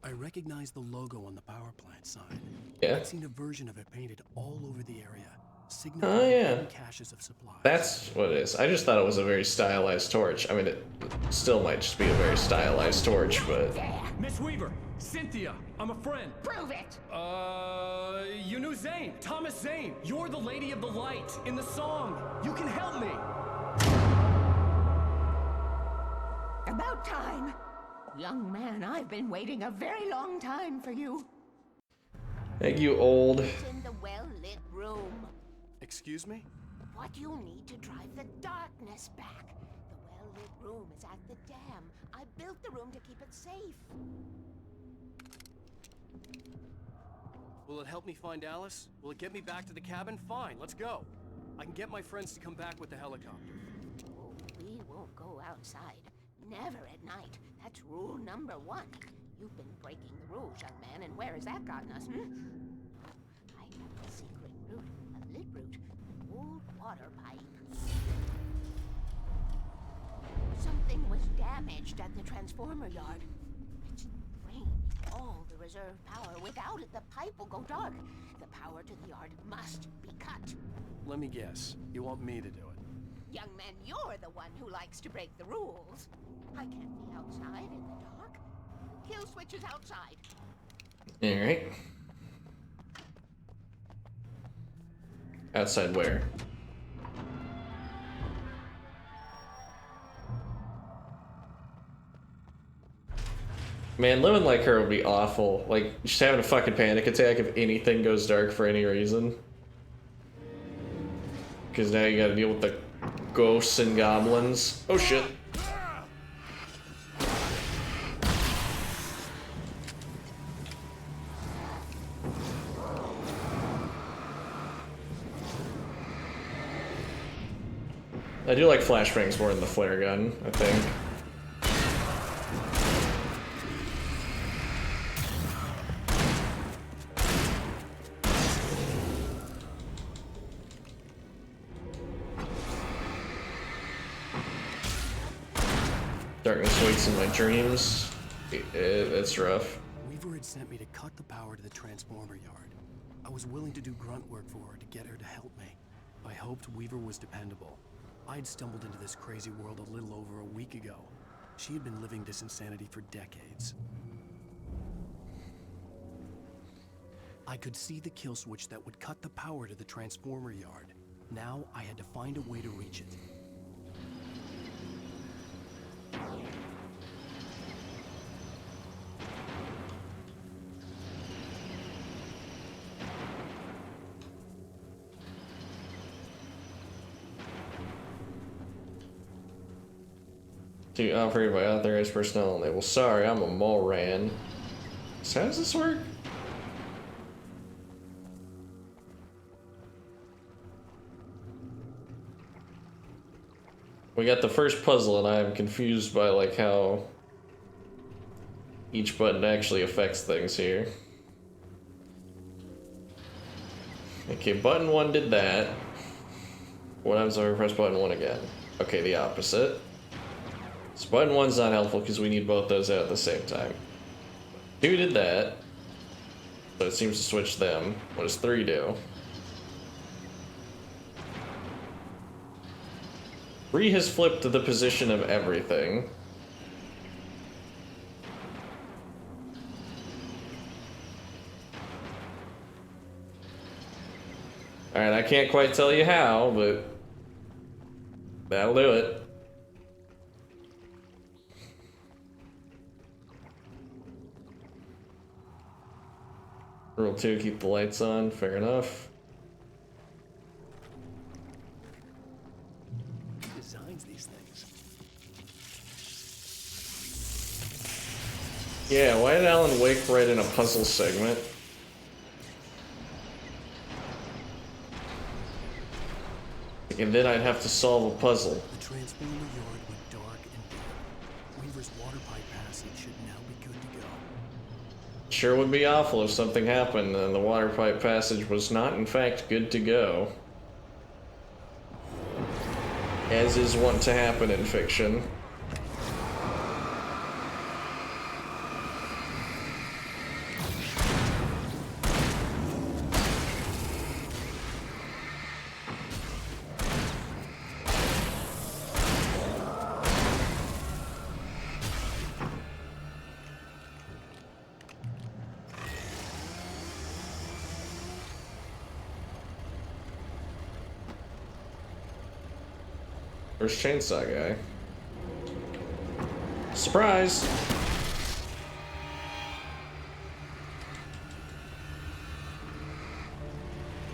I recognized the logo on the power plant sign. Yeah. I'd seen a version of it painted all over the area, signifying hidden caches of supplies. That's what it is. I just thought it was a very stylized torch. I mean, it still might just be a very stylized torch, but... Miss Weaver, Cynthia, I'm a friend. Prove it! You knew Zane, Thomas Zane. You're the Lady of the Light in the song. You can help me. About time. Young man, I've been waiting a very long time for you. Thank you, old. In the well-lit room. Excuse me? What you need to drive the darkness back. The secret room is at the dam. I built the room to keep it safe. Will it help me find Alice? Will it get me back to the cabin? Fine, let's go. I can get my friends to come back with the helicopter. Oh, we won't go outside. Never at night. That's rule number 1. You've been breaking the rules, young man, and where has that gotten us, I have a secret route, a lit route, an old water pipe. Something was damaged at the transformer yard. It's drained all the reserve power. Without it, the pipe will go dark. The power to the yard must be cut. Let me guess. You want me to do it? Young man, you're the one who likes to break the rules. I can't be outside in the dark. The kill switch is outside. Alright. Outside where? Man, living like her would be awful. Like, just having a fucking panic attack if anything goes dark for any reason. Because now you gotta deal with the ghosts and goblins. Oh shit. I do like flashbangs more than the flare gun, I think. Darkness waits in my dreams. It's rough. Weaver had sent me to cut the power to the transformer yard. I was willing to do grunt work for her to get her to help me. I hoped Weaver was dependable. I'd stumbled into this crazy world a little over a week ago. She had been living this insanity for decades. I could see the kill switch that would cut the power to the transformer yard. Now I had to find a way to reach it. To operate by authorized personnel only. Well, sorry, I'm a Moran. So how does this work? We got the first puzzle, and I am confused by like how each button actually affects things here. Okay, button 1 did that. What happens if I press button 1 again? Okay, the opposite. So button 1's not helpful because we need both those out at the same time. 2 did that, but it seems to switch them. What does 3 do? 3 has flipped the position of everything. Alright, I can't quite tell you how, but that'll do it. Rule 2, keep the lights on, fair enough. Who designs these things? Yeah, why did Alan Wake write in a puzzle segment? And then I'd have to solve a puzzle. The transformer yard went dark and dim. Weaver's water pipe passage should now be good to go. Sure would be awful if something happened and the water pipe passage was not in fact good to go. As is wont to happen in fiction. Where's Chainsaw Guy? Surprise!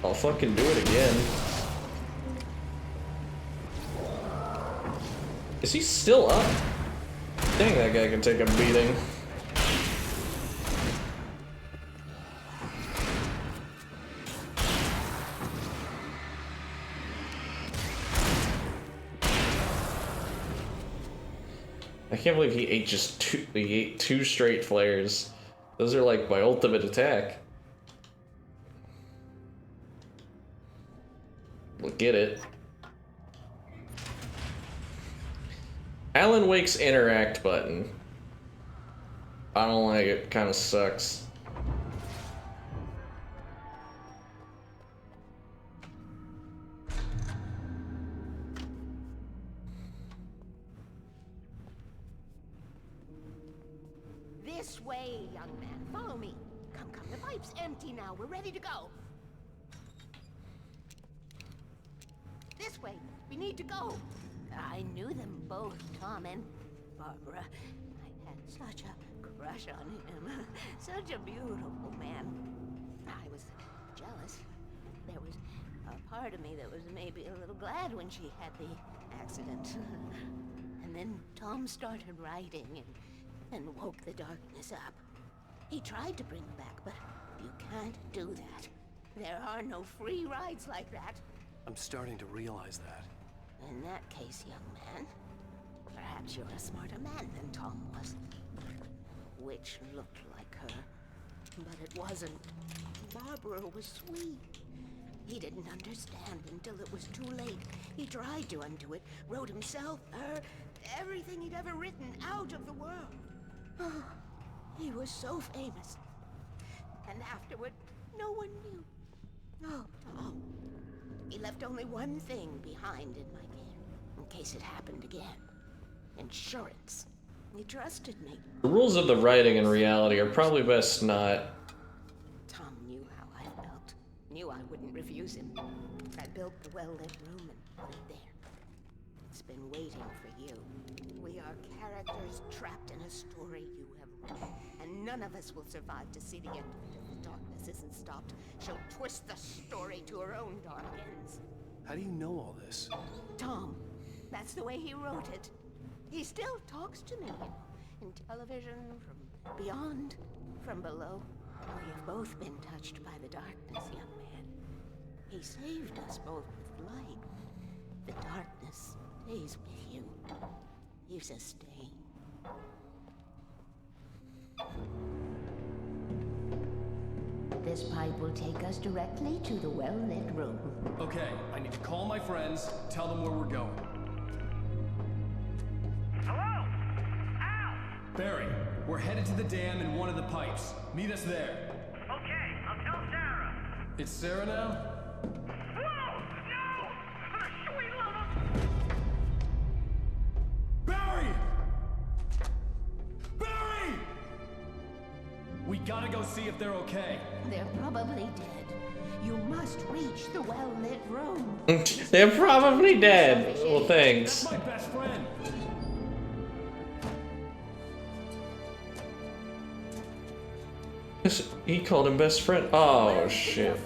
I'll fucking do it again. Is he still up? Dang, that guy can take a beating. I can't believe he ate he ate 2 straight flares. Those are like my ultimate attack. Look at it. Alan Wake's interact button. I don't like it. Kind of sucks. This way, young man. Follow me. Come, come. The pipe's empty now. We're ready to go. This way. We need to go. I knew them both, Tom and Barbara. I had such a crush on him. Such a beautiful man. I was jealous. There was a part of me that was maybe a little glad when she had the accident. And then Tom started writing and woke the darkness up. He tried to bring her back, but you can't do that. There are no free rides like that. I'm starting to realize that. In that case, young man, perhaps you're a smarter man than Tom was. Which looked like her, but it wasn't. Barbara was sweet. He didn't understand until it was too late. He tried to undo it, wrote himself, her, everything he'd ever written out of the world. Oh, he was so famous. And afterward, no one knew. Oh, Tom. He left only one thing behind in my care, in case it happened again. Insurance. He trusted me. The rules of the writing in reality are probably best not. Tom knew how I felt. Knew I wouldn't refuse him. I built the well-lit room and put it there. It's been waiting for you. We are characters trapped in a story you have written, and none of us will survive to see the end of it if the darkness isn't stopped. She'll twist the story to her own dark ends. How do you know all this? Tom, that's the way he wrote it. He still talks to me, you know, in television, from beyond, from below. We've both been touched by the darkness, young man. He saved us both with light. The darkness stays with you. You sustain. This pipe will take us directly to the well-lit room. Okay, I need to call my friends, tell them where we're going. Hello? Al! Barry, we're headed to the dam in one of the pipes. Meet us there. Okay, I'll tell Sarah. It's Sarah now? Whoa! No! Sweet little... Barry! Barry! We gotta go see if they're okay. They're probably dead. You must reach the well-lit room. They're probably dead. Well, thanks. That's my best friend. He called him best friend. Oh, shit.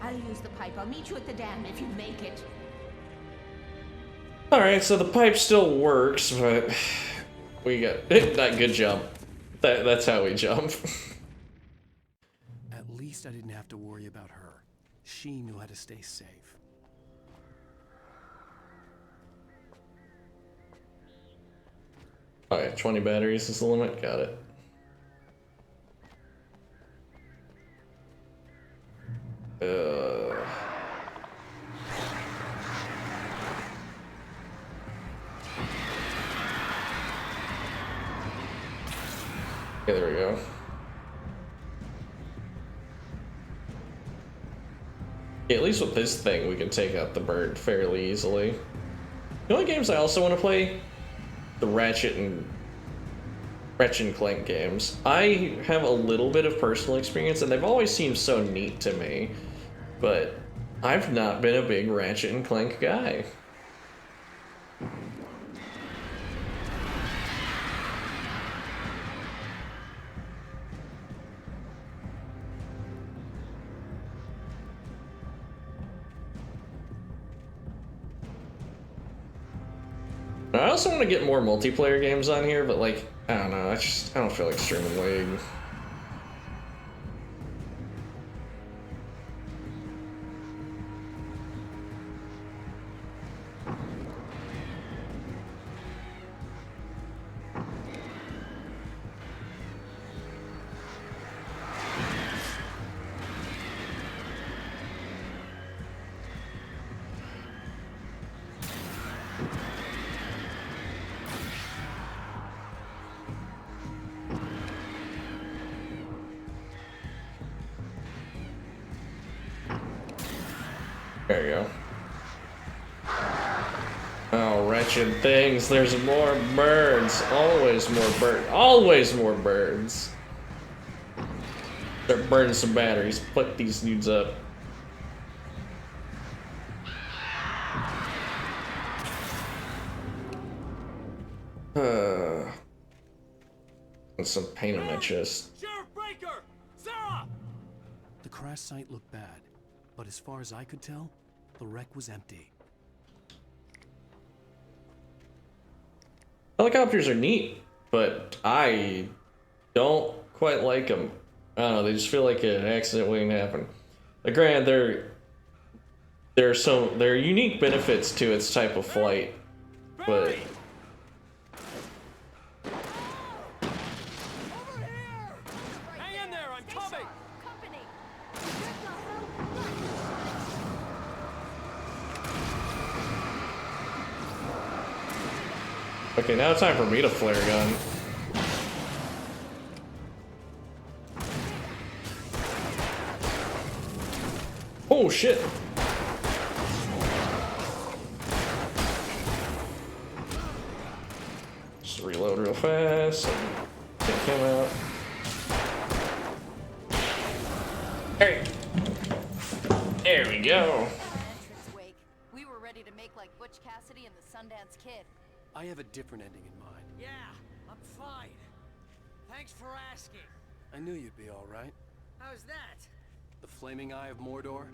I'll use the pipe. I'll meet you at the dam if you make it. Alright, so the pipe still works, but we got that good jump. That's how we jump. At least I didn't have to worry about her. She knew how to stay safe. Alright, 20 batteries is the limit. Got it. Okay, there we go. Yeah, at least with this thing, we can take out the bird fairly easily. The only games I also want to play, the Ratchet and Clank games. I have a little bit of personal experience, and they've always seemed so neat to me, but I've not been a big Ratchet and Clank guy. I also want to get more multiplayer games on here, but like, I don't know, I don't feel like streaming League. There you go. Oh, wretched things. There's more birds. Always more birds. Always more birds. Start burning some batteries. Put these dudes up. And some paint on my chest. Sheriff Breaker! Sarah! The crash site looked bad, but as far as I could tell, the wreck was empty. Helicopters are neat, but I don't quite like them. I don't know, they just feel like an accident waiting to happen. Like, granted, there are unique benefits to its type of flight, but Hang in there, I'm coming! okay, now it's time for me to flare a gun. Oh shit! Just reload real fast. Take him out. Hey! There we go. Wake. We were ready to make like Butch Cassidy and the Sundance Kid. I have a different ending in mind. Yeah, I'm fine. Thanks for asking. I knew you'd be all right. How's that? The flaming eye of Mordor?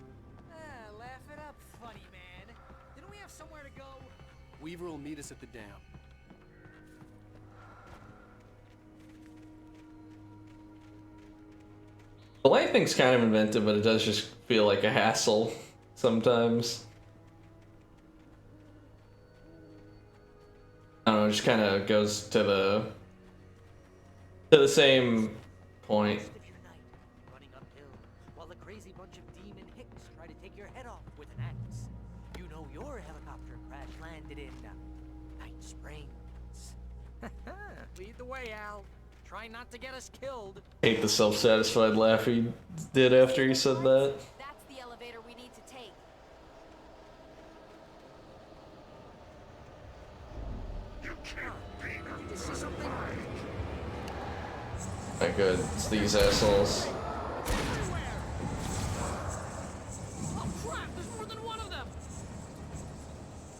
Ah, laugh it up, funny man. Didn't we have somewhere to go? Weaver will meet us at the dam. The light thing's kind of inventive, but it does just feel like a hassle sometimes. I don't know, it just kind of goes to the same point. Running uphill, while the crazy bunch of demon hicks try to take your head off with an axe. You know your helicopter crash landed in Night Springs. Lead the way, Al. Try not to get us killed. Hate the self-satisfied laugh he did after he said that. That's the elevator we need to take. Did you see something? Not good. It's these assholes. Oh crap! There's more than one of them.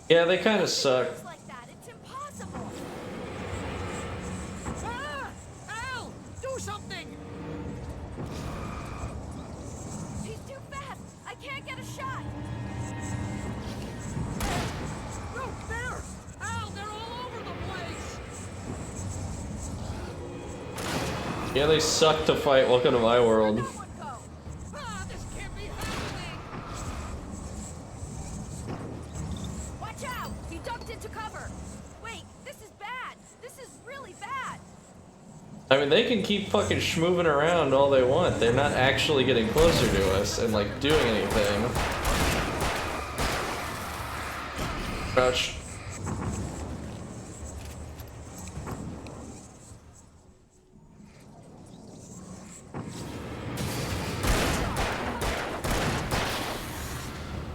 Yeah, they kind of suck. Like that, it's impossible. Ah! Al! Do something! He's too fast. I can't get a shot. No, there! Al, they're all over the place! Yeah, they suck to fight. Welcome to my world. Ah, this can't be happening! Watch out! He ducked into cover. Wait, this is bad. This is really bad. I mean, they can keep fucking schmoving around all they want. They're not actually getting closer to us and, like, doing anything. Crouch.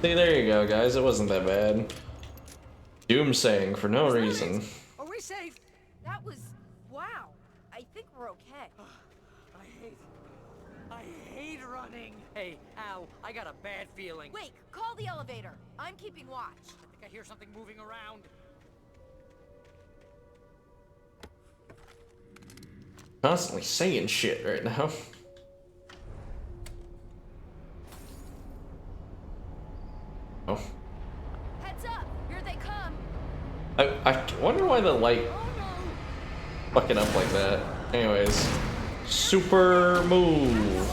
See, there you go, guys. It wasn't that bad. Doomsaying for no reason. Are we safe? That was... wow. I think we're okay. I hate running. Hey, Al, I got a bad feeling. Wait, call the elevator. I'm keeping watch. I think I hear something moving around. Constantly saying shit right now. Oh. Heads up! Here they come! I wonder why the light fucking up like that. Anyways, super move.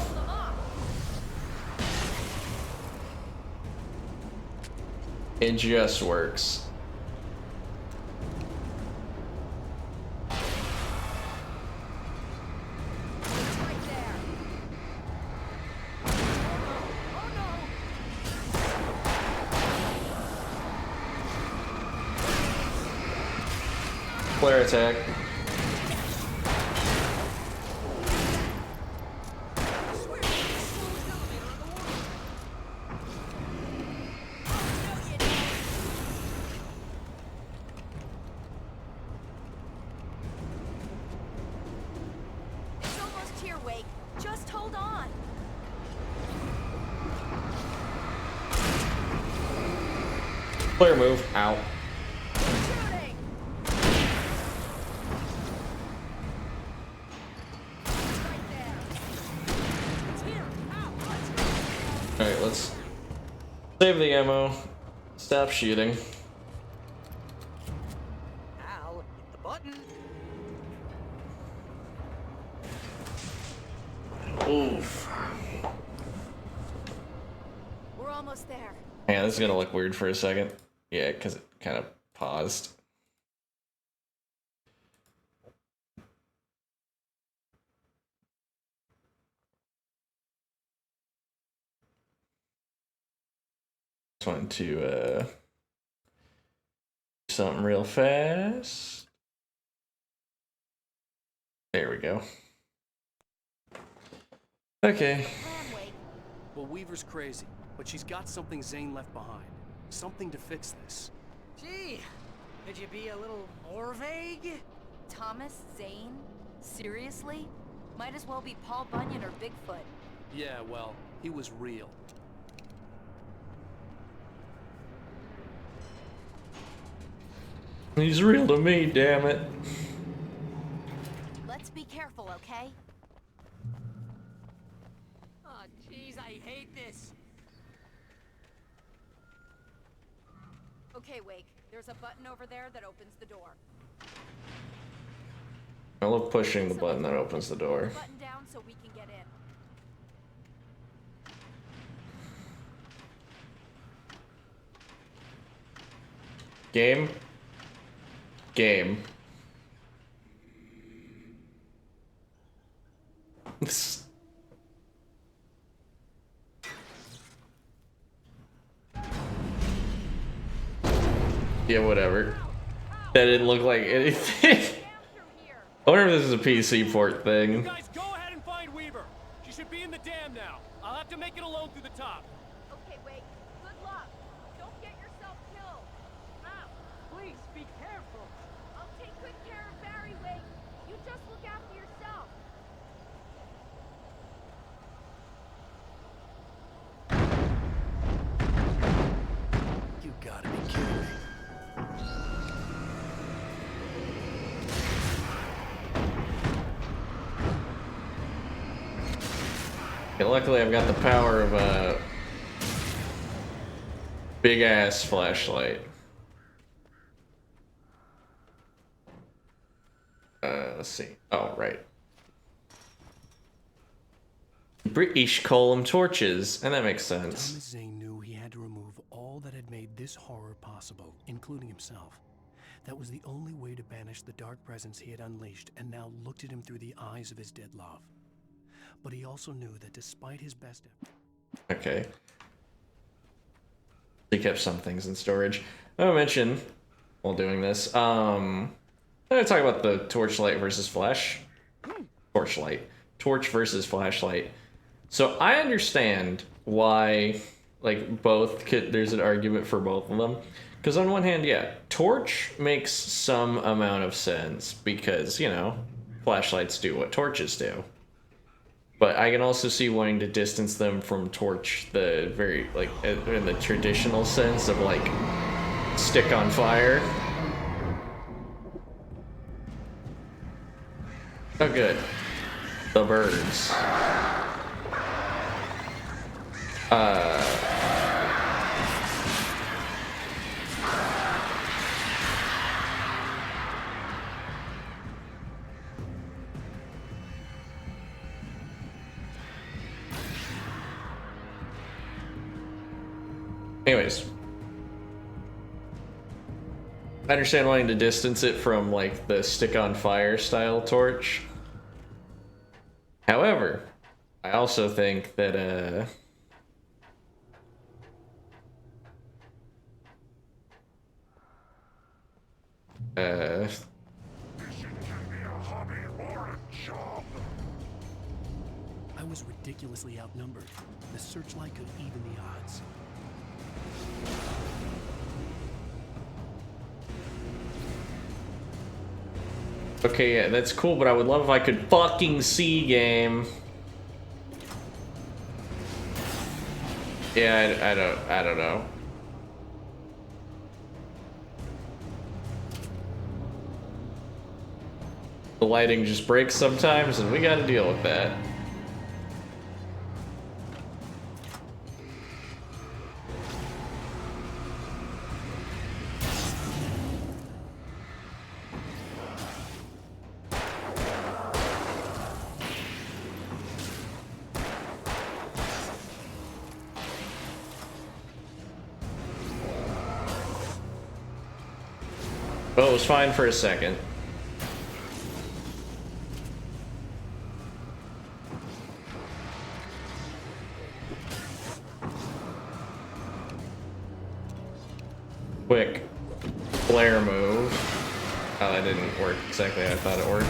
It just works. Flare attack. It's almost here, Wake. Just hold on. Flare move. Ow. Alright, let's save the ammo. Stop shooting. Al, hit the button. Oof. We're almost there. Yeah, this is gonna look weird for a second. Yeah, because it kind of paused. Just wanted to do something real fast. There we go. Okay. Well, Weaver's crazy, but she's got something Zane left behind. Something to fix this. Gee, could you be a little more vague? Thomas Zane? Seriously? Might as well be Paul Bunyan or Bigfoot. Yeah, well, he was real. He's real to me, damn it. Let's be careful, okay? Oh, jeez, I hate this. Okay, Wake. There's a button over there that opens the door. I love pushing the button that opens the door. Put the button down so we can get in. Game. Game. Yeah, whatever. That didn't look like anything. I wonder if this is a PC port thing. Guys, go ahead and find Weaver. She should be in the dam now. I'll have to make it alone through the top. Okay, Wake. Good luck. Don't get yourself killed. Al, please be careful. I'll take good care of Barry, Wake. You just look after yourself. You gotta be kidding me. Okay, luckily I've got the power of a big ass flashlight. Let's see. Oh, right. British call them torches, and that makes sense. Thomas Zane knew he had to remove all that had made this horror possible, including himself. That was the only way to banish the dark presence he had unleashed and now looked at him through the eyes of his dead love. But he also knew that despite his best efforts... Okay. He kept some things in storage. I want to mention, while doing this, I'm going to talk about the torchlight versus flash. Torchlight. Torch versus flashlight. So I understand why, like, both could, there's an argument for both of them. Because on one hand, yeah, torch makes some amount of sense because, you know, flashlights do what torches do. But I can also see wanting to distance them from torch, the very, like, in the traditional sense of, like, stick on fire. Oh, good. The birds. Anyways. I understand wanting to distance it from, like, the stick-on-fire style torch. However, I also think that, I was ridiculously outnumbered. The searchlight could even the odds. Okay, yeah, that's cool, but I would love if I could fucking see game. Yeah, I don't know. The lighting just breaks sometimes, and we gotta deal with that. Well, it was fine for a second. Quick flare move. Oh, that didn't work exactly how I thought it worked.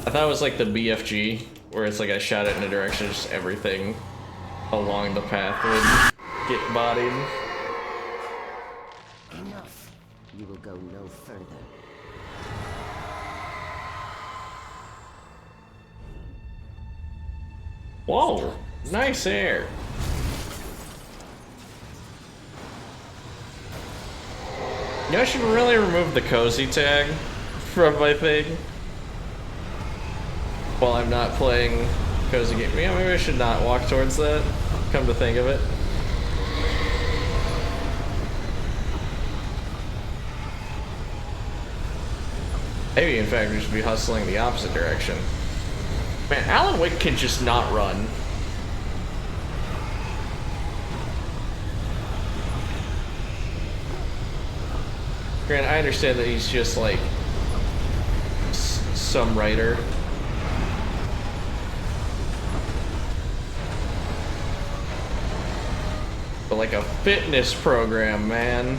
I thought it was like the BFG, where it's like I shot it in a direction, just everything along the path would get bodied. Enough. You will go no further. Whoa, nice air. You know, I should really remove the cozy tag from my thing while I'm not playing cozy game. Yeah, maybe I should not walk towards that, come to think of it. Maybe, in fact, we should be hustling the opposite direction. Man, Alan Wake can just not run. Grant, I understand that he's just like some writer. But like a fitness program, man.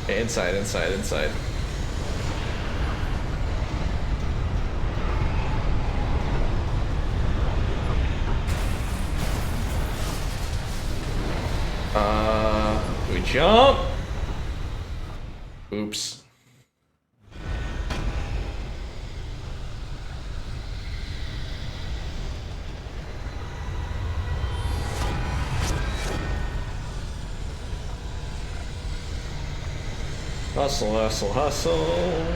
Inside, inside, inside. Do we jump? Oops. Hustle, hustle, hustle.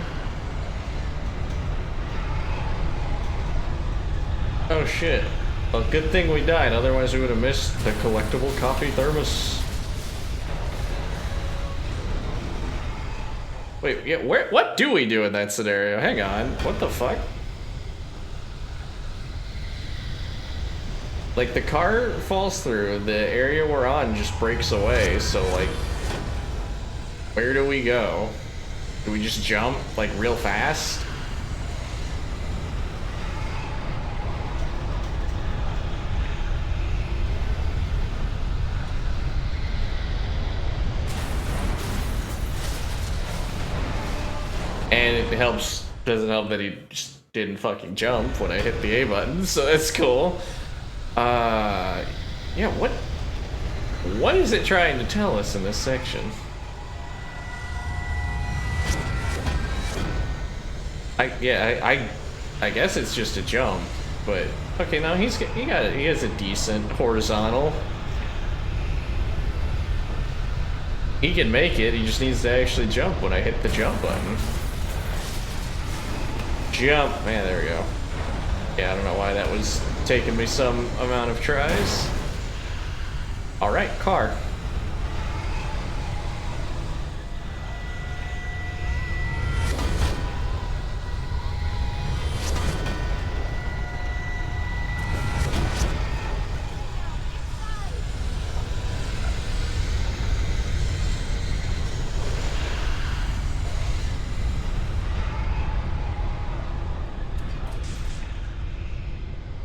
Oh shit. Well, good thing we died, otherwise we would have missed the collectible coffee thermos. Wait, yeah, what do we do in that scenario? Hang on, what the fuck? Like, the car falls through, the area we're on just breaks away, so like, where do we go? Do we just jump, like, real fast? And it helps, doesn't help that he just didn't fucking jump when I hit the A button, so that's cool. Yeah, what is it trying to tell us in this section? I guess it's just a jump, but okay, now he has a decent horizontal. He can make it, he just needs to actually jump when I hit the jump button. Jump, man, there we go. Yeah, I don't know why that was taking me some amount of tries. All right, car.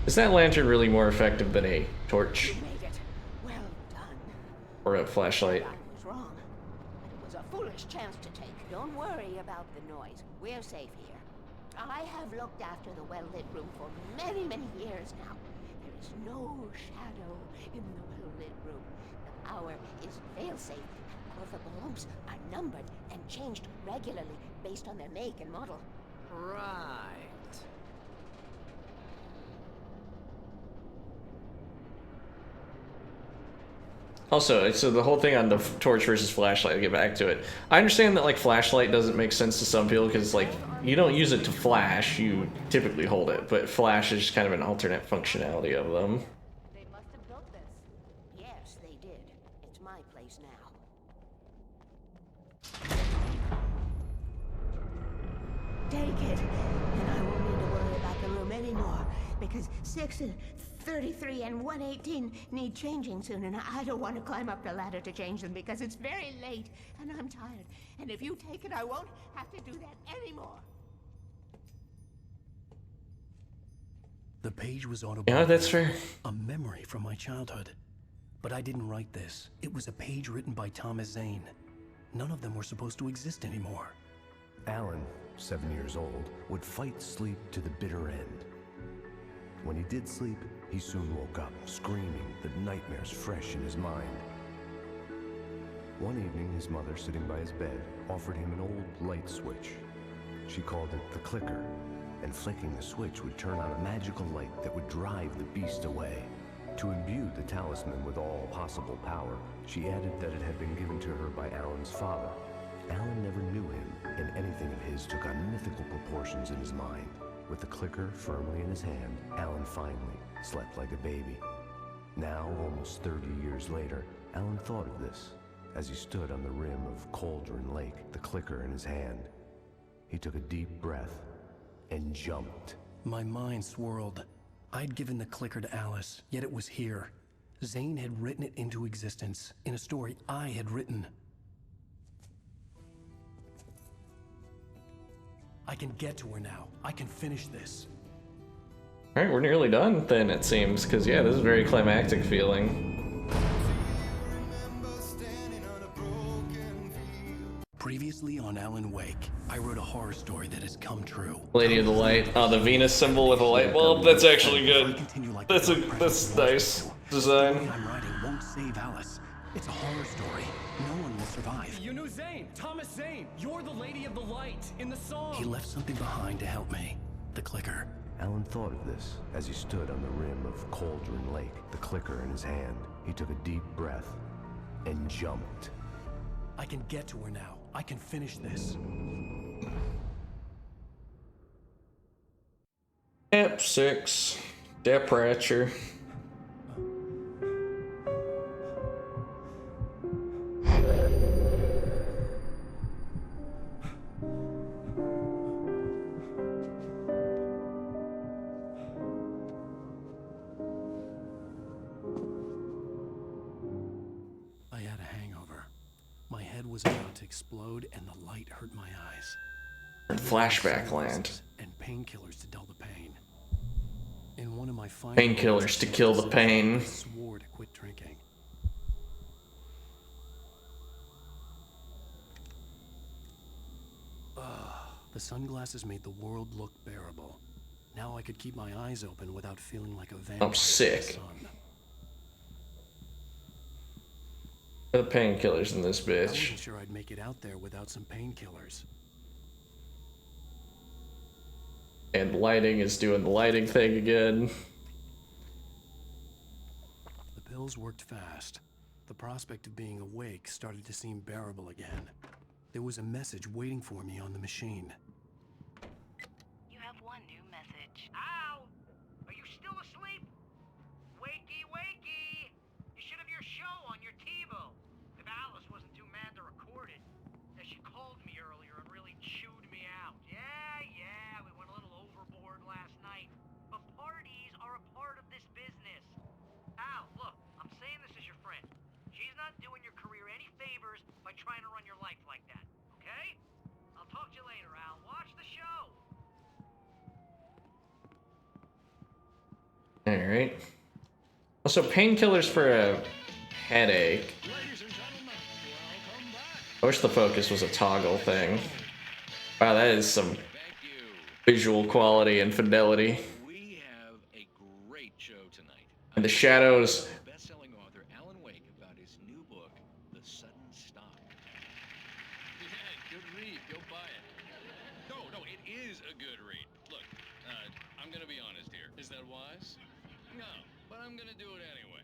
Is that lantern really more effective than a torch? You made it. Well done. Or a flashlight? I was wrong. It was a foolish chance to take. Don't worry about the noise. We're safe here. I have looked after the well-lit room for many, many years now. There is no shadow in the well-lit room. The power is fail-safe. All the bulbs are numbered and changed regularly based on their make and model. Right. Also, so the whole thing on the torch versus flashlight, I'll get back to it. I understand that like flashlight doesn't make sense to some people because like you don't use it to flash, you typically hold it, but flash is just kind of an alternate functionality of them. They must have built this. Yes, they did. It's my place now. Take it, and I won't need to worry about the room anymore, because 6 and 33 and 118 need changing soon, and I don't want to climb up the ladder to change them because it's very late, and I'm tired. And if you take it, I won't have to do that anymore. The page was Yeah, autobiography. that's fair. A memory from my childhood. But I didn't write this. It was a page written by Thomas Zane. None of them were supposed to exist anymore. Alan, 7 years old, would fight sleep to the bitter end. When he did sleep, he soon woke up, screaming, the nightmares fresh in his mind. One evening, his mother, sitting by his bed, offered him an old light switch. She called it the clicker, and flicking the switch would turn on a magical light that would drive the beast away. To imbue the talisman with all possible power, she added that it had been given to her by Alan's father. Alan never knew him, and anything of his took on mythical proportions in his mind. With the clicker firmly in his hand, Alan finally slept like a baby. Now, almost 30 years later, Alan thought of this as he stood on the rim of Cauldron Lake, the clicker in his hand. He took a deep breath and jumped. My mind swirled. I'd given the clicker to Alice, yet it was here. Zane had written it into existence, in a story I had written. I can get to her now. I can finish this. Alright, we're nearly done then, it seems, because yeah, this is very climactic feeling. Previously on Alan Wake, I wrote a horror story that has come true. Lady of the Light. Oh, the Venus symbol with a light bulb? That's actually good. That's nice design. The I'm writing won't save Alice. It's a horror story. No one will survive. You knew Zane, Thomas Zane. You're the Lady of the Light in the song. He left something behind to help me. The clicker. Alan thought of this as he stood on the rim of Cauldron Lake, the clicker in his hand. He took a deep breath and jumped. I can get to her now. I can finish this. Yep, 6. Departure. I had a hangover. My head was about to explode and the light hurt my eyes. Flashback land. And painkillers to dull the pain. In one of my final Painkillers to kill the pain. I swore to quit drinking. The sunglasses made the world look bearable. Now I could keep my eyes open without feeling like a vampire. I'm sick. in the sun. The painkillers in this I bitch. wasn't sure I'd make it out there without some painkillers. And lighting is doing the lighting thing again. The pills worked fast. The prospect of being awake started to seem bearable again. There was a message waiting for me on the machine. You have one new message. Ow! Are you still asleep? Wakey, wakey! You should have your show on trying to run your life like that, okay? I'll talk to you later, Al. Watch the show! Alright. Also, painkillers for a headache. I wish the focus was a toggle thing. Wow, that is some visual quality and fidelity. We have a great show tonight. And the shadows. Best-selling author Alan Wake about his new book, The Sudden Stop. Yeah, good read. Go buy it. No, it is a good read. Look, I'm gonna be honest here. Is that wise? No, but I'm gonna do it anyway.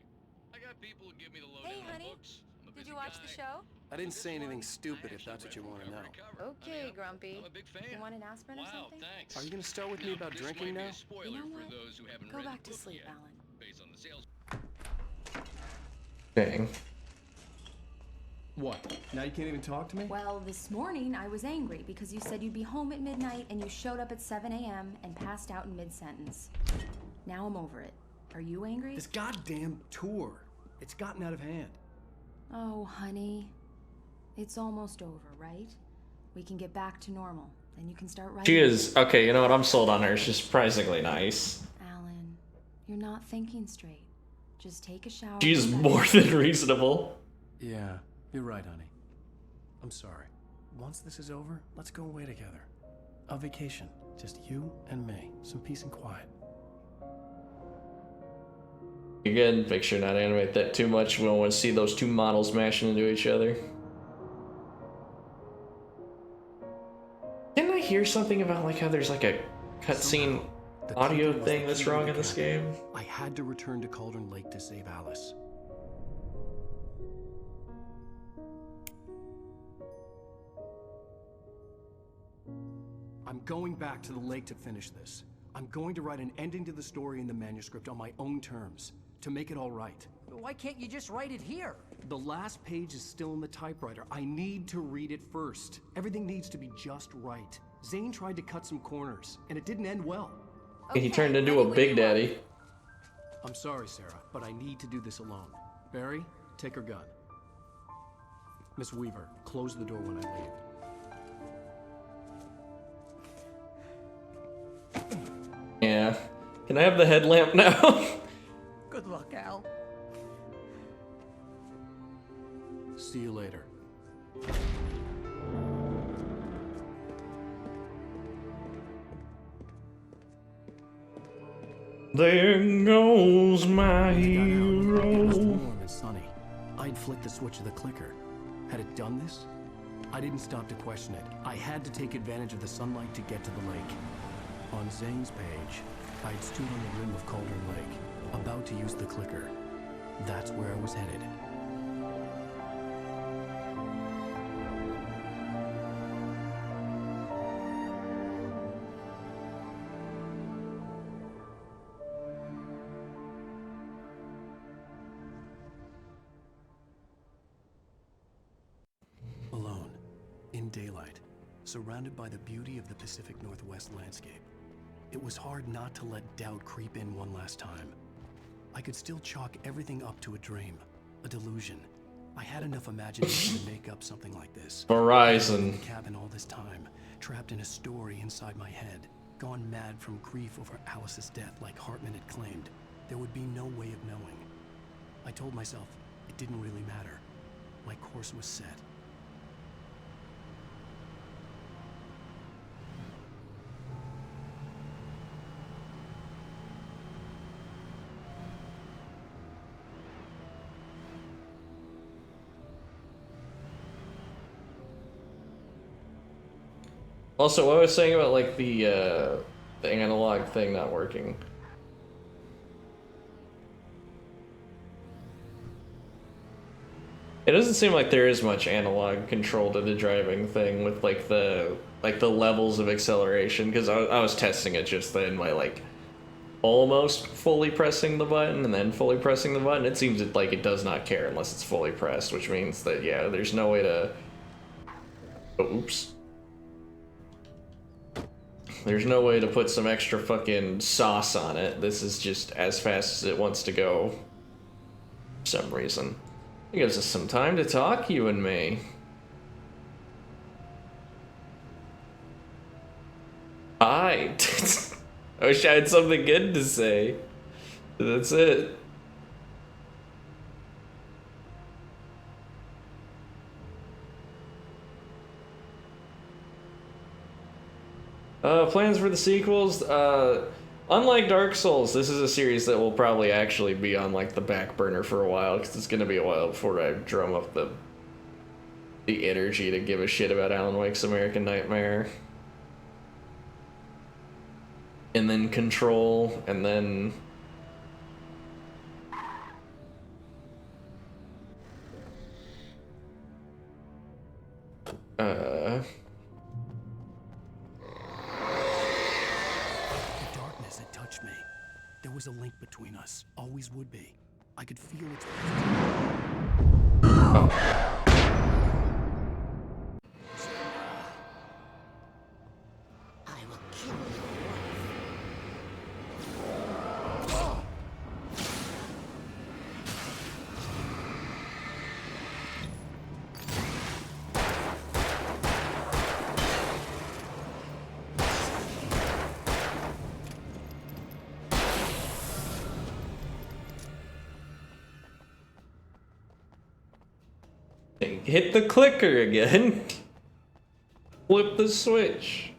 I got people who give me the lowdown on books. Did you watch the show? I didn't say anything stupid if that's what you want to know. Okay, Grumpy. I'm a big fan. You want an aspirin or something? Thanks. Are you going to start with me about drinking now? You know what? Go back to sleep, Alan. Based on the sales. Dang. What? Now you can't even talk to me? Well, this morning I was angry because you said you'd be home at midnight and you showed up at 7 a.m. and passed out in mid-sentence. Now I'm over it. Are you angry? This goddamn tour. It's gotten out of hand. Oh, honey. It's almost over, right? We can get back to normal. Then you can start writing. She is, okay, you know what, I'm sold on her. She's surprisingly nice. Alan, you're not thinking straight. Just take a shower. She's more than reasonable. Yeah, you're right, honey. I'm sorry. Once this is over, let's go away together. A vacation. Just you and me. Some peace and quiet. Again, make sure not to animate that too much. We don't want to see those two models mashing into each other. Didn't I hear something about like how there's like a cutscene audio thing that's wrong in this game? I had to return to Cauldron Lake to save Alice. I'm going back to the lake to finish this. I'm going to write an ending to the story in the manuscript on my own terms, to make it all right. Why can't you just write it here? The last page is still in the typewriter. I need to read it first. Everything needs to be just right. Zane tried to cut some corners, and it didn't end well. He turned into a big daddy. I'm sorry, Sarah, but I need to do this alone. Barry, take her gun. Miss Weaver, close the door when I leave. Yeah. Can I have the headlamp now? Good luck, Al. See you later. There goes my It was hero. warm and sunny. I'd flicked the switch of the clicker. Had it done this? I didn't stop to question it. I had to take advantage of the sunlight to get to the lake. On Zane's page, I'd stood on the rim of Cauldron Lake, about to use the clicker. That's where I was headed. Alone, in daylight, surrounded by the beauty of the Pacific Northwest landscape. It was hard not to let doubt creep in one last time. I could still chalk everything up to a dream, a delusion. I had enough imagination to make up something like this. Horizon. In the cabin all this time, trapped in a story inside my head, gone mad from grief over Alice's death like Hartman had claimed. There would be no way of knowing. I told myself it didn't really matter. My course was set. Also, what I was saying about like the analog thing not working. It doesn't seem like there is much analog control to the driving thing with like the levels of acceleration, because I was testing it just then by like almost fully pressing the button and then fully pressing the button. It seems like it does not care unless it's fully pressed, which means that yeah, there's no way to oops. There's no way to put some extra fucking sauce on it. This is just as fast as it wants to go. For some reason. It gives us some time to talk, you and me. I wish I had something good to say. That's it. Plans for the sequels? Unlike Dark Souls, this is a series that will probably actually be on like the back burner for a while, because it's gonna be a while before I drum up the energy to give a shit about Alan Wake's American Nightmare. And then Control, and then... The darkness had touched me. There was a link between us. Always would be. I could feel its... I will kill you. Hit the clicker again. Flip the switch.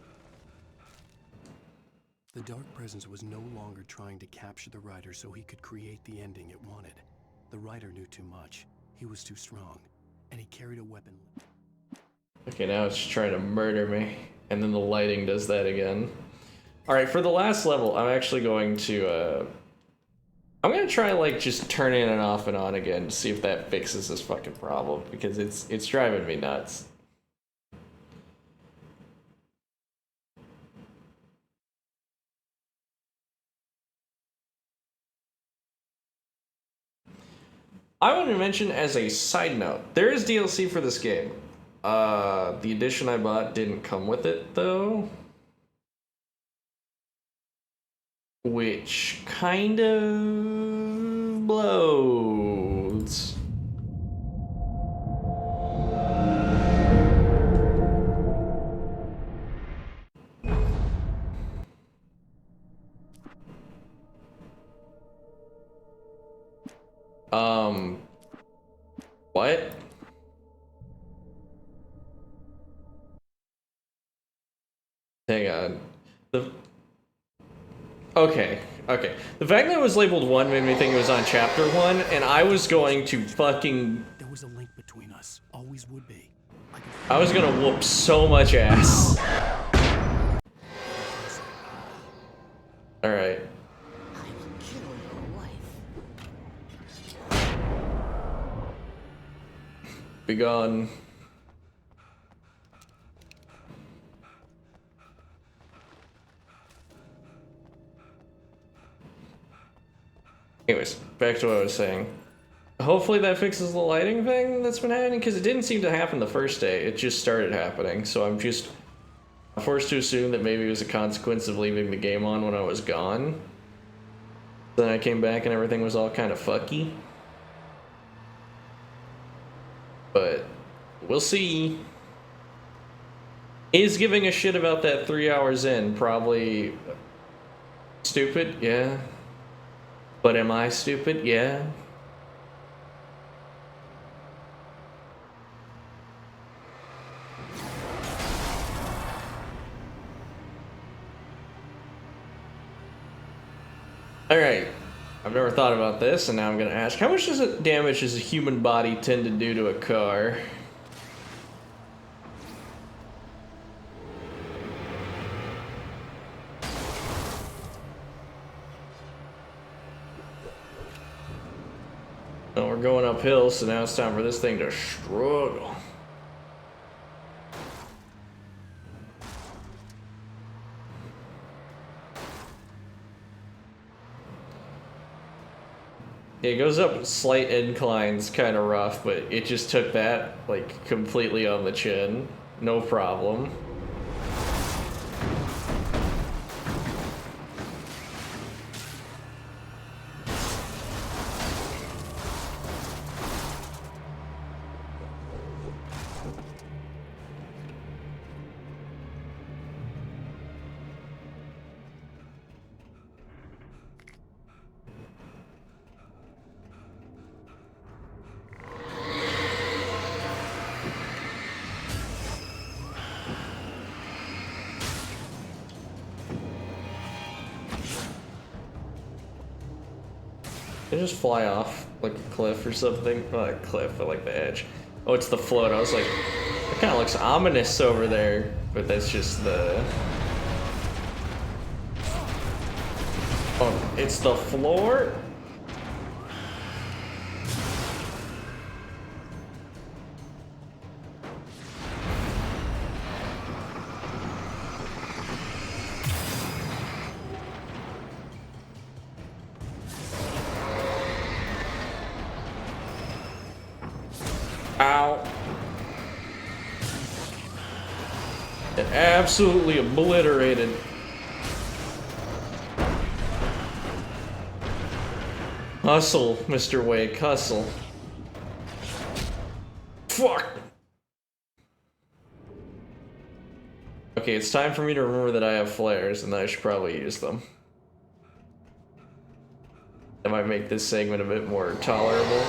The Dark Presence was no longer trying to capture the writer so he could create the ending it wanted. The writer knew too much. He was too strong. And he carried a weapon. Okay, now it's trying to murder me. And then the lighting does that again. Alright, for the last level, I'm actually going to, I'm gonna try, like, just turning it off and on again to see if that fixes this fucking problem, because it's driving me nuts. I want to mention as a side note, there is DLC for this game. The edition I bought didn't come with it, though. Which kind of blows. What? Hang on. Okay. The fact that it was labeled 1 made me think it was on chapter 1, and I was going to fucking... There was a link between us. Always would be. I was gonna whoop so much ass. Alright. Be gone. Anyways, back to what I was saying. Hopefully that fixes the lighting thing that's been happening, because it didn't seem to happen the first day. It just started happening, so I'm forced to assume that maybe it was a consequence of leaving the game on when I was gone. Then I came back and everything was all kind of fucky. But we'll see. Is giving a shit about that 3 hours in probably stupid? Yeah. But am I stupid? Yeah. Alright. I've never thought about this, and now I'm gonna ask, how much damage does a human body tend to do to a car? Well, we're going uphill, so now it's time for this thing to struggle. Yeah, it goes up slight inclines, kind of rough, but it just took that, like, completely on the chin. No problem. just fly off like a cliff or something? Not a cliff, but like the edge. Oh, it's the float. I was like, it kind of looks ominous over there, but that's just the... Oh, it's the floor? Ow. It absolutely obliterated. Hustle, Mr. Wake, hustle. Fuck! Okay, it's time for me to remember that I have flares and that I should probably use them. That might make this segment a bit more tolerable.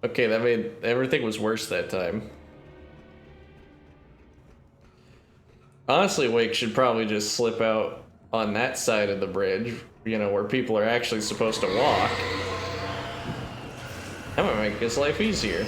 Okay, that made everything was worse that time. Honestly, Wake should probably just slip out on that side of the bridge, you know, where people are actually supposed to walk. That might make his life easier.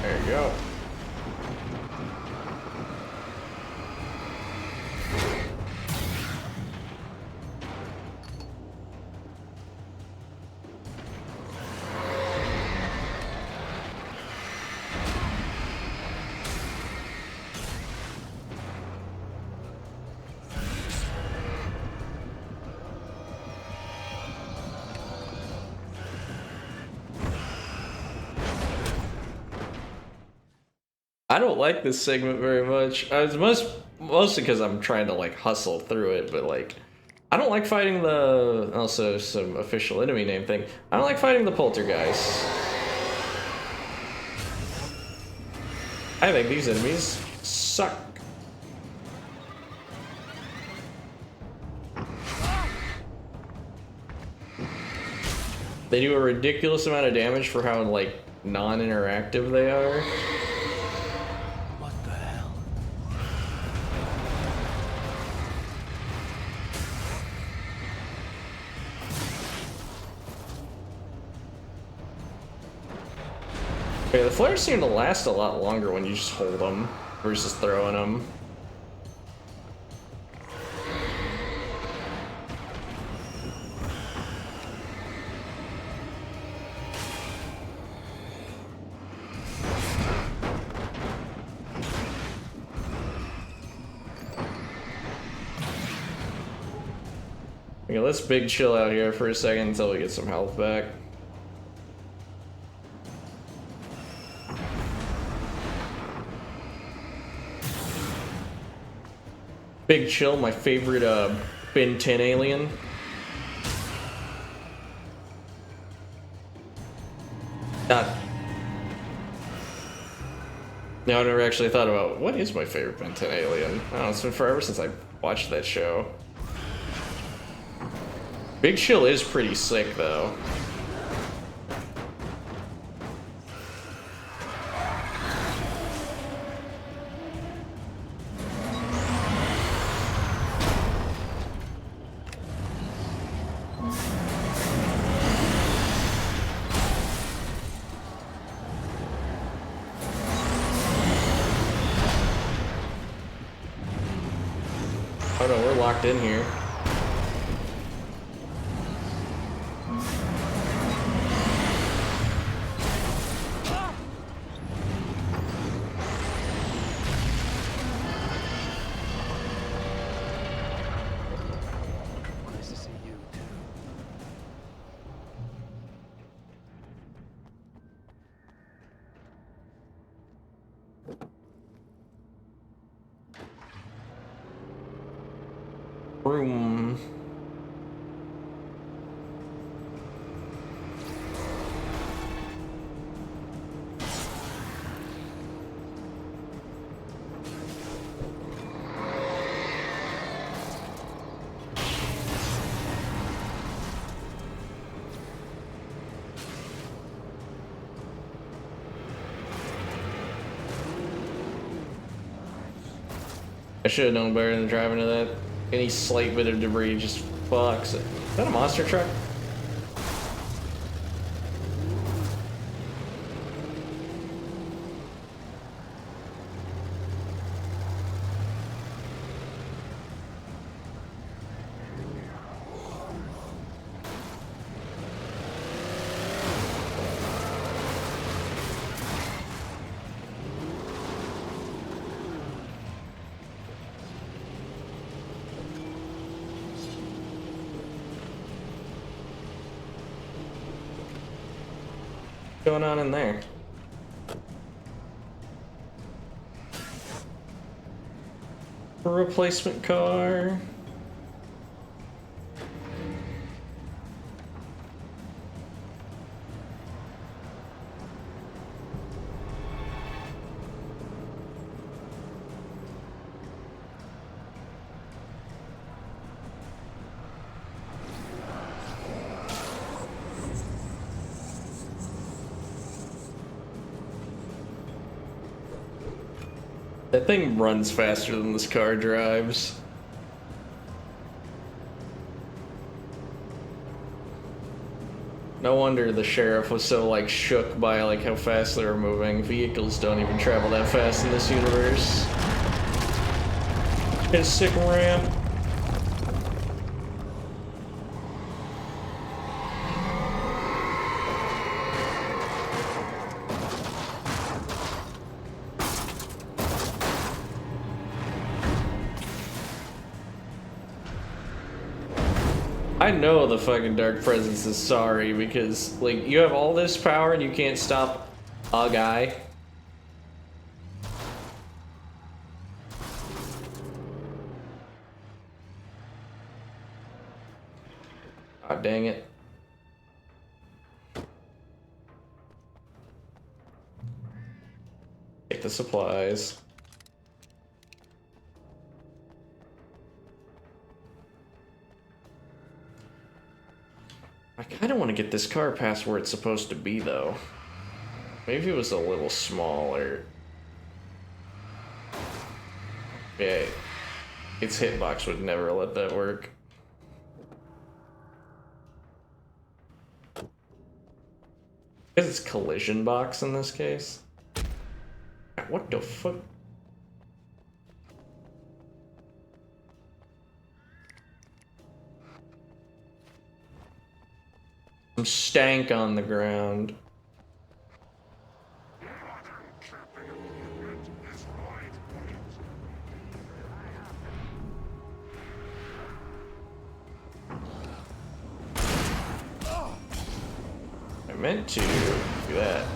There you go. I don't like this segment very much. It's mostly because I'm trying to like hustle through it, but like I don't like fighting the also some official enemy name thing. I don't like fighting the poltergeists. I think these enemies suck. They do a ridiculous amount of damage for how like non-interactive they are. Okay, the flares seem to last a lot longer when you just hold them versus throwing them. Okay, let's big chill out here for a second until we get some health back. Big Chill, my favorite Ben 10 alien. No, I never actually thought about what is my favorite Ben 10 alien. I don't know, it's been forever since I watched that show. Big Chill is pretty sick though. Oh no, we're locked in here. I should have known better than driving to that. Any slight bit of debris just fucks it. Is that a monster truck? What's going on in there? A replacement car. That thing runs faster than this car drives. No wonder the sheriff was so like shook by like how fast they were moving. Vehicles don't even travel that fast in this universe. Hit a sick ramp. I know the fucking Dark Presence is sorry because, like, you have all this power and you can't stop a guy. Ah, dang it. Take the supplies. I kind of want to get this car past where it's supposed to be, though. Maybe it was a little smaller. Yeah, its hitbox would never let that work. Because it's collision box in this case. What the fuck? Some stank on the ground. I meant to do that.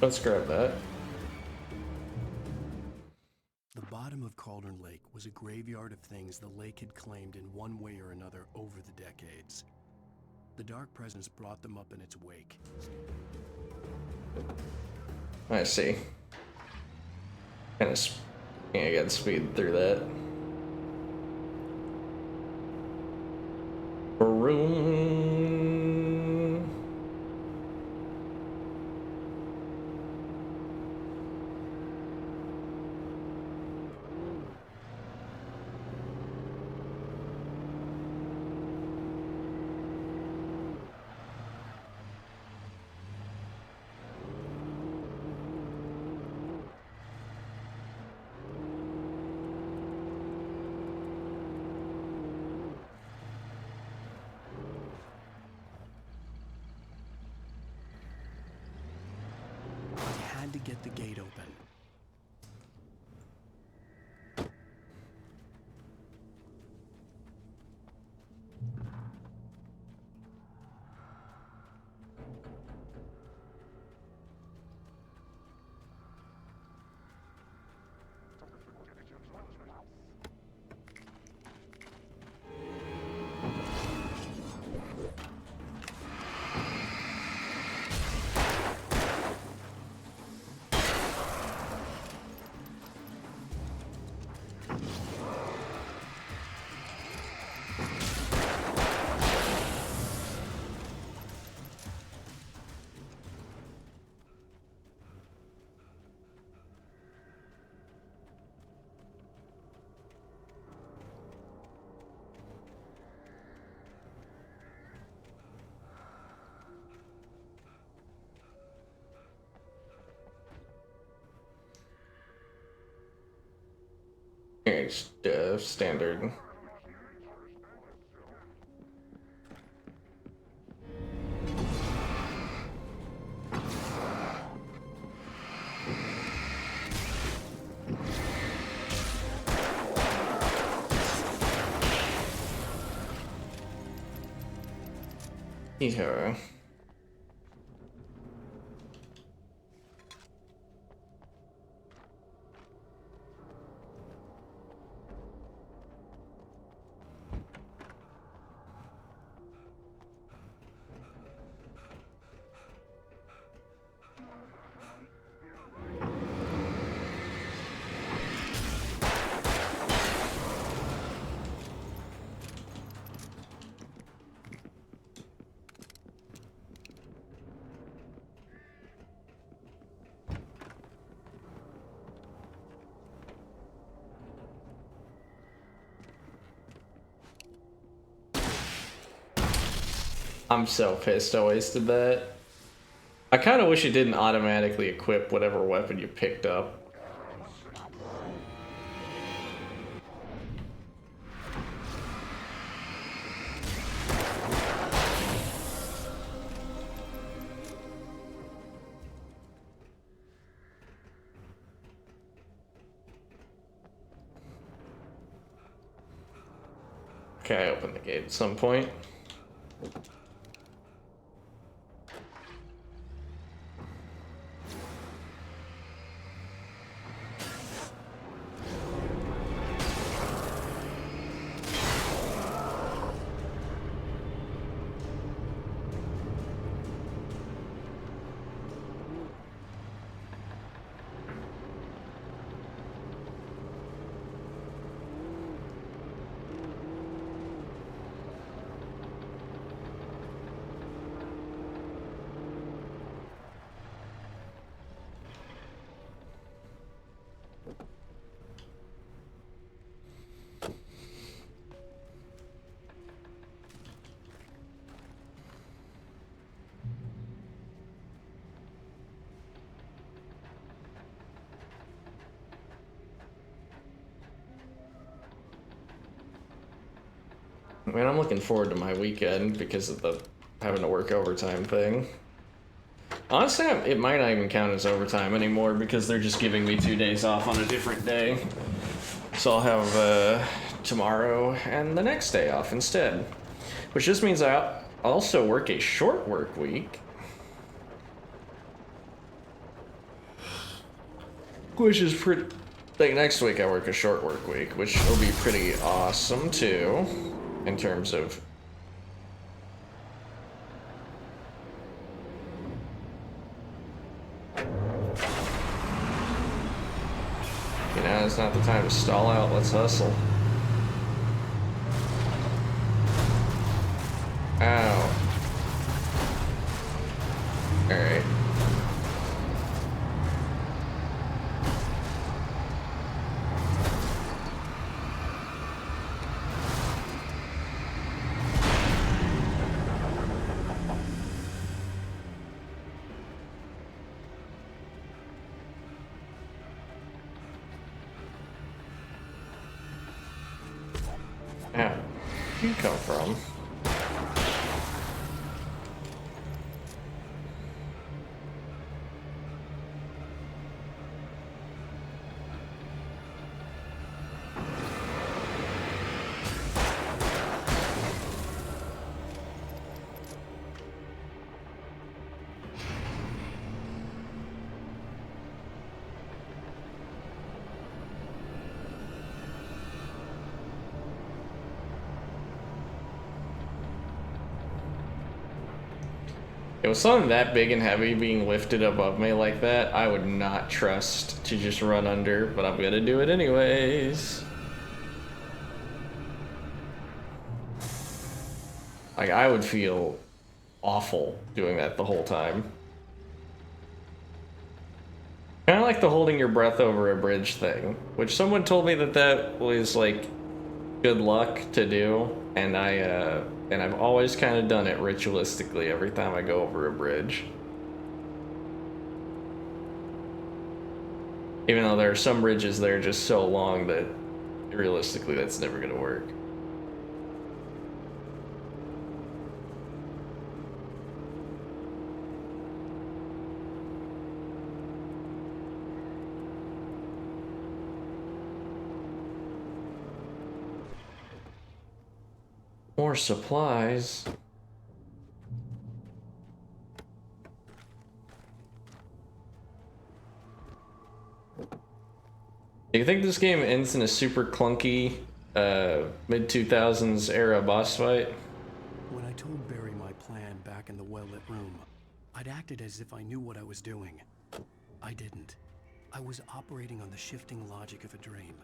Let's grab that. The bottom of Cauldron Lake was a graveyard of things the lake had claimed in one way or another over the decades. The Dark Presence brought them up in its wake. I see. Kind of, yeah, I got speed through that. Room. had to get the gate open. It's standard. Yeah. I'm so pissed I wasted that. I kind of wish it didn't automatically equip whatever weapon you picked up. Okay, I opened the gate at some point. Man, I'm looking forward to my weekend because of the having to work overtime thing. Honestly, it might not even count as overtime anymore because they're just giving me 2 days off on a different day. So I'll have tomorrow and the next day off instead. Which just means I also work a short work week. Which is pretty... Like next week I work a short work week, which will be pretty awesome too. In terms of it's not the time to stall out, let's hustle. Ow. Alright. Yeah, where you come from? It was something that big and heavy being lifted above me like that, I would not trust to just run under, but I'm gonna do it anyways. Like, I would feel awful doing that the whole time. Kind of like the holding your breath over a bridge thing, which someone told me that that was like good luck to do, and I've always kind of done it ritualistically every time I go over a bridge. Even though there are some bridges that are just so long that realistically that's never gonna work. More supplies. Do you think this game ends in a super clunky mid-2000s era boss fight? When I told Barry my plan back in the well-lit room, I'd acted as if I knew what I was doing. I didn't. I was operating on the shifting logic of a dream.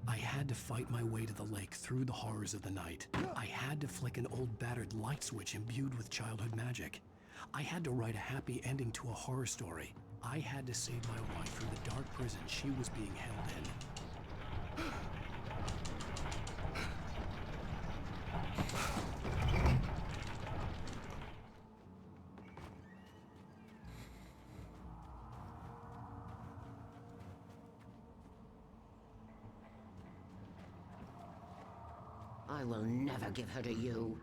I had to fight my way to the lake through the horrors of the night. I had to flick an old battered light switch imbued with childhood magic. I had to write a happy ending to a horror story. I had to save my wife from the dark prison she was being held in. I will never give her to you.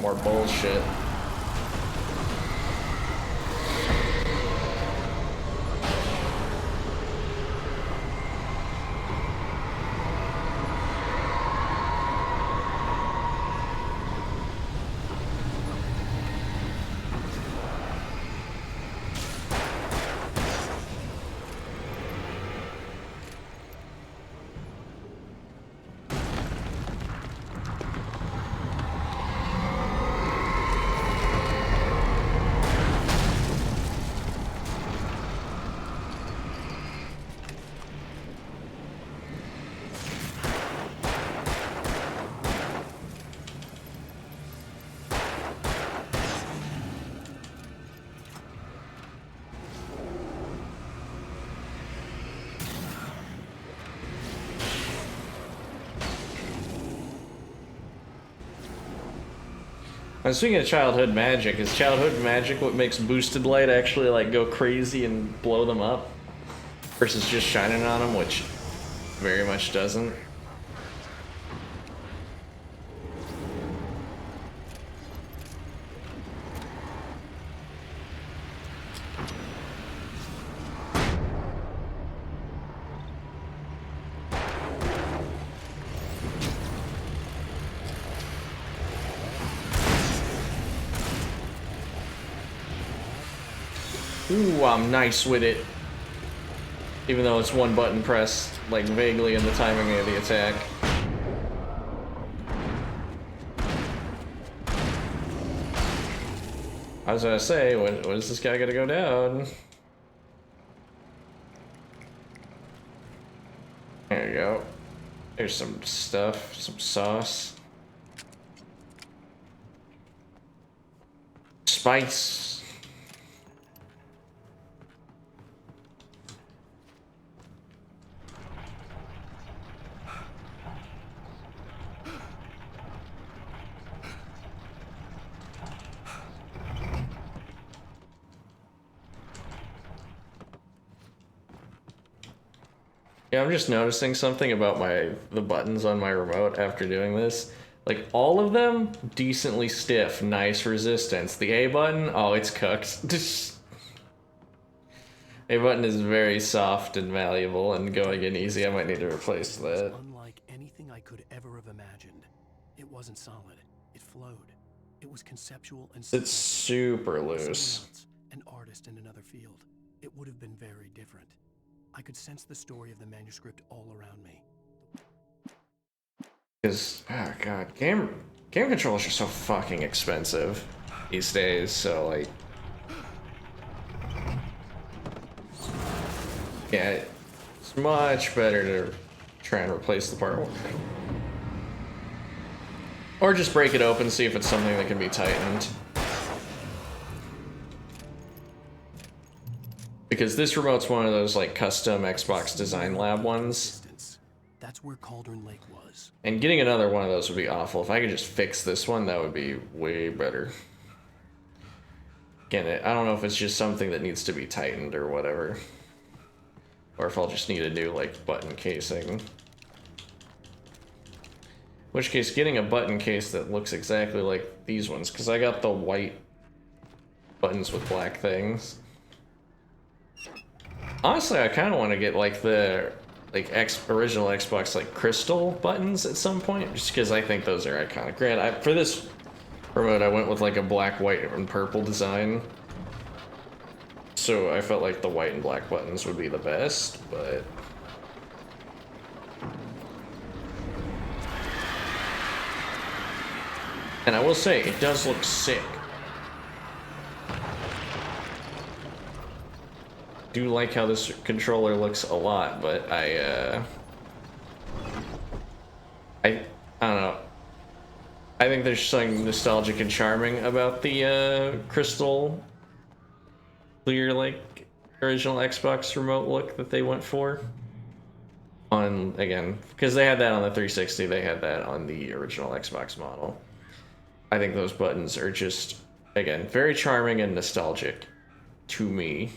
More bullshit. Speaking of childhood magic, is childhood magic what makes boosted light actually like go crazy and blow them up? Versus just shining on them, which very much doesn't? Ooh, I'm nice with it. Even though it's one button press, like vaguely in the timing of the attack. I was gonna say, when is this guy gonna go down? There you go. There's some stuff, some sauce. Spice. Yeah, I'm just noticing something about the buttons on my remote after doing this. Like, all of them, decently stiff, nice resistance. The A button, oh, it's cooked. A button is very soft and malleable and going in easy. I might need to replace that. Unlike anything I could ever have imagined. It wasn't solid. It flowed. It was conceptual and It's super loose. Someone else, an artist in another field, it would have been very different. I could sense the story of the manuscript all around me. Because, oh god, game controllers are so fucking expensive these days, so like... Yeah, it's much better to try and replace the part. Or just break it open, see if it's something that can be tightened. Because this remote's one of those like custom Xbox Design Lab ones. That's where Cauldron Lake was. And getting another one of those would be awful. If I could just fix this one, that would be way better. Again, I don't know if it's just something that needs to be tightened or whatever. Or if I'll just need a new like button casing. In which case, getting a button case that looks exactly like these ones, because I got the white buttons with black things. Honestly, I kind of want to get like the original Xbox like crystal buttons at some point, just because I think those are iconic. Granted, for this remote, I went with like a black, white, and purple design. So I felt like the white and black buttons would be the best, but... And I will say, it does look sick. Do like how this controller looks a lot, but I don't know. I think there's something nostalgic and charming about the crystal clear, like, original Xbox remote look that they went for. On, again, because they had that on the 360, they had that on the original Xbox model. I think those buttons are just, again, very charming and nostalgic to me.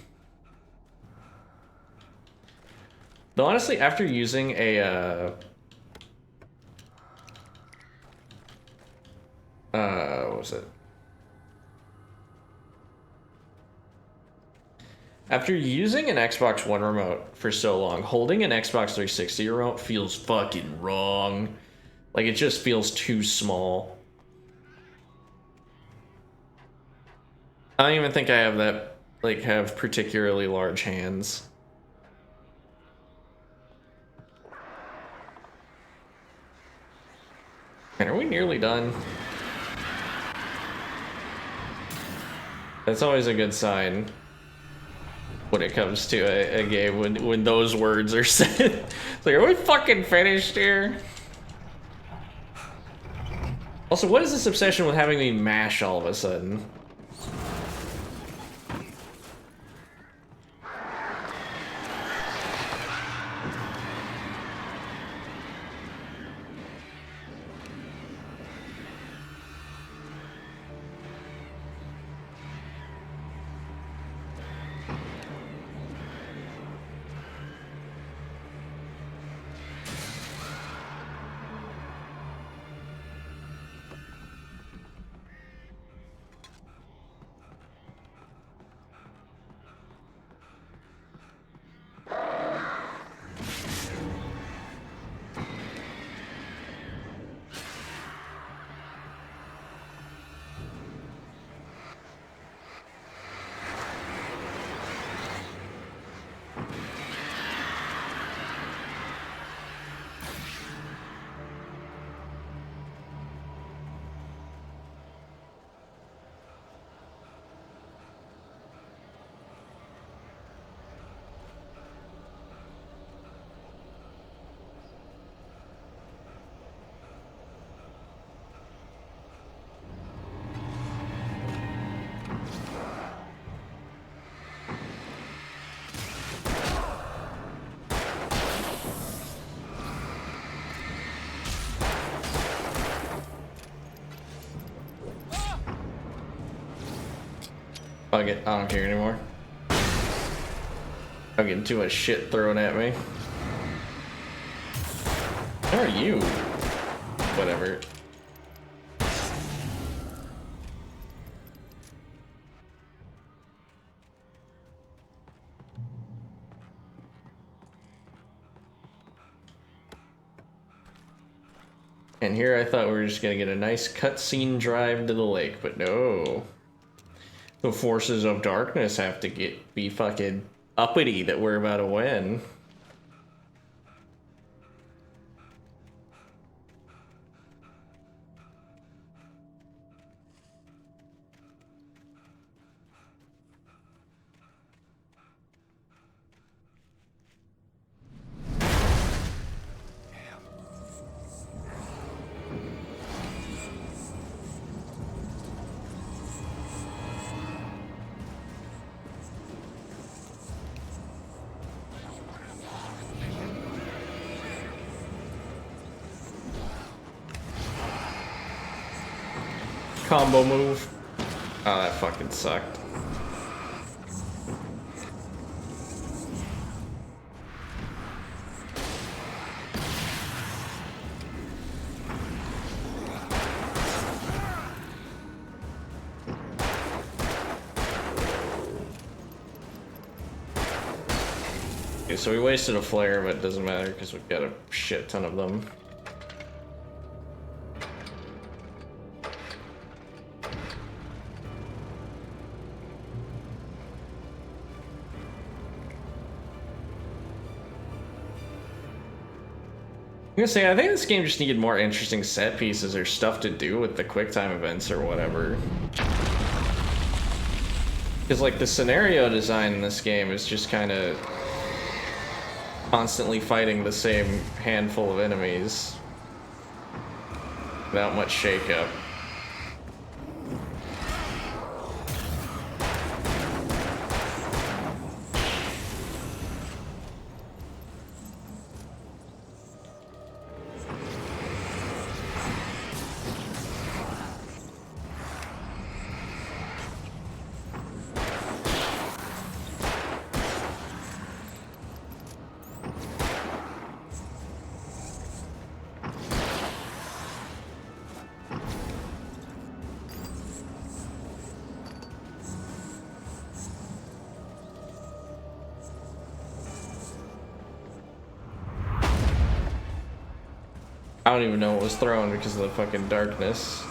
Though honestly, after using a, what was it? After using an Xbox One remote for so long, holding an Xbox 360 remote feels fucking wrong. Like, it just feels too small. I don't even think I have that, like, have particularly large hands. And are we nearly done? That's always a good sign when it comes to a game, when those words are said. It's like, are we fucking finished here? Also, what is this obsession with having me mash all of a sudden? Fuck it, I don't care anymore. I'm getting too much shit thrown at me. How are you? Whatever. And here I thought we were just gonna get a nice cutscene drive to the lake, but no. The forces of darkness have to be fucking uppity that we're about to win. combo move. Oh, that fucking sucked. Okay, so we wasted a flare, but it doesn't matter because we've got a shit ton of them. I'm gonna say, I think this game just needed more interesting set pieces or stuff to do with the QuickTime events or whatever. Because, like, the scenario design in this game is just kind of constantly fighting the same handful of enemies without much shakeup. I don't even know what was thrown because of the fucking darkness.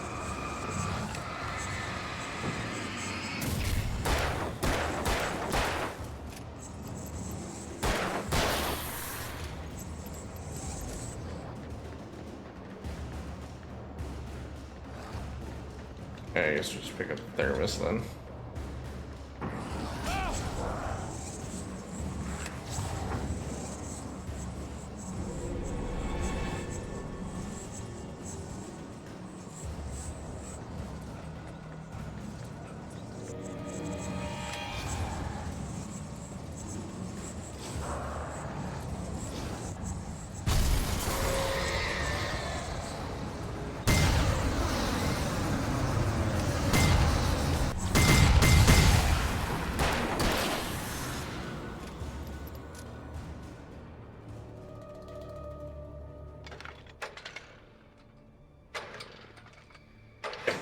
Okay, I guess we'll just pick up the thermos then.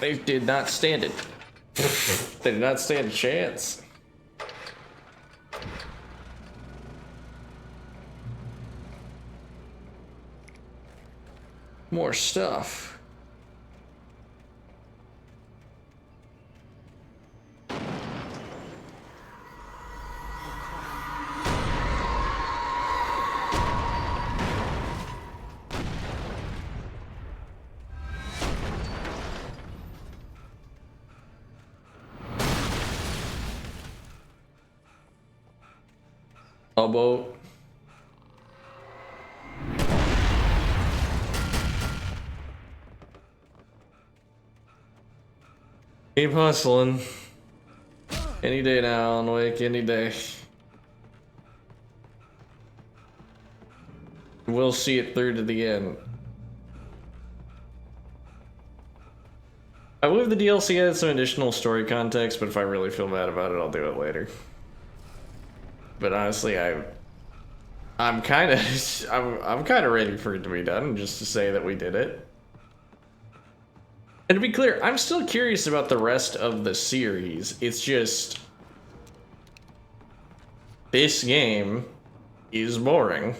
They did not stand it. They did not stand a chance. More stuff. Boat. Keep hustling. Any day now, Alan Wake, any day. We'll see it through to the end. I believe the DLC had some additional story context, but if I really feel bad about it, I'll do it later. But honestly, I'm kind of ready for it to be done, just to say that we did it. And to be clear, I'm still curious about the rest of the series. It's just this game is boring.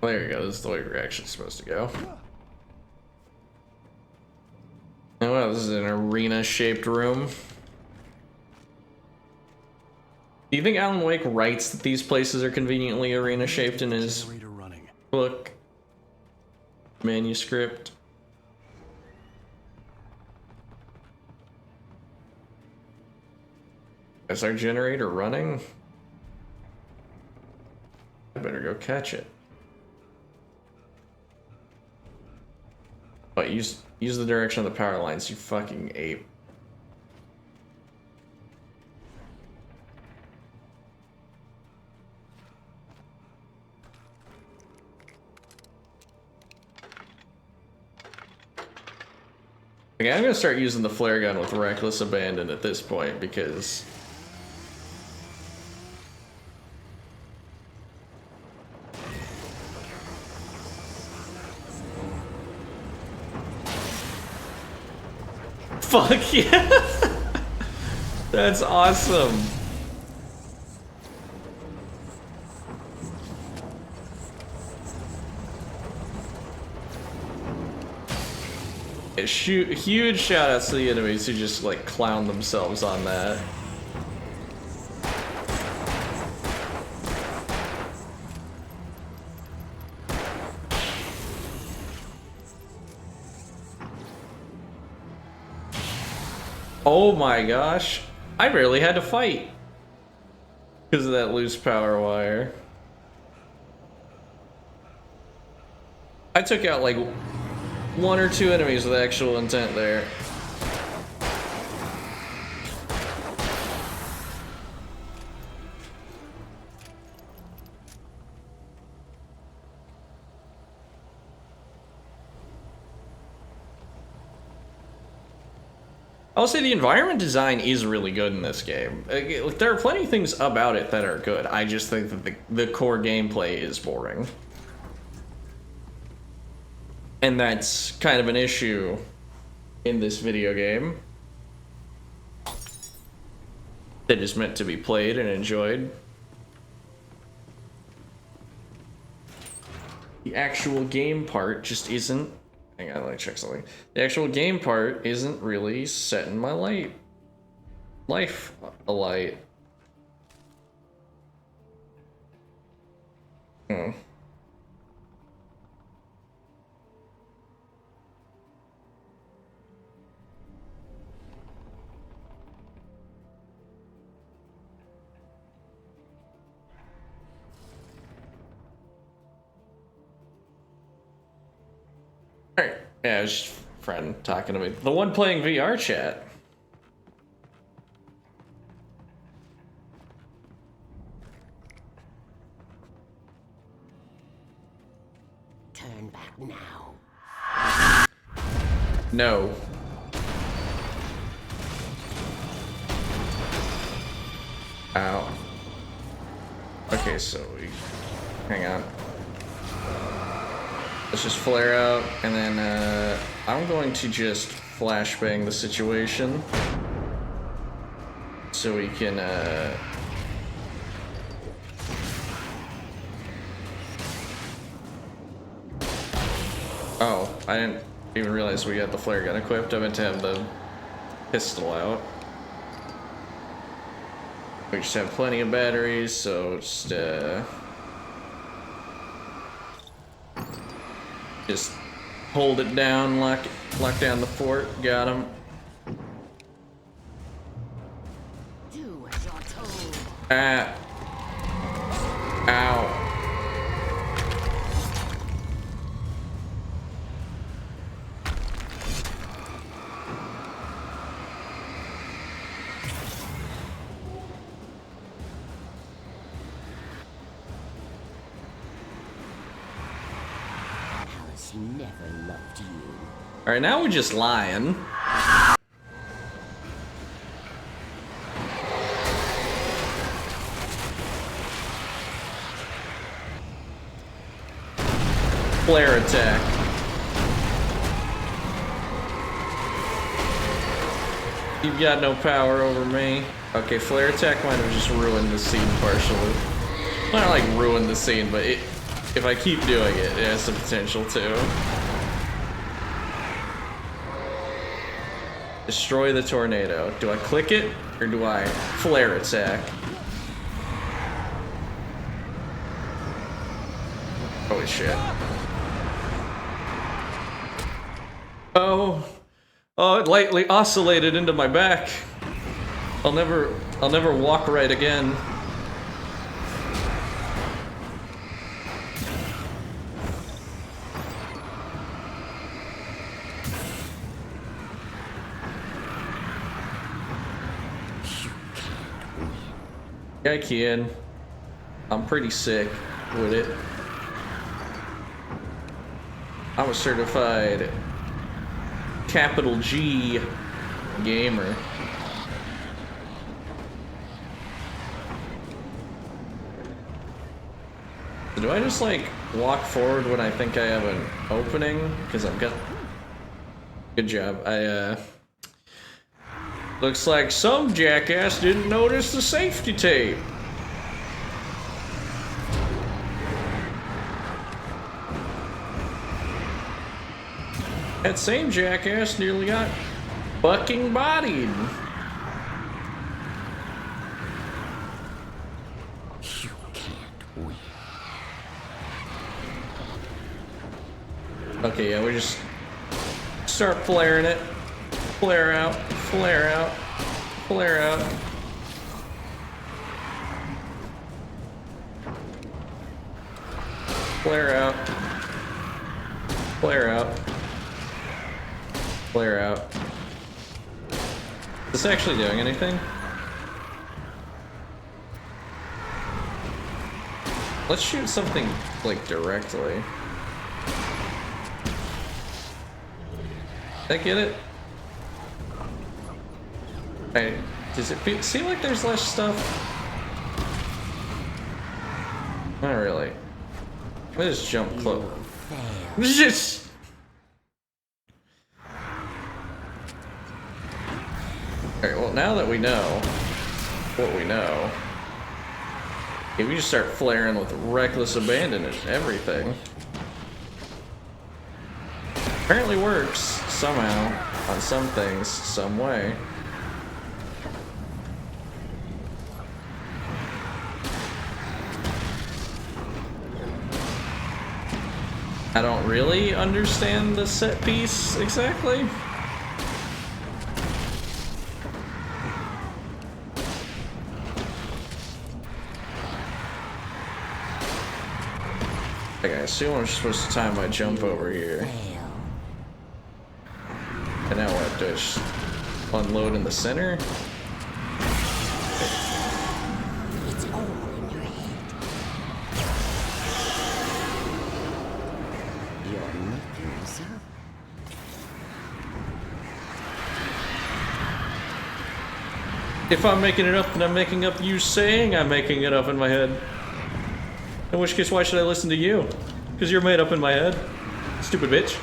There you go, this is the way we're actually supposed to go. Oh wow, this is an arena-shaped room. Do you think Alan Wake writes that these places are conveniently arena-shaped in his book? Manuscript? Is our generator running? I better go catch it. But use the direction of the power lines, you fucking ape. Okay, I'm gonna start using the flare gun with reckless abandon at this point because fuck yeah! That's awesome. Huge shout outs to the enemies who just like clown themselves on that. Oh my gosh, I barely had to fight because of that loose power wire. I took out like 1 or 2 enemies with actual intent there. I'll say the environment design is really good in this game. There are plenty of things about it that are good. I just think that the core gameplay is boring. And that's kind of an issue in this video game that is meant to be played and enjoyed. The actual game part just isn't. Hang on, let me check something. The actual game part isn't really setting my life alight. Alright, yeah, it's just a friend talking to me. The one playing VR chat. Turn back now. No. Ow. Okay, so we... Hang on. Let's just flare out, and then I'm going to just flashbang the situation so we can oh, I didn't even realize we got the flare gun equipped. I meant to have the pistol out. We just have plenty of batteries, so just hold it down, lock down the fort, got him. Do as you're told. Ah. Ow. Never loved you. All right, now we're just lying. Flare attack. You've got no power over me. Okay, flare attack might have just ruined the scene partially. Not like ruined the scene, but if I keep doing it, it has the potential to. Destroy the tornado. Do I click it or do I flare attack? Holy shit. Oh, it lightly oscillated into my back. I'll never I'll never walk right again. Yeah, I can. I'm pretty sick with it. I'm a certified capital G gamer. Do I just like walk forward when I think I have an opening? Because I've got... Good job. Looks like some jackass didn't notice the safety tape. That same jackass nearly got fucking bodied. You can't win. Okay, yeah, we just start flaring it. Flare out, flare out, flare out. Flare out. Flare out. Flare out. Is this actually doing anything? Let's shoot something, like, directly. Did I get it? Hey, does it seem like there's less stuff? Not really. Let's just jump close. Just. Alright, well, now that we know what we know, if we just start flaring with reckless abandon and everything. Apparently works somehow, on some things, some way. I don't really understand the set piece exactly. Okay, I assume I'm supposed to time my jump over here. And now what? Do I just unload in the center? It's all in your head. You're making this up. If I'm making it up, then I'm making up you saying I'm making it up in my head. In which case, why should I listen to you? Because you're made up in my head. Stupid bitch.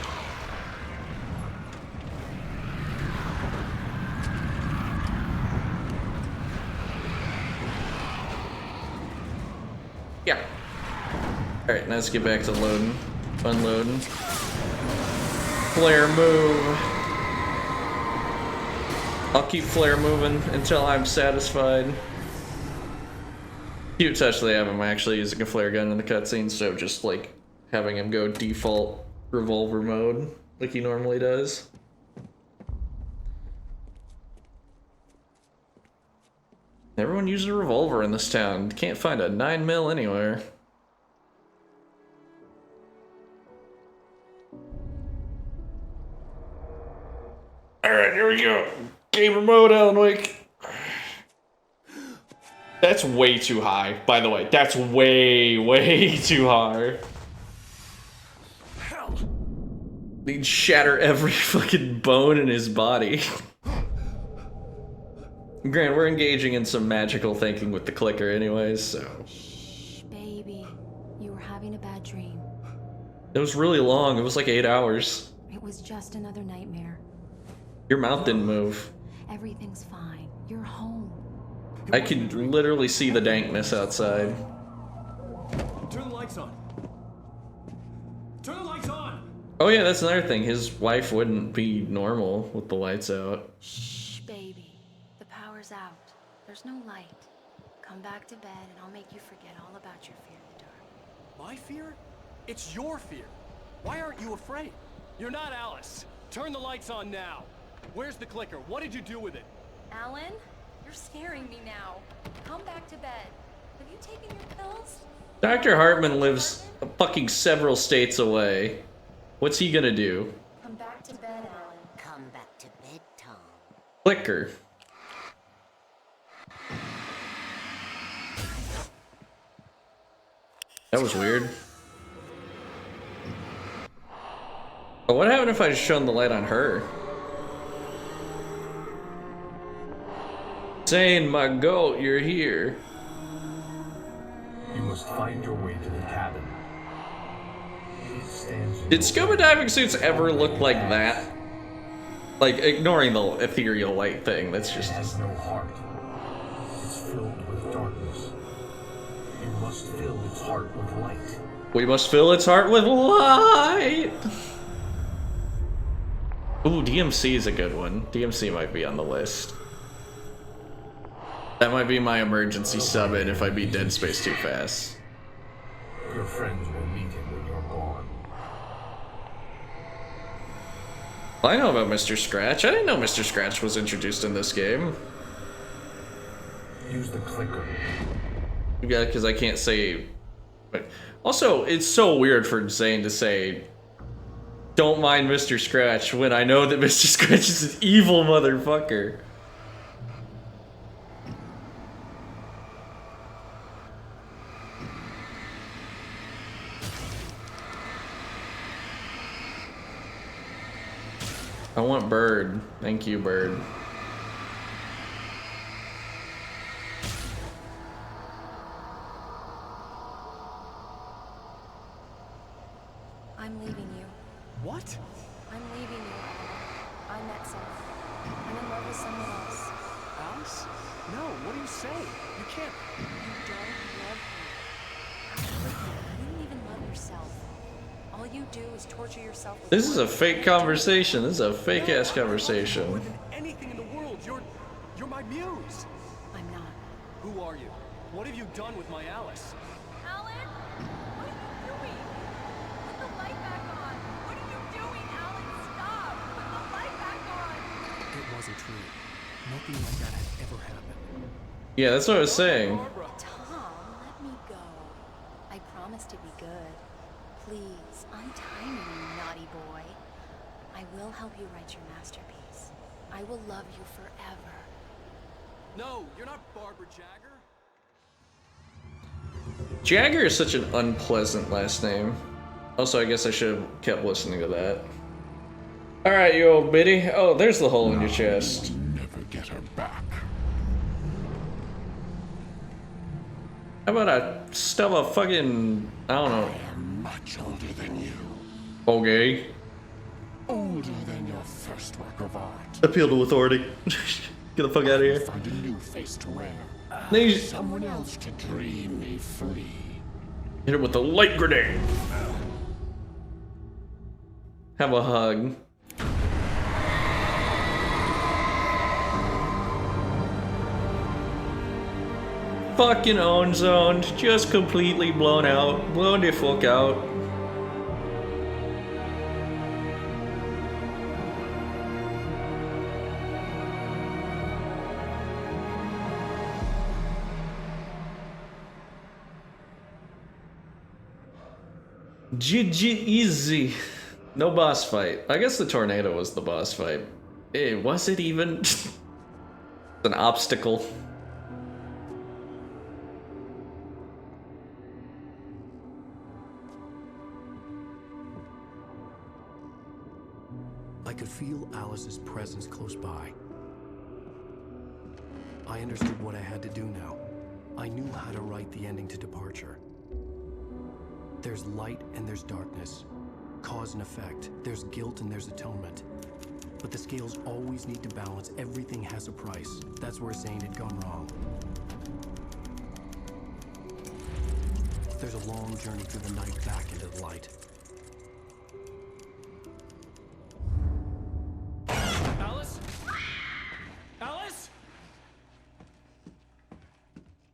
Yeah. Alright, now let's get back to loading. Unloading. Flare move. I'll keep flare moving until I'm satisfied. Cute touch they have him actually using a flare gun in the cutscene, so just like having him go default revolver mode like he normally does. Everyone uses a revolver in this town. Can't find a 9mm anywhere. Alright, here we go. Gamer mode, Alan Wake. That's way too high, by the way. That's way too high. Hell. He'd shatter every fucking bone in his body. Grant, we're engaging in some magical thinking with the clicker anyways, so... Shh, baby. You were having a bad dream. It was really long. It was like 8 hours. It was just another nightmare. Your mouth didn't move. Everything's fine. You're home. I could literally see the dankness outside. Turn the lights on. Turn the lights on! Oh yeah, that's another thing. His wife wouldn't be normal with the lights out. Shh, baby. The power's out. There's no light. Come back to bed and I'll make you forget all about your fear of the dark. My fear? It's your fear. Why aren't you afraid? You're not Alice. Turn the lights on now. Where's the clicker? What did you do with it? Alan? You're scaring me now. Come back to bed. Have you taken your pills? Dr. Hartman lives fucking several states away. What's he gonna do? Come back to bed, Alan. Come back to bed, Tom. Clicker. That was weird. But what happened if I shone the light on her? Zane, my goat, you're here. You must find your way to the cabin. Did scuba diving suits ever look like that? Like, ignoring the ethereal light thing, that's just... It has no heart. It's filled with darkness. You must fill its heart with light. We must fill its heart with light! Ooh, DMC is a good one. DMC might be on the list. That might be my emergency sub-in if I beat Dead Space too fast. Your friends will meet him when you're gone. Well, I know about Mr. Scratch. I didn't know Mr. Scratch was introduced in this game. Use the clicker. Yeah, because I can't say... But also, it's so weird for Zane to say, don't mind Mr. Scratch, when I know that Mr. Scratch is an evil motherfucker. I want Bird. Thank you, Bird. I'm leaving you. What? I'm leaving you, Alan. I met someone. I'm in love with someone else. Alice? No, what do you say? You can't. You don't love me. You don't even love yourself. All you do is torture yourself with This is a fake conversation. This is a fake ass More conversation. than anything in the world, you're my muse. I'm not. Who are you? What have you done with my Alice? Alan? What are you doing? Put the light back on. What are you doing, Alan? Stop. Put the light back on. It wasn't true. Nothing like that had ever happened. Yeah, that's what I was saying. Tom, let me go. I promise to be good. Please, untie me, you naughty boy. I will help you write your masterpiece. I will love you forever. No, you're not Barbara Jagger. Jagger is such an unpleasant last name. Also, I guess I should have kept listening to that. Alright, you old biddy. Oh, there's the hole in your chest. Never get her back. How about I stuff a fucking... I don't know. I am much older than you. Okay. Older than your first work of art. Appeal to authority. Get the fuck out of here. Find a new face to wear. These... Someone else to dream me free. Hit him with a light grenade. Have a hug. Fucking own zoned, just completely blown out, blown the fuck out. GG easy. No boss fight. I guess the tornado was the boss fight. Hey, was it even? It's an obstacle. I could feel Alice's presence close by. I understood what I had to do now. I knew how to write the ending to Departure. There's light and there's darkness. Cause and effect. There's guilt and there's atonement. But the scales always need to balance. Everything has a price. That's where Zane had gone wrong. There's a long journey through the night back into the light. Alice? Alice?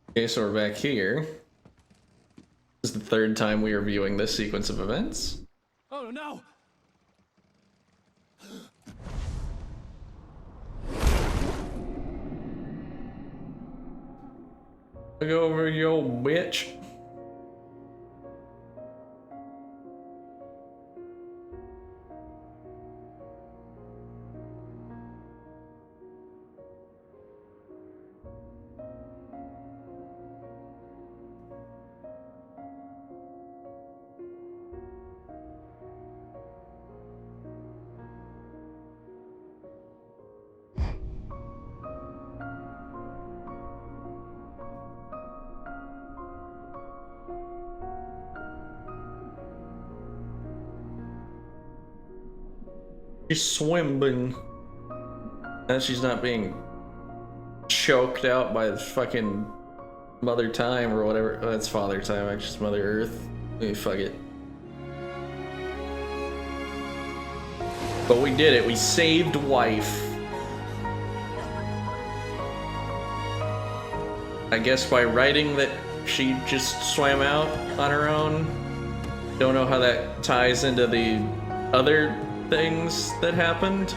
Okay, so we're back here. This is the third time we are viewing this sequence of events. Oh no! you old bitch. She's swimming. And she's not being choked out by the fucking Mother Time or whatever. Oh, that's Father Time, actually, it's Mother Earth. Fuck it. But we did it. We saved wife. I guess by writing that she just swam out on her own. Don't know how that ties into the other things that happened.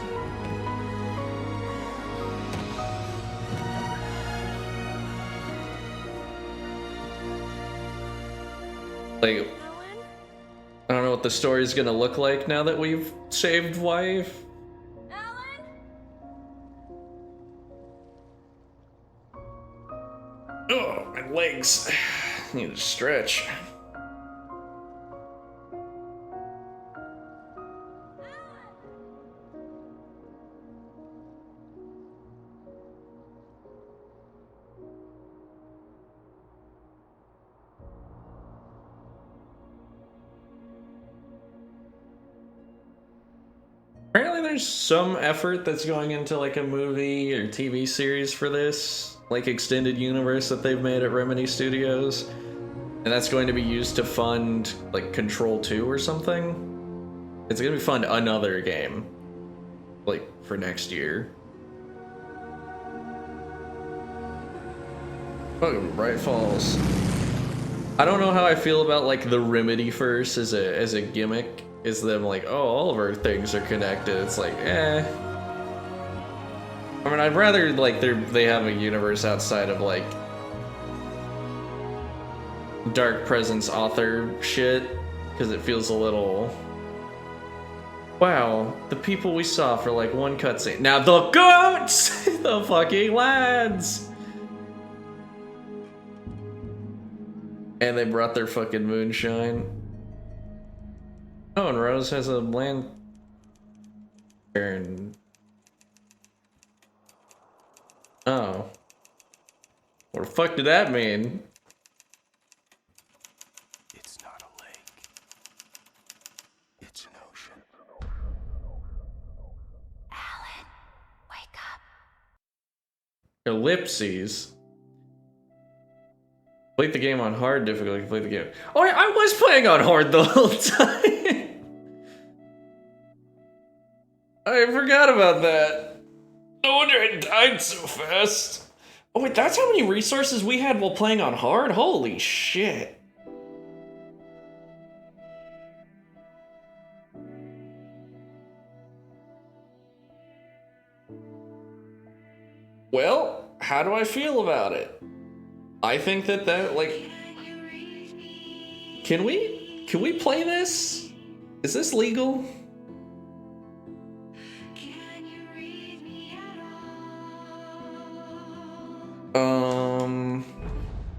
Like, I don't know what the story's gonna look like now that we've saved wife. Oh, my legs. I need to stretch. Apparently there's some effort that's going into like a movie or TV series for this, like extended universe that they've made at Remedy Studios. And that's going to be used to fund like Control 2 or something. It's going to be fund another game, like for next year. Fucking Bright Falls. I don't know how I feel about like the Remedy verse as a gimmick. Is them like, oh, all of our things are connected. It's like, eh. I mean, I'd rather like they have a universe outside of like Dark Presence author shit, because it feels a little. Wow, the people we saw for like one cutscene. Now the goats, the fucking lads. And they brought their fucking moonshine. Oh, and Rose has a lantern. Oh. What the fuck did that mean? It's not a lake. It's an ocean. Alan, wake up. Ellipses. Complete the game on hard difficulty. Complete the game. Oh, yeah, I was playing on hard the whole time. I forgot about that. No wonder I died so fast. Oh wait, that's how many resources we had while playing on hard? Holy shit. Well, how do I feel about it? I think that like... Can we play this? Is this legal?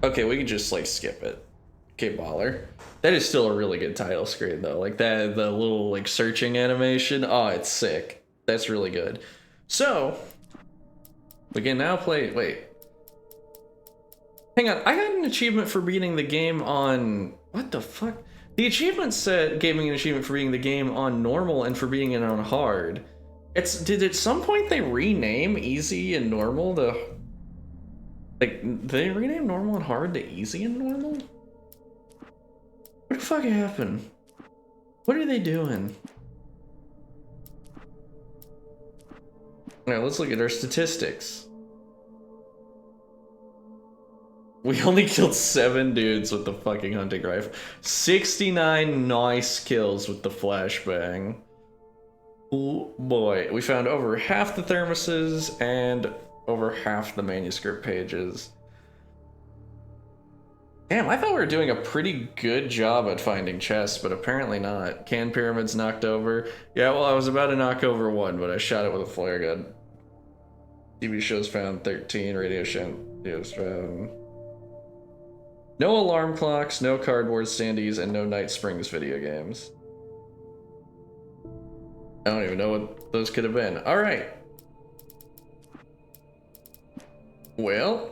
Okay, we can just like skip it. Okay, baller. That is still a really good title screen though. Like that, the little like searching animation. Oh, it's sick. That's really good. So we can now play. Wait, hang on. I got an achievement for beating the game on what the fuck? The achievement said gave me an achievement for beating the game on normal and for beating it on hard. Did at some point they rename easy and normal to? Like, did they rename normal and hard to easy and normal? What the fuck happened? What are they doing? Alright, let's look at our statistics. We only killed 7 dudes with the fucking hunting rifle. 69 nice kills with the flashbang. Oh boy, we found over half the thermoses and over half the manuscript pages. Damn, I thought we were doing a pretty good job at finding chests, but apparently not. Can pyramids knocked over? Yeah, well, I was about to knock over one, but I shot it with a flare gun. TV shows found 13, radio shows found... No alarm clocks, no cardboard standees, and no Night Springs video games. I don't even know what those could have been. Alright. Well...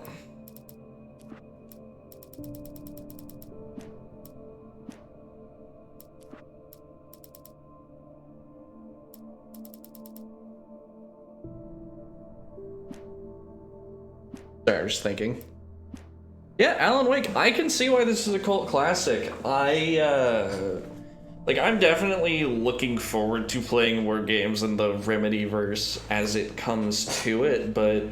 Sorry, I was just thinking. Yeah, Alan Wake, I can see why this is a cult classic. I'm definitely looking forward to playing more games in the Remedyverse as it comes to it, but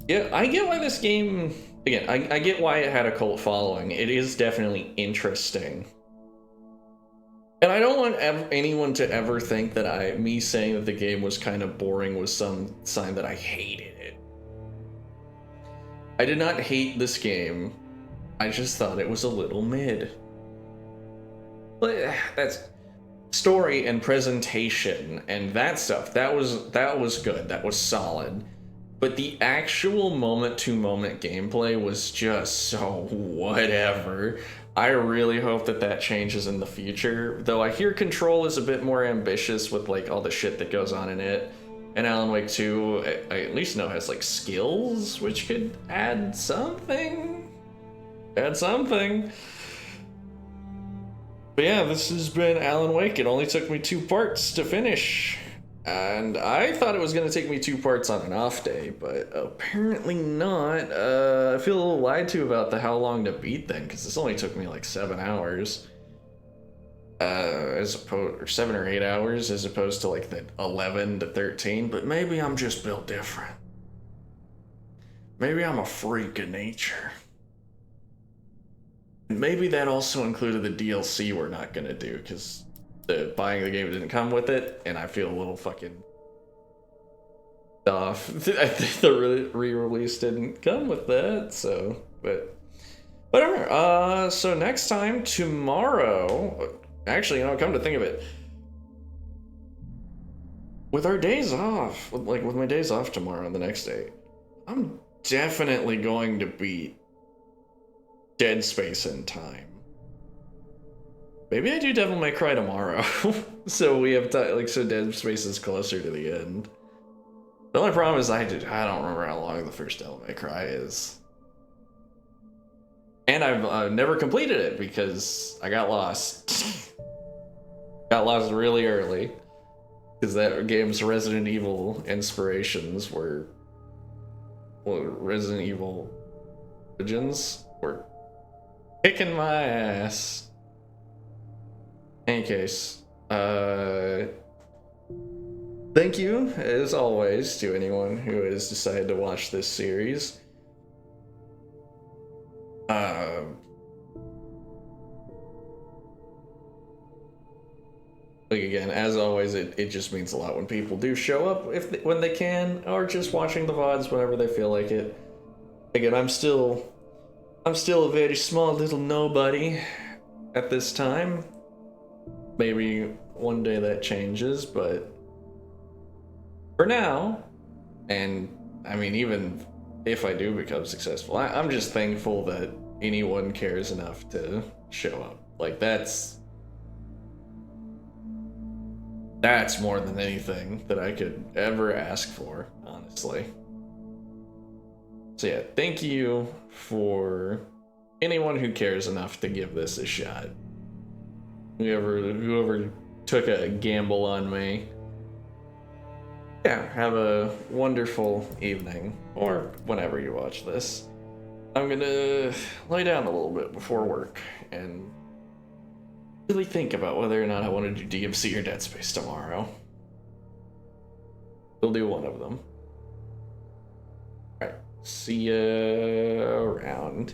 yeah, I get why this game, again, I get why it had a cult following. It is definitely interesting. And I don't want anyone to ever think that me saying that the game was kind of boring was some sign that I hated it. I did not hate this game. I just thought it was a little mid. But that's story and presentation and that stuff. That was good. That was solid. But the actual moment-to-moment gameplay was just so whatever. I really hope that changes in the future. Though I hear Control is a bit more ambitious with like all the shit that goes on in it. And Alan Wake 2, I at least know has like skills, which could add something. But yeah, this has been Alan Wake. It only took me 2 parts to finish. And I thought it was going to take me 2 parts on an off day, but apparently not. I feel a little lied to about the how long to beat thing, because this only took me like 7 hours. As opposed, or 7 or 8 hours, as opposed to like the 11 to 13, but maybe I'm just built different. Maybe I'm a freak of nature. And maybe that also included the DLC we're not gonna do, because buying the game didn't come with it, and I feel a little fucking off. I think the re-release didn't come with that, so, but whatever. So next time, tomorrow, actually, you know, come to think of it, with our days off, with my days off tomorrow and the next day, I'm definitely going to beat Dead Space in time. Maybe I do Devil May Cry tomorrow, so we have time, so Dead Space is closer to the end. The only problem is I don't remember how long the first Devil May Cry is. And I've never completed it because I got lost. Got lost really early. Because that game's Resident Evil inspirations were... Well, Resident Evil Origins were kicking my ass. Any case, thank you, as always, to anyone who has decided to watch this series. Again, as always, it just means a lot when people do show up when they can, or just watching the VODs whenever they feel like it. Again, I'm still a very small little nobody at this time. Maybe one day that changes, but for now, and I mean, even if I do become successful, I'm just thankful that anyone cares enough to show up. Like, that's more than anything that I could ever ask for, honestly. So yeah, thank you for anyone who cares enough to give this a shot. Whoever took a gamble on me. Yeah, have a wonderful evening, or whenever you watch this. I'm gonna lay down a little bit before work and really think about whether or not I want to do DMC or Dead Space tomorrow. We'll do one of them. Alright, see ya around.